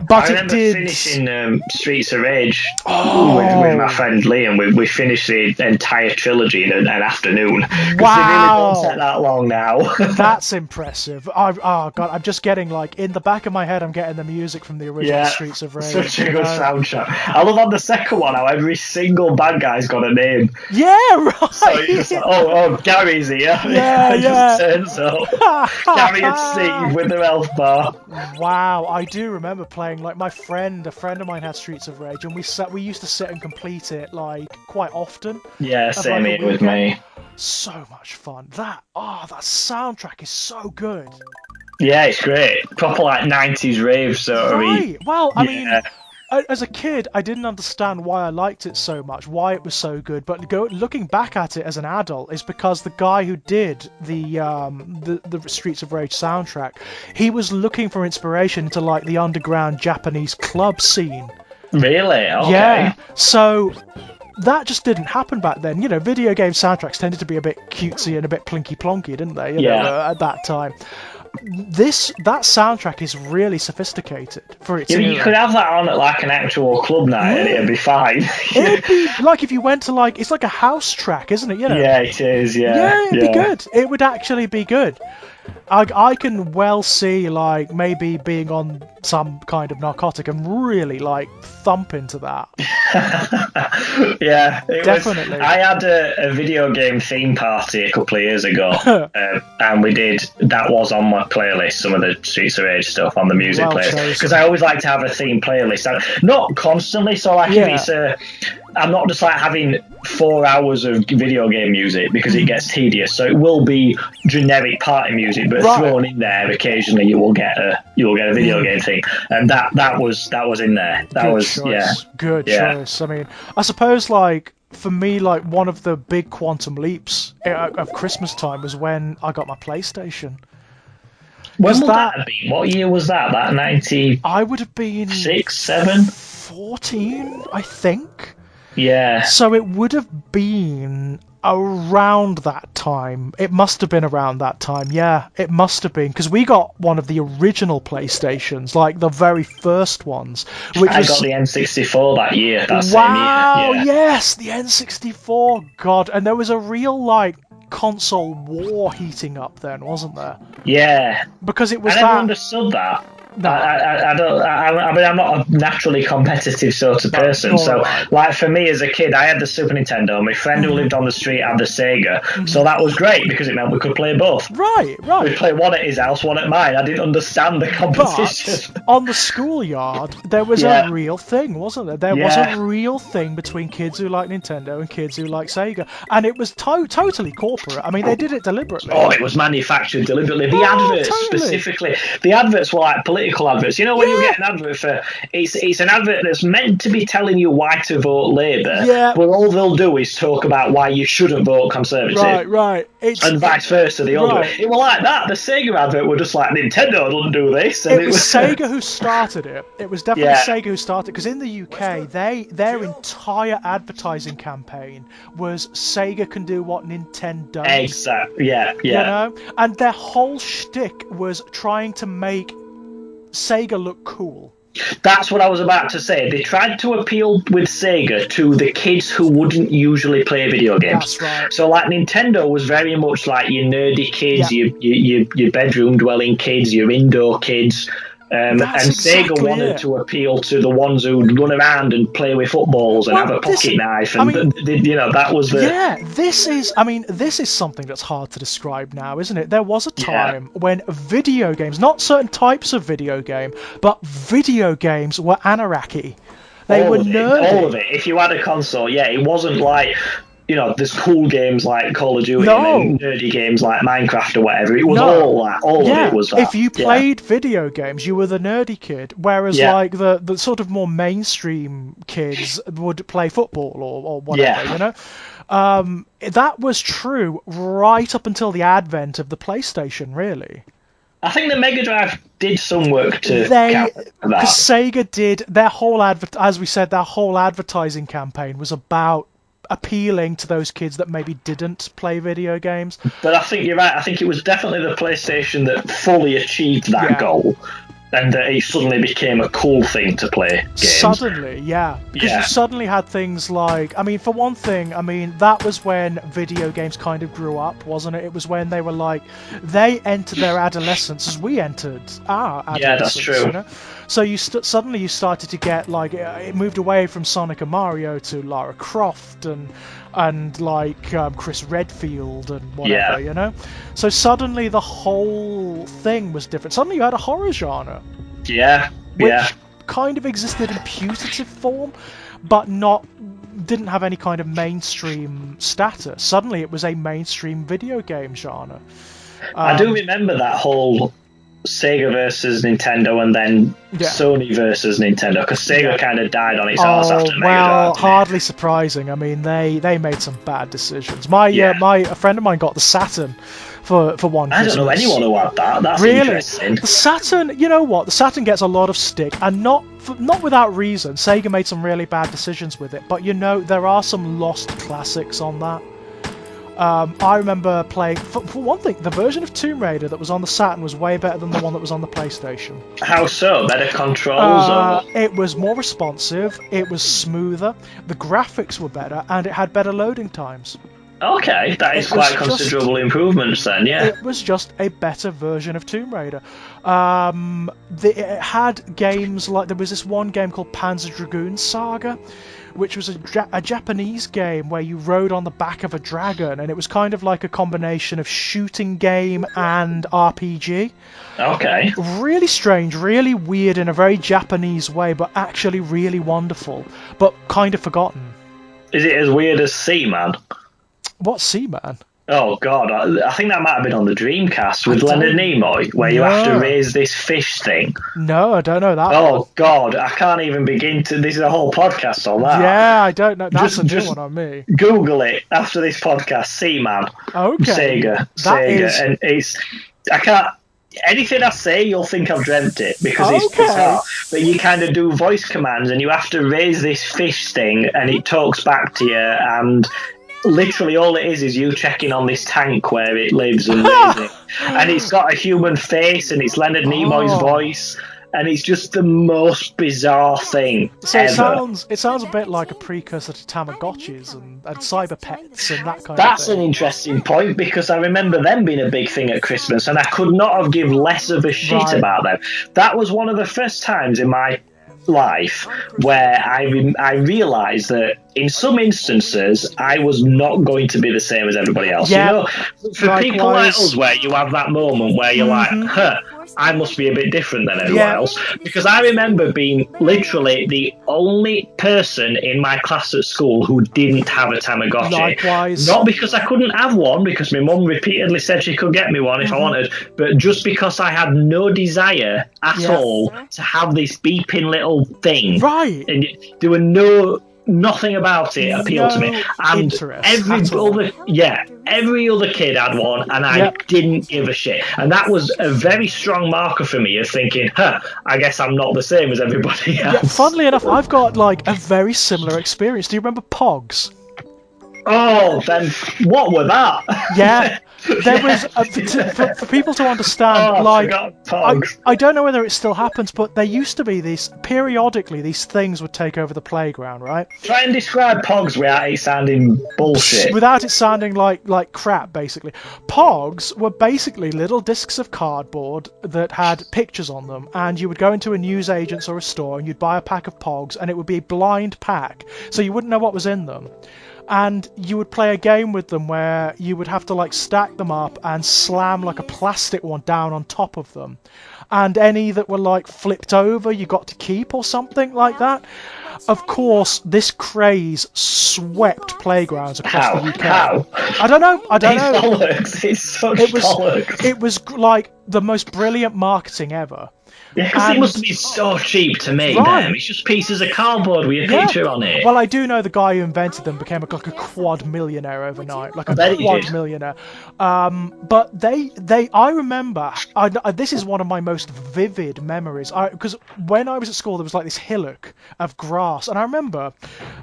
But I remember finishing Streets of Rage with my friend Liam. We finished the entire trilogy in an afternoon. Wow! Because they really don't take that long now. That's impressive. Oh god, I'm just getting like in the back of my head, I'm getting the music from the original Streets of Rage. Such a good soundtrack. I love on the second one how every single bad guy's got a name. Yeah, right. So it's just like, Gary's here. Yeah, just turns up. Gary and Steve with their health bar. Wow, I do remember playing, like, a friend of mine had Streets of Rage, and we used to sit and complete it, like, quite often. Yeah, same here with me. So much fun. That soundtrack is so good. Yeah, it's great. Proper, like, 90s rave sort of. Right, well, I mean... As a kid, I didn't understand why I liked it so much, why it was so good. But looking back at it as an adult, is because the guy who did the Streets of Rage soundtrack, he was looking for inspiration to like the underground Japanese club scene. Really? Okay. Yeah. So that just didn't happen back then. You know, video game soundtracks tended to be a bit cutesy and a bit plinky plonky, didn't they? You know, at that time. That soundtrack is really sophisticated for its era. You could have that on at like an actual club night and it'd be fine. It'd be like if you went to like, it's like a house track, isn't it? You know? Yeah, it is. Yeah. Yeah, it'd be good. It would actually be good. I can well see like maybe being on some kind of narcotic and really like thump into that. Yeah, definitely. I had a video game theme party a couple of years ago, and that was on my playlist. Some of the Streets of Rage stuff on the music playlist, because I always like to have a theme playlist, not constantly. So like if it's I'm not just like having 4 hours of video game music because it gets tedious. So it will be generic party music, but thrown in there occasionally you will get a video game thing, and that was in there. Good choice. I mean, I suppose like for me, like one of the big quantum leaps of Christmas time was when I got my PlayStation. When would that have been? What year was that? That 90? I would have been 6, 7, 14, I think. Yeah. So it would have been around that time. It must have been around that time. Yeah, it must have been, because we got one of the original PlayStations, like the very first ones. I got the N64 that year. That wow, same year. Yes, the N64. God, and there was a real like console war heating up then, wasn't there? Yeah. Because it was I never understood that. No. I don't. I mean, I'm not a naturally competitive sort of person. So, like for me as a kid, I had the Super Nintendo. My friend who lived on the street had the Sega. So that was great because it meant we could play both. Right. We'd play one at his house, one at mine. I didn't understand the competition. But on the schoolyard, there was a real thing, wasn't there? There was a real thing between kids who like Nintendo and kids who like Sega, and it was totally corporate. I mean, they did it deliberately. Oh, it was manufactured deliberately. The adverts specifically. The adverts were like political adverts. You know when you get an advert for it's an advert that's meant to be telling you why to vote Labour, but all they'll do is talk about why you shouldn't vote Conservative. Right. And vice versa, the other way. It was like that. The Sega advert were just like, Nintendo doesn't do this. And it was Sega who started it. It was definitely Sega who started it, because in the UK, their entire advertising campaign was Sega can do what Nintendo does. Exactly. Yeah. You know? And their whole shtick was trying to make Sega look cool. That's what I was about to say. They tried to appeal with Sega to the kids who wouldn't usually play video games. That's right. So like Nintendo was very much like your nerdy kids, your bedroom dwelling kids, your indoor kids. And Sega wanted to appeal to the ones who'd run around and play with footballs and have a pocket knife, and that was the... Yeah, this is something that's hard to describe now, isn't it? There was a time when video games, not certain types of video game, but video games were anarchy. They were nerdy. All of it. If you had a console, it wasn't like... You know, there's cool games like Call of Duty and nerdy games like Minecraft or whatever. It was all that. All of it was that. If you played video games, you were the nerdy kid, whereas like the sort of more mainstream kids would play football or whatever, you know? That was true right up until the advent of the PlayStation, really. I think the Mega Drive did some work to counter that. Because Sega did, their whole as we said, their whole advertising campaign was about appealing to those kids that maybe didn't play video games. But I think you're right. I think it was definitely the PlayStation that fully achieved that goal. And that it suddenly became a cool thing to play games. Suddenly, yeah. Because you suddenly had things like, I mean, for one thing, I mean, that was when video games kind of grew up, wasn't it? It was when they were like, they entered their adolescence as we entered our adolescence. Yeah, that's true. You know? So you suddenly you started to get, like, it moved away from Sonic and Mario to Lara Croft and like Chris Redfield and whatever, you know? So suddenly the whole thing was different. Suddenly you had a horror genre. Yeah, which kind of existed in putative form, but didn't have any kind of mainstream status. Suddenly it was a mainstream video game genre. I do remember that whole Sega versus Nintendo and then Sony versus Nintendo, because Sega kind of died on its arse after Mega Drive. Well, hardly surprising. I mean, they made some bad decisions. A friend of mine got the Saturn for one Christmas. I don't know anyone who had that. That's really interesting. The Saturn, you know what? The Saturn gets a lot of stick, and not without reason. Sega made some really bad decisions with it, but you know there are some lost classics on that. I remember playing, for one thing, the version of Tomb Raider that was on the Saturn was way better than the one that was on the PlayStation. How so? Better controls? It was more responsive, it was smoother, the graphics were better, and it had better loading times. Okay, that is quite considerable improvements then, yeah. It was just a better version of Tomb Raider. It had games like, there was this one game called Panzer Dragoon Saga, which was a Japanese game where you rode on the back of a dragon, and it was kind of like a combination of shooting game and RPG. Okay. Really strange, really weird in a very Japanese way, but actually really wonderful, but kind of forgotten. Is it as weird as Seaman? What's Seaman? Oh god, I think that might have been on the Dreamcast with Leonard Nimoy, where you have to raise this fish thing. No, I don't know that. Oh god, I can't even begin to. This is a whole podcast on that. Yeah, I don't know. That's a new one on me. Google it after this podcast. Seaman. Okay. Sega, and it's. I can't. Anything I say, you'll think I've dreamt it because it's bizarre. But you kind of do voice commands, and you have to raise this fish thing, and it talks back to you, and literally all it is you checking on this tank where it lives and raising it. And it's got a human face, and it's Leonard Nimoy's voice, and it's just the most bizarre thing ever. It sounds a bit like a precursor to Tamagotchis and Cyber Pets and that kind of thing. That's an interesting point, because I remember them being a big thing at Christmas, and I could not have given less of a shit about them. That was one of the first times in my life where I realised that in some instances I was not going to be the same as everybody else. You know, for people like us, where you have that moment where you're like, I must be a bit different than everyone else. Because I remember being literally the only person in my class at school who didn't have a Tamagotchi. Likewise. Not because I couldn't have one, because my mum repeatedly said she could get me one if I wanted, but just because I had no desire at all to have this beeping little thing. Right. And there were nothing about it appealed to me, and every other kid had one, and I didn't give a shit, and that was a very strong marker for me of thinking, I guess I'm not the same as everybody else. Yeah, funnily enough, I've got like a very similar experience. Do you remember Pogs? Oh, then what were that? Yeah. There was for people to understand, I don't know whether it still happens, but there used to be periodically these things would take over the playground, right? Try and describe Pogs without it sounding bullshit. Without it sounding like crap, basically. Pogs were basically little discs of cardboard that had pictures on them, and you would go into a newsagent's or a store and you'd buy a pack of Pogs, and it would be a blind pack, so you wouldn't know what was in them. And you would play a game with them where you would have to like stack them up and slam like a plastic one down on top of them, and any that were like flipped over you got to keep or something like that. Of course, this craze swept playgrounds across the UK. How? I don't know. Bollocks. It's such bollocks. It was like the most brilliant marketing ever. Yeah, because it must be so cheap to make them. It's just pieces of cardboard with a picture on it. Well, I do know the guy who invented them became like a quad millionaire overnight. Like a quad millionaire. But I remember, this is one of my most vivid memories. Because when I was at school, there was like this hillock of grass. And I remember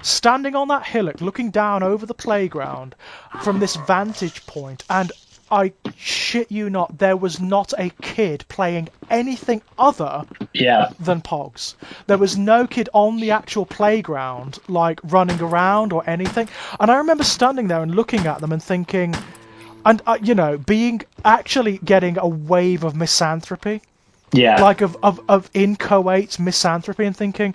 standing on that hillock, looking down over the playground from this vantage point, and I shit you not, there was not a kid playing anything other than Pogs. There was no kid on the actual playground, like, running around or anything. And I remember standing there and looking at them and thinking, and, getting a wave of misanthropy. Yeah. Like, of inchoate misanthropy, and thinking,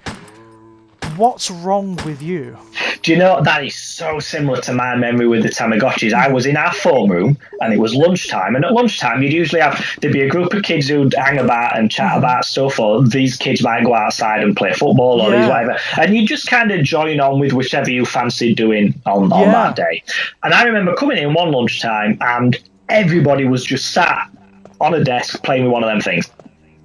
what's wrong with you? Do you know, that is so similar to my memory with the Tamagotchis. I was in our form room and it was lunchtime, and at lunchtime there'd be a group of kids who'd hang about and chat about stuff, or these kids might go outside and play football or these whatever, and you just kind of join on with whichever you fancied doing on that day. And I remember coming in one lunchtime and everybody was just sat on a desk playing with one of them things,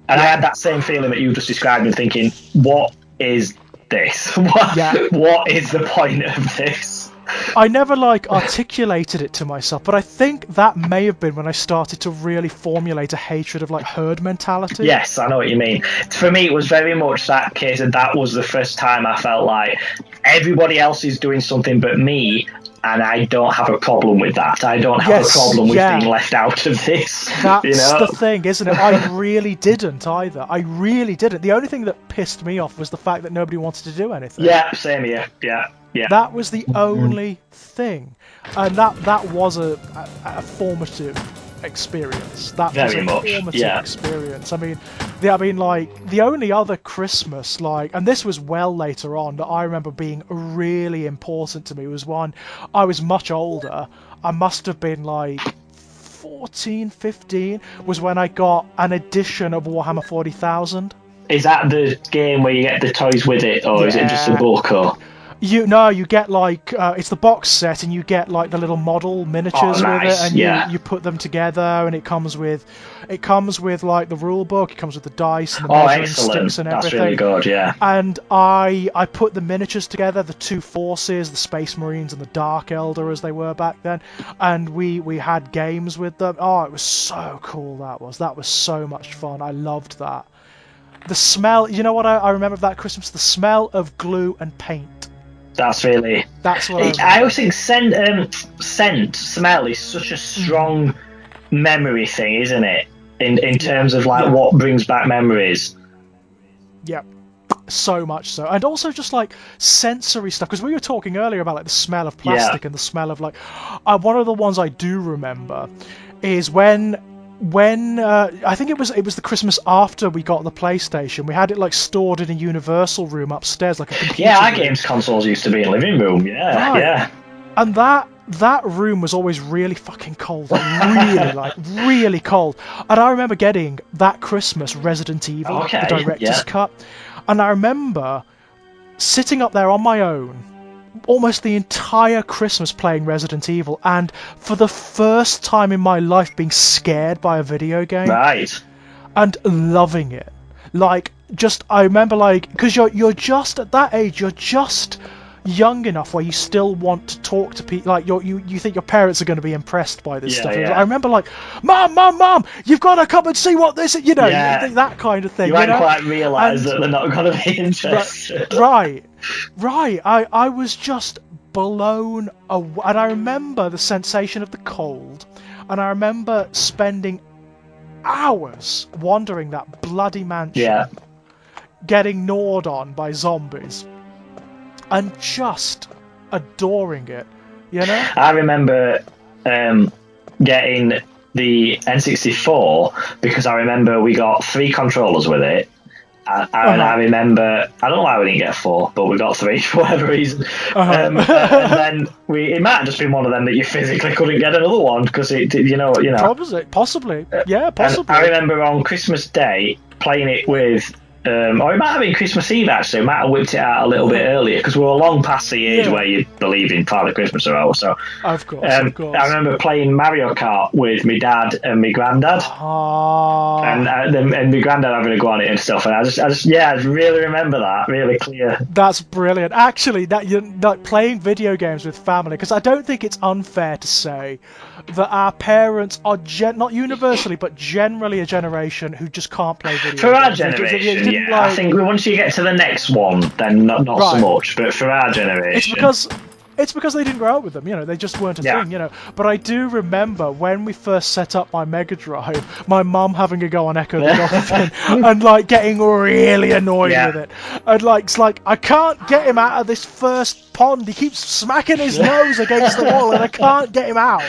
and I had that same feeling that you just described, and thinking, what is this? What is the point of this? I never articulated it to myself, but I think that may have been when I started to really formulate a hatred of herd mentality. Yes, I know what you mean. For me, it was very much that case, and that was the first time I felt like everybody else is doing something but me, and I don't have a problem with that. I don't have a problem with being left out of this. That's the thing, isn't it? I really didn't either. I really didn't. The only thing that pissed me off was the fact that nobody wanted to do anything. Yeah, same here. Yeah. That was the only thing. And that was a formative experience. That was a formative experience. I mean, the only other Christmas, and this was well later on, that I remember being really important to me was one. I was much older. I must have been 14, 15, was when I got an edition of Warhammer 40,000. Is that the game where you get the toys with it, or is it just a book? Or you get it's the box set, and you get the little model miniatures with it, and you put them together, and it comes with the rule book, it comes with the dice and the measuring sticks and everything. That's really good, yeah. And I put the miniatures together, the two forces, the Space Marines and the Dark Elder as they were back then, and we had games with them. Oh, it was so cool. That was so much fun. I loved that. The smell, you know what I remember of that Christmas? The smell of glue and paint. That's what I always think. Smell is such a strong memory thing, isn't it? In terms of what brings back memories. Yeah, so much so. And also just sensory stuff, because we were talking earlier about the smell of plastic and the smell of one of the ones I do remember is when I think it was the Christmas after we got the PlayStation, we had it stored in a Universal room upstairs, a computer our room. games consoles used to be in the living room. Yeah. And that room was always really fucking cold, really cold. And I remember getting that Christmas Resident Evil, the director's cut, and I remember sitting up there on my own almost the entire Christmas playing Resident Evil, and for the first time in my life being scared by a video game. Right. And loving it. I remember because you're just at that age, you're just young enough where you still want to talk to people, you think your parents are going to be impressed by this stuff. I remember mom, you've got to come and see what this is, that kind of thing. You hadn't quite realised that they're not going to be interested. Right. I was just blown away, and I remember the sensation of the cold, and I remember spending hours wandering that bloody mansion, getting gnawed on by zombies, and just adoring it, I remember getting the N64 because I remember we got 3 controllers with it. And I remember, I don't know why we didn't get 4, but we got 3 for whatever reason. And then it might have just been one of them that you physically couldn't get another one because it, possibly. I remember on Christmas Day playing it with. Or it might have been Christmas Eve, actually. We might have whipped it out a little bit earlier because we were long past the age where you believe in Father Christmas or all. So, of course. I remember playing Mario Kart with my dad and my granddad, and my granddad having a go on it and stuff. And I really remember that, really clear. That's brilliant. Actually, that you're playing video games with family, because I don't think it's unfair to say that our parents are not universally, but generally a generation who just can't play video games. For our generation. I think once you get to the next one, then not so much. But for our generation, it's because It's because they didn't grow up with them, they just weren't a thing, But I do remember when we first set up my Mega Drive, my mum having a go on Echo the Dolphin and like getting really annoyed with it. And like, it's like, I can't get him out of this first pond. He keeps smacking his nose against the wall and I can't get him out.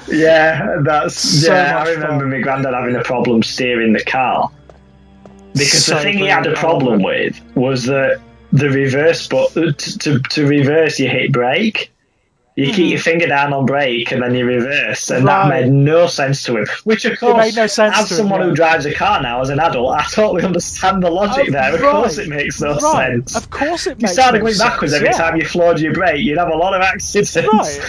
Yeah, that's so I remember my granddad having a problem steering the car. Because the thing he had a problem with was that the reverse, but to reverse, you hit brake. You keep your finger down on brake and then you reverse, and that made no sense to him. Which, of course, made no sense as someone who drives a car now as an adult, I totally understand the logic there. Of course, it makes no sense. Of course, it makes. You started going sense, backwards every time you floored your brake, you'd have a lot of accidents.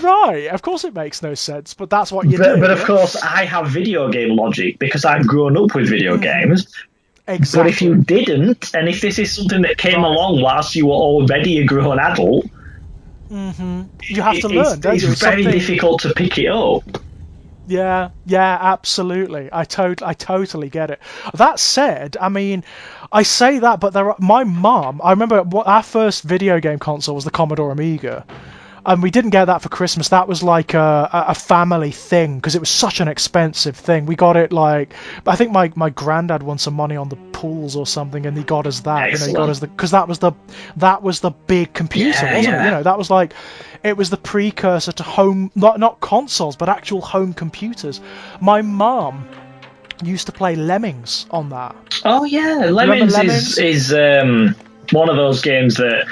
Right, of course it makes no sense, but that's what you do. But of course, I have video game logic because I've grown up with video games. Exactly. But if you didn't, and if this is something that came along whilst you were already a grown adult, you have to learn, don't you? It's very difficult to pick it up. Yeah, absolutely. I totally get it. That said, I mean, I say that, but my mum, I remember our first video game console was the Commodore Amiga. And we didn't get that for Christmas. That was like a family thing because it was such an expensive thing. We got it like, I think my granddad won some money on the pools or something, and he got us that. Excellent. He got us because that was the big computer, wasn't it? That was like, it was the precursor to home, not consoles, but actual home computers. My mum used to play Lemmings on that. Oh yeah, Lemmings is one of those games that.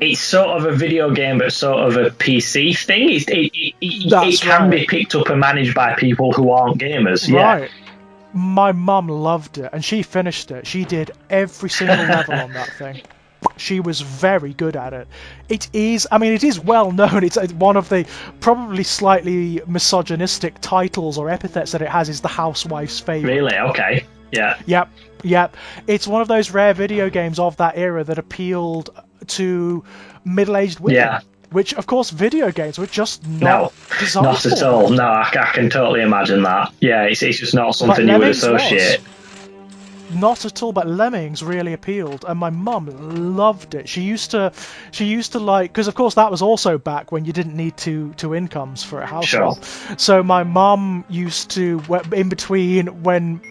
It's sort of a video game, but sort of a PC thing. It can be picked up and managed by people who aren't gamers. Right. My mum loved it, and she finished it. She did every single level on that thing. She was very good at it. It is well known. It's one of the probably slightly misogynistic titles or epithets that it has is the housewife's favourite. Really? Okay. Yeah. Yep. It's one of those rare video games of that era that appealed to middle-aged women. Yeah. Which, of course, video games were just not desirable. Not at all. No, I can totally imagine that. Yeah, it's just not something you would associate. Not at all, but Lemmings really appealed, and my mum loved it. She used to like, because of course that was also back when you didn't need two incomes for a household. Sure. So my mum used to, in between when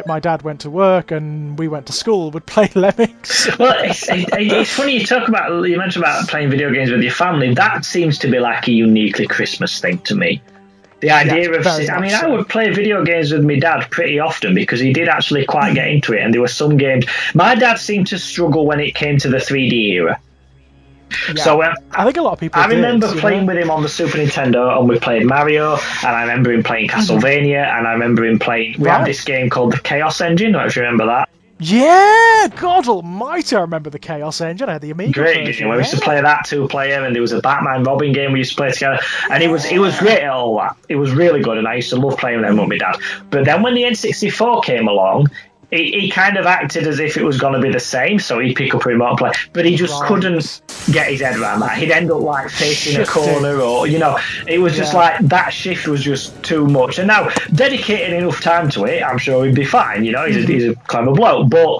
my dad went to work and we went to school, would play Lemmings. Well, it's funny you mentioned about playing video games with your family. That seems to be like a uniquely Christmas thing to me. The idea of, I would play video games with my dad pretty often because he did actually quite get into it, and there were some games. My dad seemed to struggle when it came to the 3D era. Yeah. So I think a lot of people. I remember playing with him on the Super Nintendo, and we played Mario, and I remember him playing Castlevania, and I remember him playing. We had this game called the Chaos Engine. I don't know if you remember that. Yeah, God Almighty! I remember the Chaos Engine. I had the Amiga. Great game. We used to play that 2-player, and there was a Batman Robin game we used to play together, and it was great at all that. It was really good, and I used to love playing with them with my dad. But then when the N64 came along, he kind of acted as if it was going to be the same, so he'd pick up a remote play, but he just couldn't get his head around that. He'd end up like facing a corner, or it was just like that shift was just too much. And now dedicating enough time to it, I'm sure he'd be fine. He's a clever bloke, but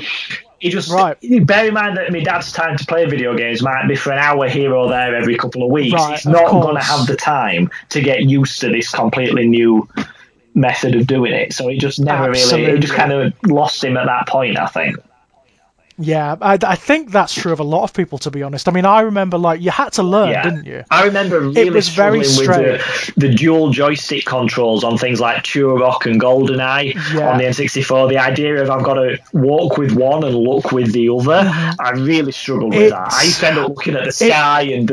he just bear in mind that my dad's time to play video games might be for an hour here or there every couple of weeks. He's not going to have the time to get used to this completely new method of doing it, so he just never it just kind of lost him at that point, I think. Yeah, I think that's true of a lot of people, to be honest. I mean, I remember you had to learn, didn't you? I remember really struggling with the dual joystick controls on things like Turok and GoldenEye on the N64. The idea of I've got to walk with one and look with the other, I really struggled with that. I used to end up looking at the sky and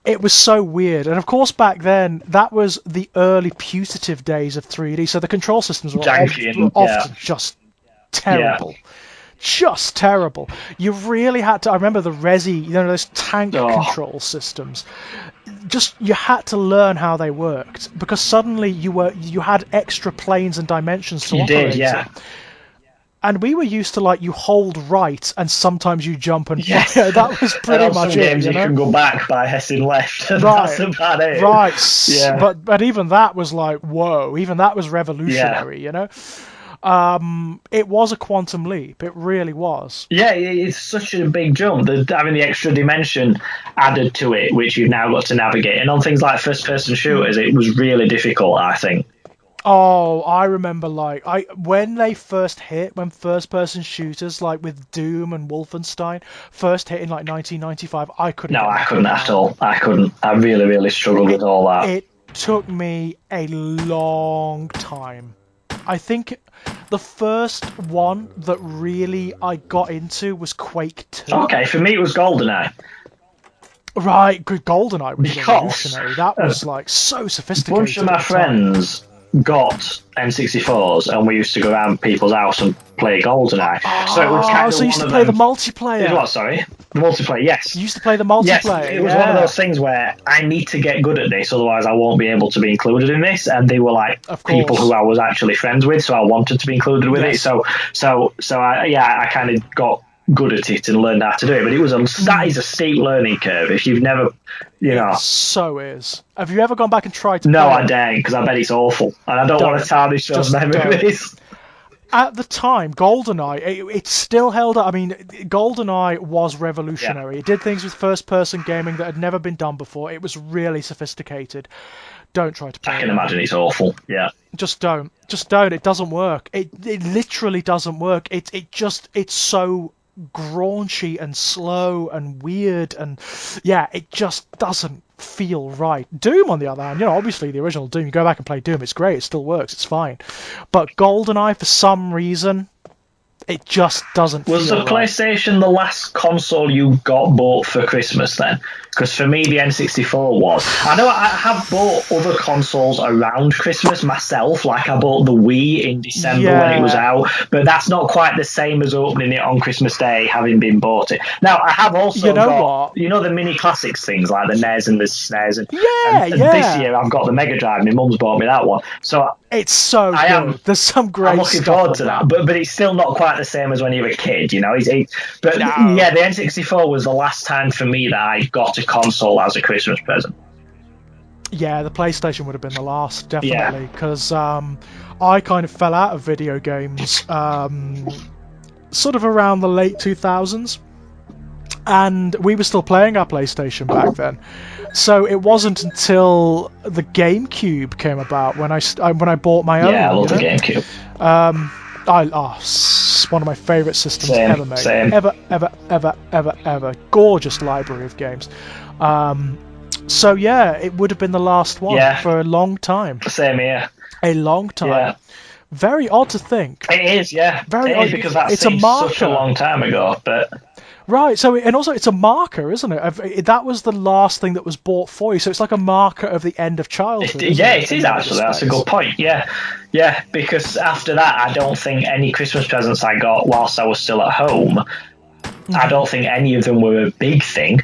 It was so weird. And of course, back then, that was the early putative days of 3D, so the control systems were often just terrible. Yeah. Just terrible. You really had to. I remember the Resi, those tank control systems. You had to learn how they worked, because suddenly you had extra planes and dimensions to operate. Yeah. And we were used to you hold right and sometimes you jump and fire. That was pretty much it. Some games you can go back by pressing left. And right. That's about it. Right. Yeah. But even that was whoa. Even that was revolutionary. It was a quantum leap. It really was. Yeah, it's such a big jump. Having the extra dimension added to it, which you've now got to navigate. And on things like first-person shooters, it was really difficult, I think. Oh, I remember when they first hit, when first-person shooters like with Doom and Wolfenstein first hit in like 1995, I couldn't. No, I couldn't at all. I couldn't. I really, really struggled with all that. It took me a long time. I think the first one that really I got into was Quake 2. Okay, for me it was GoldenEye. Right, GoldenEye was revolutionary. That was like so sophisticated. A bunch of my friends got N64s, and we used to go around people's house and play GoldenEye. So it was kind of so you used to play the multiplayer. What? Sorry, the multiplayer. Yes. You used to play the multiplayer. Yes, it was one of those things where I need to get good at this, otherwise I won't be able to be included in this. And they were like people who I was actually friends with, so I wanted to be included with it. So I kind of got good at it and learned how to do it. But that is a steep learning curve if you've never, It so is. Have you ever gone back and tried to? No, I daren't, because I bet it's awful, and I don't want to tarnish those memories. At the time, GoldenEye, it still held up. I mean, GoldenEye was revolutionary. It did things with first-person gaming that had never been done before. It was really sophisticated. Don't try to play it. I can imagine it's awful. Yeah. Just don't. It doesn't work. It literally doesn't work. It's so graunchy and slow and weird, and it just doesn't feel right. Doom, on the other hand, obviously the original Doom, you go back and play Doom, it's great, it still works, it's fine. But GoldenEye, for some reason, it just doesn't feel right. Was the PlayStation the last console you bought for Christmas then? Because for me, the N64 was. I know I have bought other consoles around Christmas myself, like I bought the Wii in December when it was out, but that's not quite the same as opening it on Christmas Day, having been bought it. Now, I have also got, the mini classics things, like the NES and the SNES, and this year I've got the Mega Drive, my mum's bought me that one. So it's so good. There's some great stuff. I'm looking forward to that, but it's still not quite the same as when you were a kid, the N64 was the last time for me that I got a console as a Christmas present. Yeah, the PlayStation would have been the last, definitely, because I kind of fell out of video games sort of around the late 2000s, and we were still playing our PlayStation back then. So it wasn't until the GameCube came about when I bought my own. Yeah, I love the GameCube. It's one of my favourite systems ever made. Ever. Gorgeous library of games. So it would have been the last one for a long time. Same here. A long time. Yeah. Very odd to think. It is, yeah. Very odd, because that seems such a long time ago, but. Right, so and also it's a marker, isn't it? That was the last thing that was bought for you, so it's like a marker of the end of childhood. It is actually. That's a good point. Yeah, because after that, I don't think any Christmas presents I got whilst I was still at home, I don't think any of them were a big thing.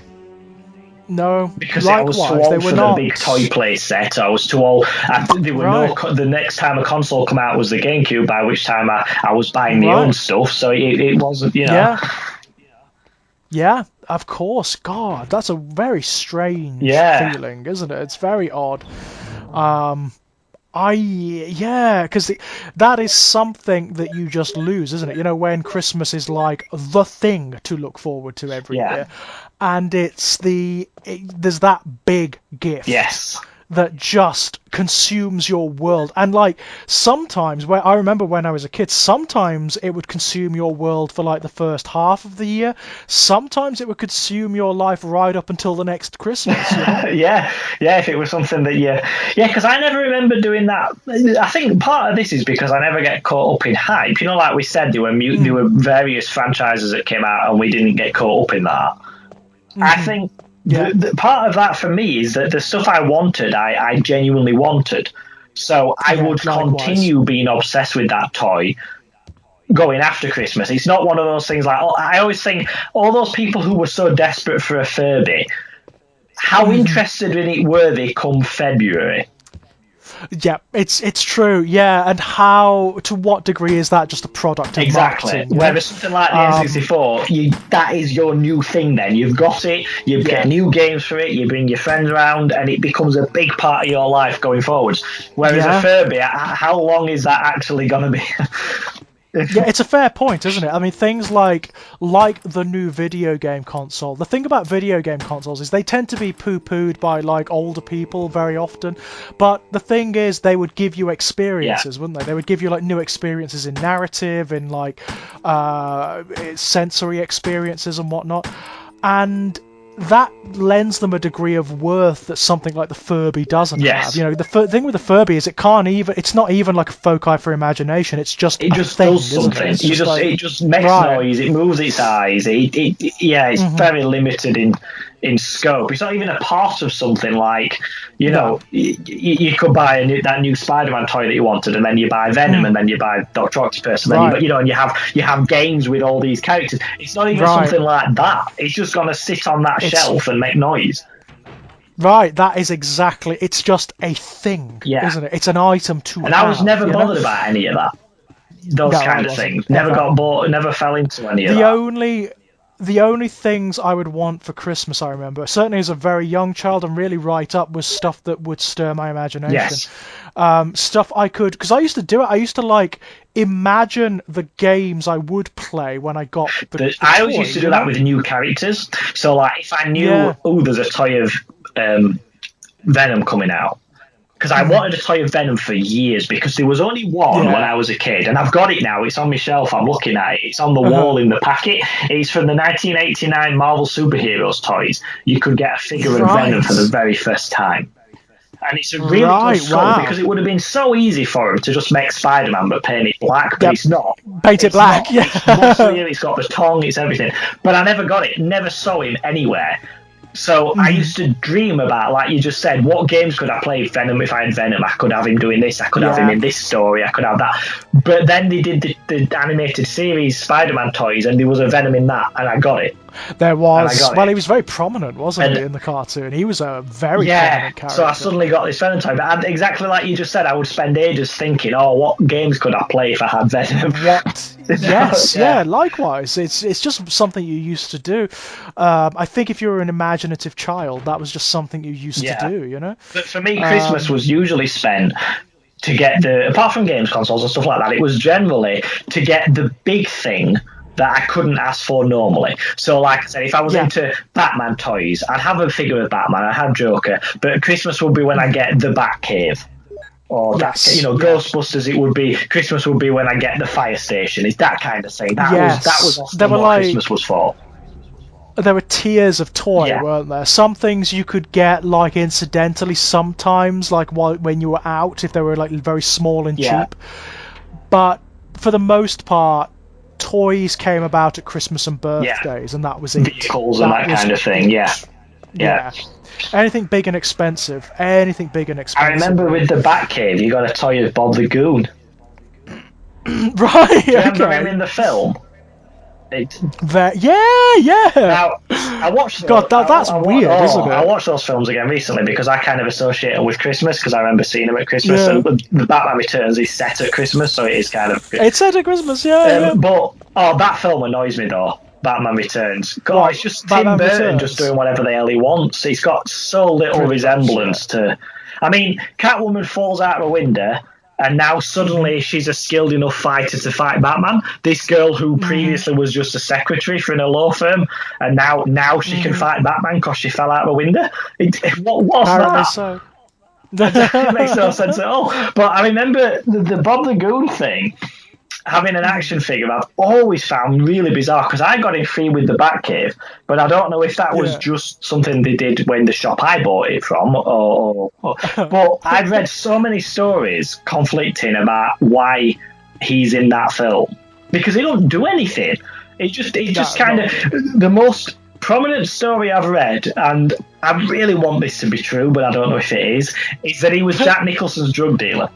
No, because I was too old for the big toy play set. I was too old. The next time a console come out was the GameCube, by which time I was buying my own stuff. So it wasn't, Yeah, of course. God, that's a very strange feeling, isn't it? It's very odd. Because that is something that you just lose, isn't it? When Christmas is like the thing to look forward to every year, and there's that big gift. Yes. That just consumes your world. And sometimes, I remember when I was a kid, sometimes it would consume your world for the first half of the year. Sometimes it would consume your life right up until the next Christmas. Yeah, if it was something that because I never remember doing that. I think part of this is because I never get caught up in hype. Like we said, there were various franchises that came out and we didn't get caught up in that. I think the part of that for me is that the stuff I wanted, I genuinely wanted. So I would continue being obsessed with that toy going after Christmas. It's not one of those things I always think, all those people who were so desperate for a Furby, how interested in it were they come February? Yeah, it's true. Yeah, and to what degree is that just a product of marketing? Whereas something like the N64, that is your new thing. Then you've got it. You get new games for it. You bring your friends around, and it becomes a big part of your life going forwards. Whereas a Furby, how long is that actually going to be? Yeah, it's a fair point, isn't it? I mean, things like the new video game console. The thing about video game consoles is they tend to be poo-pooed by like older people very often. But the thing is, they would give you experiences, wouldn't they? They would give you like new experiences in narrative, in like sensory experiences and whatnot. And that lends them a degree of worth that something like the Furby doesn't have. You know, the thing with the Furby is it's not even like a foci for imagination. It's just it just does something. It just makes noise. It moves its eyes. It's very limited in scope. It's not even a part of something like, you know, you could buy that new Spider-Man toy that you wanted, and then you buy Venom, and then you buy Dr. Octopus, and then and you have games with all these characters. It's not even something like that. It's just going to sit on that shelf and make noise. Right, that is exactly. It's just a thing, isn't it? It's an item to have. And I was never bothered about any of that. Those kind of things. Never got bored. Never fell into any of that. The only things I would want for Christmas, I remember, certainly as a very young child and really right up, was stuff that would stir my imagination. Yes. Stuff I could, because I used to do it. I used to like imagine the games I would play when I got the I always used to do that with new characters. So like if I knew, there's a toy of Venom coming out. Because I wanted a toy of Venom for years, because there was only one when I was a kid, and I've got it now. It's on my shelf. I'm looking at it. It's on the wall in the packet. It's from the 1989 Marvel Superheroes toys. You could get a figure of Venom for the very first time. And it's a really good sculpt, because it would have been so easy for him to just make Spider-Man but paint it black, but it's not. Paint it black, It's muscly, it's got the tongue, it's everything. But I never got it. Never saw him anywhere. So I used to dream about, like you just said, what games could I play Venom if I had Venom? I could have him doing this, I could have him in this story, I could have that. But then they did the animated series Spider-Man toys, and there was a Venom in that, and I got it. There was. Well, he was very prominent, wasn't he, in the cartoon? He was a very prominent character. So I suddenly got this Venom toy. But exactly like you just said, I would spend ages thinking, what games could I play if I had Venom? Yes, likewise. It's just something you used to do. I think if you were an imaginative child, that was just something you used to do, you know? But for me, Christmas was usually spent to get apart from games consoles and stuff like that, it was generally to get the big thing that I couldn't ask for normally. So like I said, if I was into Batman toys, I'd have a figure of Batman, I'd have Joker, but Christmas would be when I get the Batcave. Or Ghostbusters, Christmas would be when I get the fire station. It's that kind of thing. That was often what Christmas was for. There were tiers of toy, weren't there? Some things you could get like incidentally sometimes, like when you were out, if they were like very small and cheap. But for the most part, toys came about at Christmas and birthdays, and that was it. Vehicles and that kind of thing, yeah. Anything big and expensive. I remember with the Batcave, you got a toy of Bob the Goon. Right, Do you remember him in the film? Yeah. Now, I watched. That's weird, isn't it? I watched those films again recently because I kind of associate them with Christmas, because I remember seeing them at Christmas. And the Batman Returns is set at Christmas, so it is kind of. It's set at Christmas, But that film annoys me though. Batman Returns. God, it's just Tim Burton just doing whatever the hell he wants. He's got so little resemblance to. I mean, Catwoman falls out of a window, and now suddenly she's a skilled enough fighter to fight Batman. This girl who previously was just a secretary for a law firm, and now she can fight Batman because she fell out of a window. What's apparently that? So. It makes no sense at all. But I remember the Bob the Goon thing. Having an action figure, I've always found really bizarre, because I got it free with the Batcave, but I don't know if that was just something they did when the shop I bought it from, but I'd read so many stories conflicting about why he's in that film, because he don't do anything. It just kind of the most prominent story I've read, and I really want this to be true, but I don't know if it is that he was Jack Nicholson's drug dealer.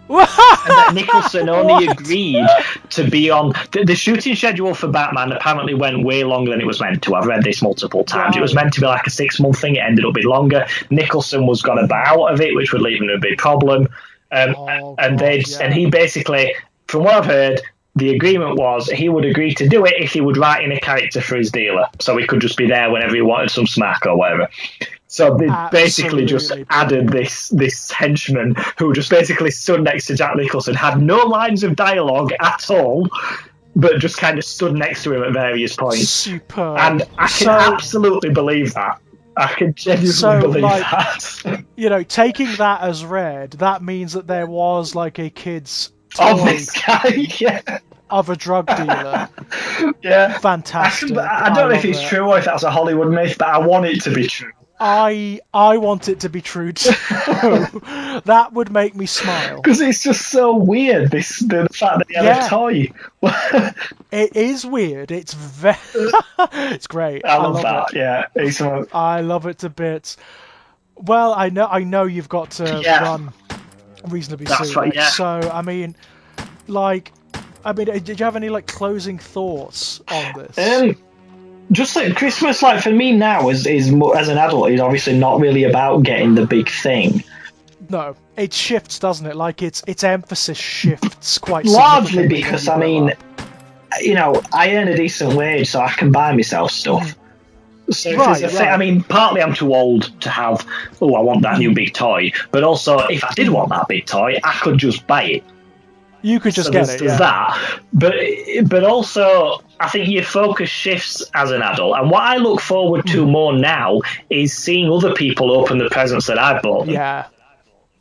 And that Nicholson only agreed to be on the shooting schedule for Batman. Apparently, went way longer than it was meant to. I've read this multiple times. Right. It was meant to be like a 6-month thing. It ended up being longer. Nicholson was going to bow out of it, which would leave him a big problem. And he basically, from what I've heard, the agreement was he would agree to do it if he would write in a character for his dealer, so he could just be there whenever he wanted some smack or whatever. So they basically just added this henchman who just basically stood next to Jack Nicholson, had no lines of dialogue at all, but just kind of stood next to him at various points. Superb. And I can absolutely believe that. I can genuinely believe that. You know, taking that as read, that means that there was like a kid's toy this guy, of a drug dealer. Yeah. Fantastic. I don't know if it's true or if that's a Hollywood myth, but I want it to be true. I want it to be true too. That would make me smile. Because it's just so weird, the fact that he had a toy. It is weird. It's it's great. I love that. Yeah. I love it to bits. Well, I know you've got to run reasonably soon. That's right, yeah. So, I mean, did you have any closing thoughts on this? Just like Christmas, for me now, is as an adult, is obviously not really about getting the big thing. No, it shifts, doesn't it? Its emphasis shifts quite largely because I earn a decent wage, so I can buy myself stuff. So I mean, partly I'm too old to have. I want that new big toy, but also if I did want that big toy, I could just buy it. You could just get it. There's that, but also I think your focus shifts as an adult, and what I look forward to more now is seeing other people open the presents that I bought them. Yeah,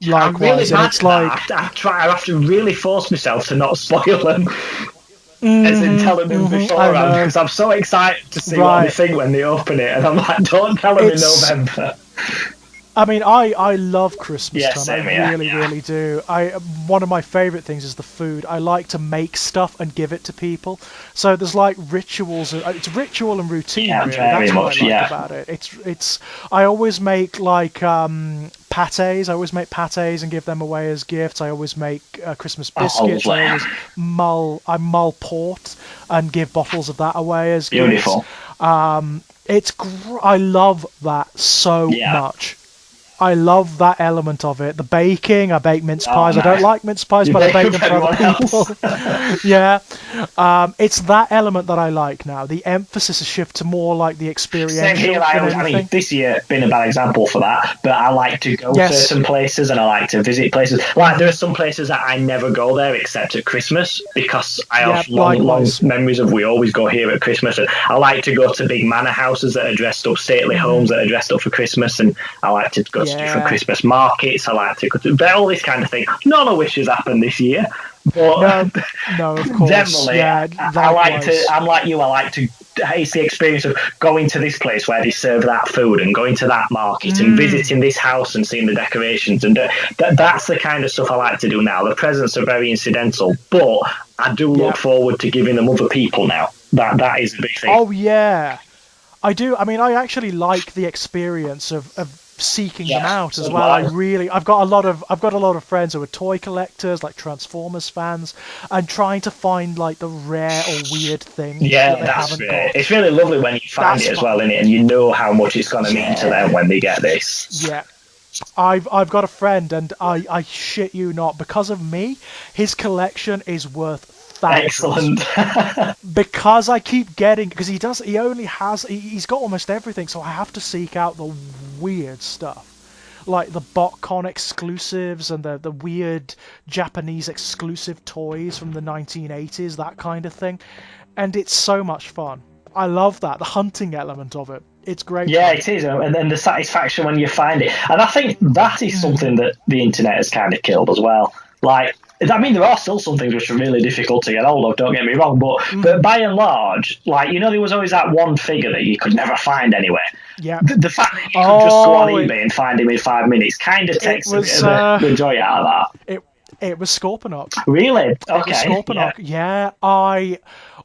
likewise, and it's like I have to really force myself to not spoil them. As in telling them beforehand, because I'm so excited to see what they think when they open it, and I'm like, don't tell them in November. I mean, I love Christmas time. I really really do. One of my favourite things is the food. I like to make stuff and give it to people. So there's rituals. It's ritual and routine. Yeah, really. Very That's much, what I like about it. It's. I always make patés. I always make patés and give them away as gifts. I always make Christmas biscuits. I mull port and give bottles of that away as beautiful. Gifts. I love that so much. I love that element of it. The baking, I bake mince pies. Nice. I don't like mince pies, but I bake them for other people. Yeah. It's that element that I like now. The emphasis has shifted to more the experiential. Same here. I mean, this year been a bad example for that, but I like to go to certain places and I like to visit places. There are some places that I never go there except at Christmas because I have long memories of we always go here at Christmas. And I like to go to big manor houses that are dressed up, stately homes that are dressed up for Christmas, and I like to go to different Christmas markets. I like to go to all this kind of thing. None of which has happened this year, but no, of course. Generally, I like to. I'm like you. I like to. It's the experience of going to this place where they serve that food and going to that market and visiting this house and seeing the decorations, and that's the kind of stuff I like to do now. The presents are very incidental, but I do look forward to giving them other people now. That is a big thing. Oh yeah, I do. I mean, I actually like the experience of seeking them out as well. I've got a lot of friends who are toy collectors, like Transformers fans, and trying to find the rare or weird things that they haven't got. It's really lovely when you find it as well, innit? And you know how much it's going to mean to them when they get this. Yeah. I've got a friend, and I shit you not, because of me, his collection is worth thousands. Excellent. Because I keep getting, because he's got almost everything, so I have to seek out the weird stuff, like the BotCon exclusives and the weird Japanese exclusive toys from the 1980s, that kind of thing, and it's so much fun. I love that, the hunting element of it. It's great. Yeah, it is, and then the satisfaction when you find it, and I think that is something that the internet has kind of killed as well. I mean, there are still some things which are really difficult to get hold of, don't get me wrong, but by and large, there was always that one figure that you could never find anywhere. Yeah. The fact that you could just go on eBay and find him in 5 minutes kind of takes a bit of the joy out of that. It was Scorponok. Really? Okay. It was Scorponok. Yeah.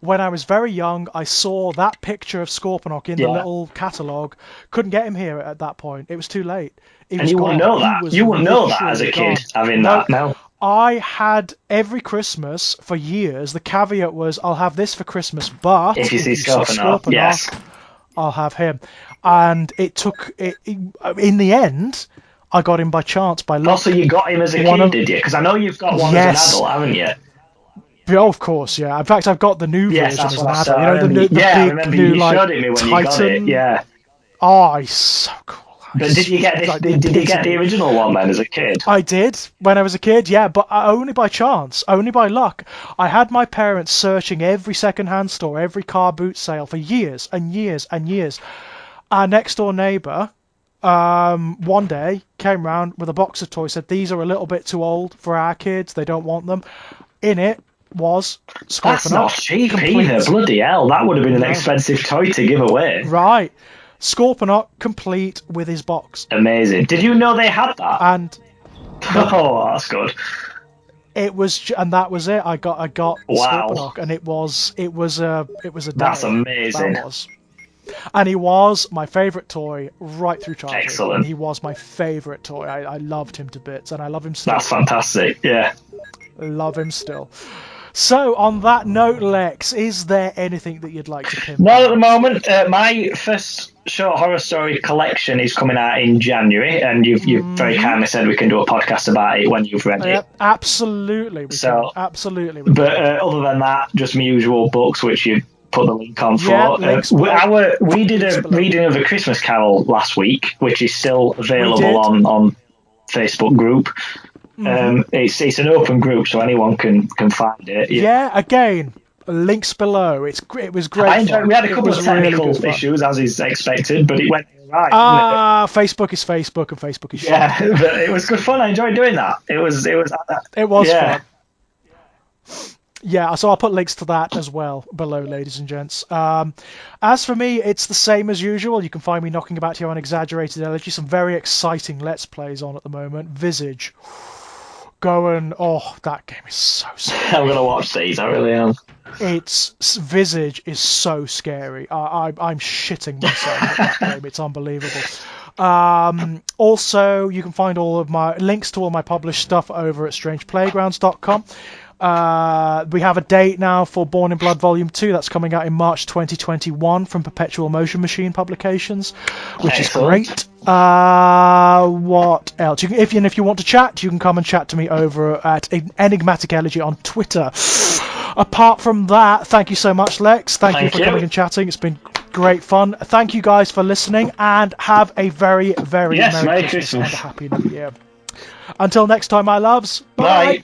When I was very young, I saw that picture of Scorponok in the little catalogue. Couldn't get him here at that point. It was too late. And you wouldn't know that. You wouldn't know that as a kid, having that. No. I had every Christmas for years. The caveat was, I'll have this for Christmas, but if you see Scorponok, yes, I'll have him. And it took it. In the end, I got him by chance, by luck. Also, you got him as a kid, did you? Because I know you've got one as an adult, haven't you? Oh, of course, yeah. In fact, I've got the new version as an adult. I remember you showed it me when Titan. You got it. Yeah. Oh, he's so cool. But did you get this? Did you get the original one then as a kid? I did when I was a kid, yeah, but only by chance, only by luck. I had my parents searching every second-hand store, every car boot sale for years and years and years. Our next-door neighbour, one day came round with a box of toys, said these are a little bit too old for our kids. They don't want them. In it was Scorponok. That's not cheap either. Bloody hell, that would have been an expensive toy to give away. Right. Scorponok complete with his box. Amazing. Did you know they had that? And oh, that's good. It was, and that was it. I got Scorponok, and it was a day. That's amazing. That was. And he was my favourite toy right through childhood. Excellent. And he was my favourite toy. I loved him to bits, and I love him still. That's fantastic. Yeah. Love him still. So, on that note, Lex, is there anything that you'd like to pin? Not at the moment. My first short horror story collection is coming out in January, and you've very kindly said we can do a podcast about it when you've read it. Absolutely. Absolutely. But other than that, just my usual books, which you put the link on for. We did a reading of A Christmas Carol last week, which is still available on Facebook group. It's an open group, so anyone can find it. Yeah, again, links below. It was great. We had a couple of technical issues, as is expected, but it went right. Facebook is Facebook, and Facebook is shit. Yeah, but it was good fun. I enjoyed doing that. It was fun. Yeah, so I'll put links to that as well below, ladies and gents. As for me, it's the same as usual. You can find me knocking about here on Exaggerated Elegy. Some very exciting Let's Plays on at the moment. Visage. That game is so scary. I'm going to watch these, I really am. Visage is so scary. I'm shitting myself at that game. It's unbelievable. Also, you can find all of my links to all my published stuff over at strangeplaygrounds.com. We have a date now for Born in Blood Volume 2. That's coming out in March 2021 from Perpetual Motion Machine Publications, which is great. What else? If you want to chat, you can come and chat to me over at Enigmatic Elegy on Twitter. Apart from that, thank you so much, Lex. Thank you for coming and chatting. It's been great fun. Thank you guys for listening, and have a very, very Merry Christmas and a Happy New Year. Until next time, my loves. Bye.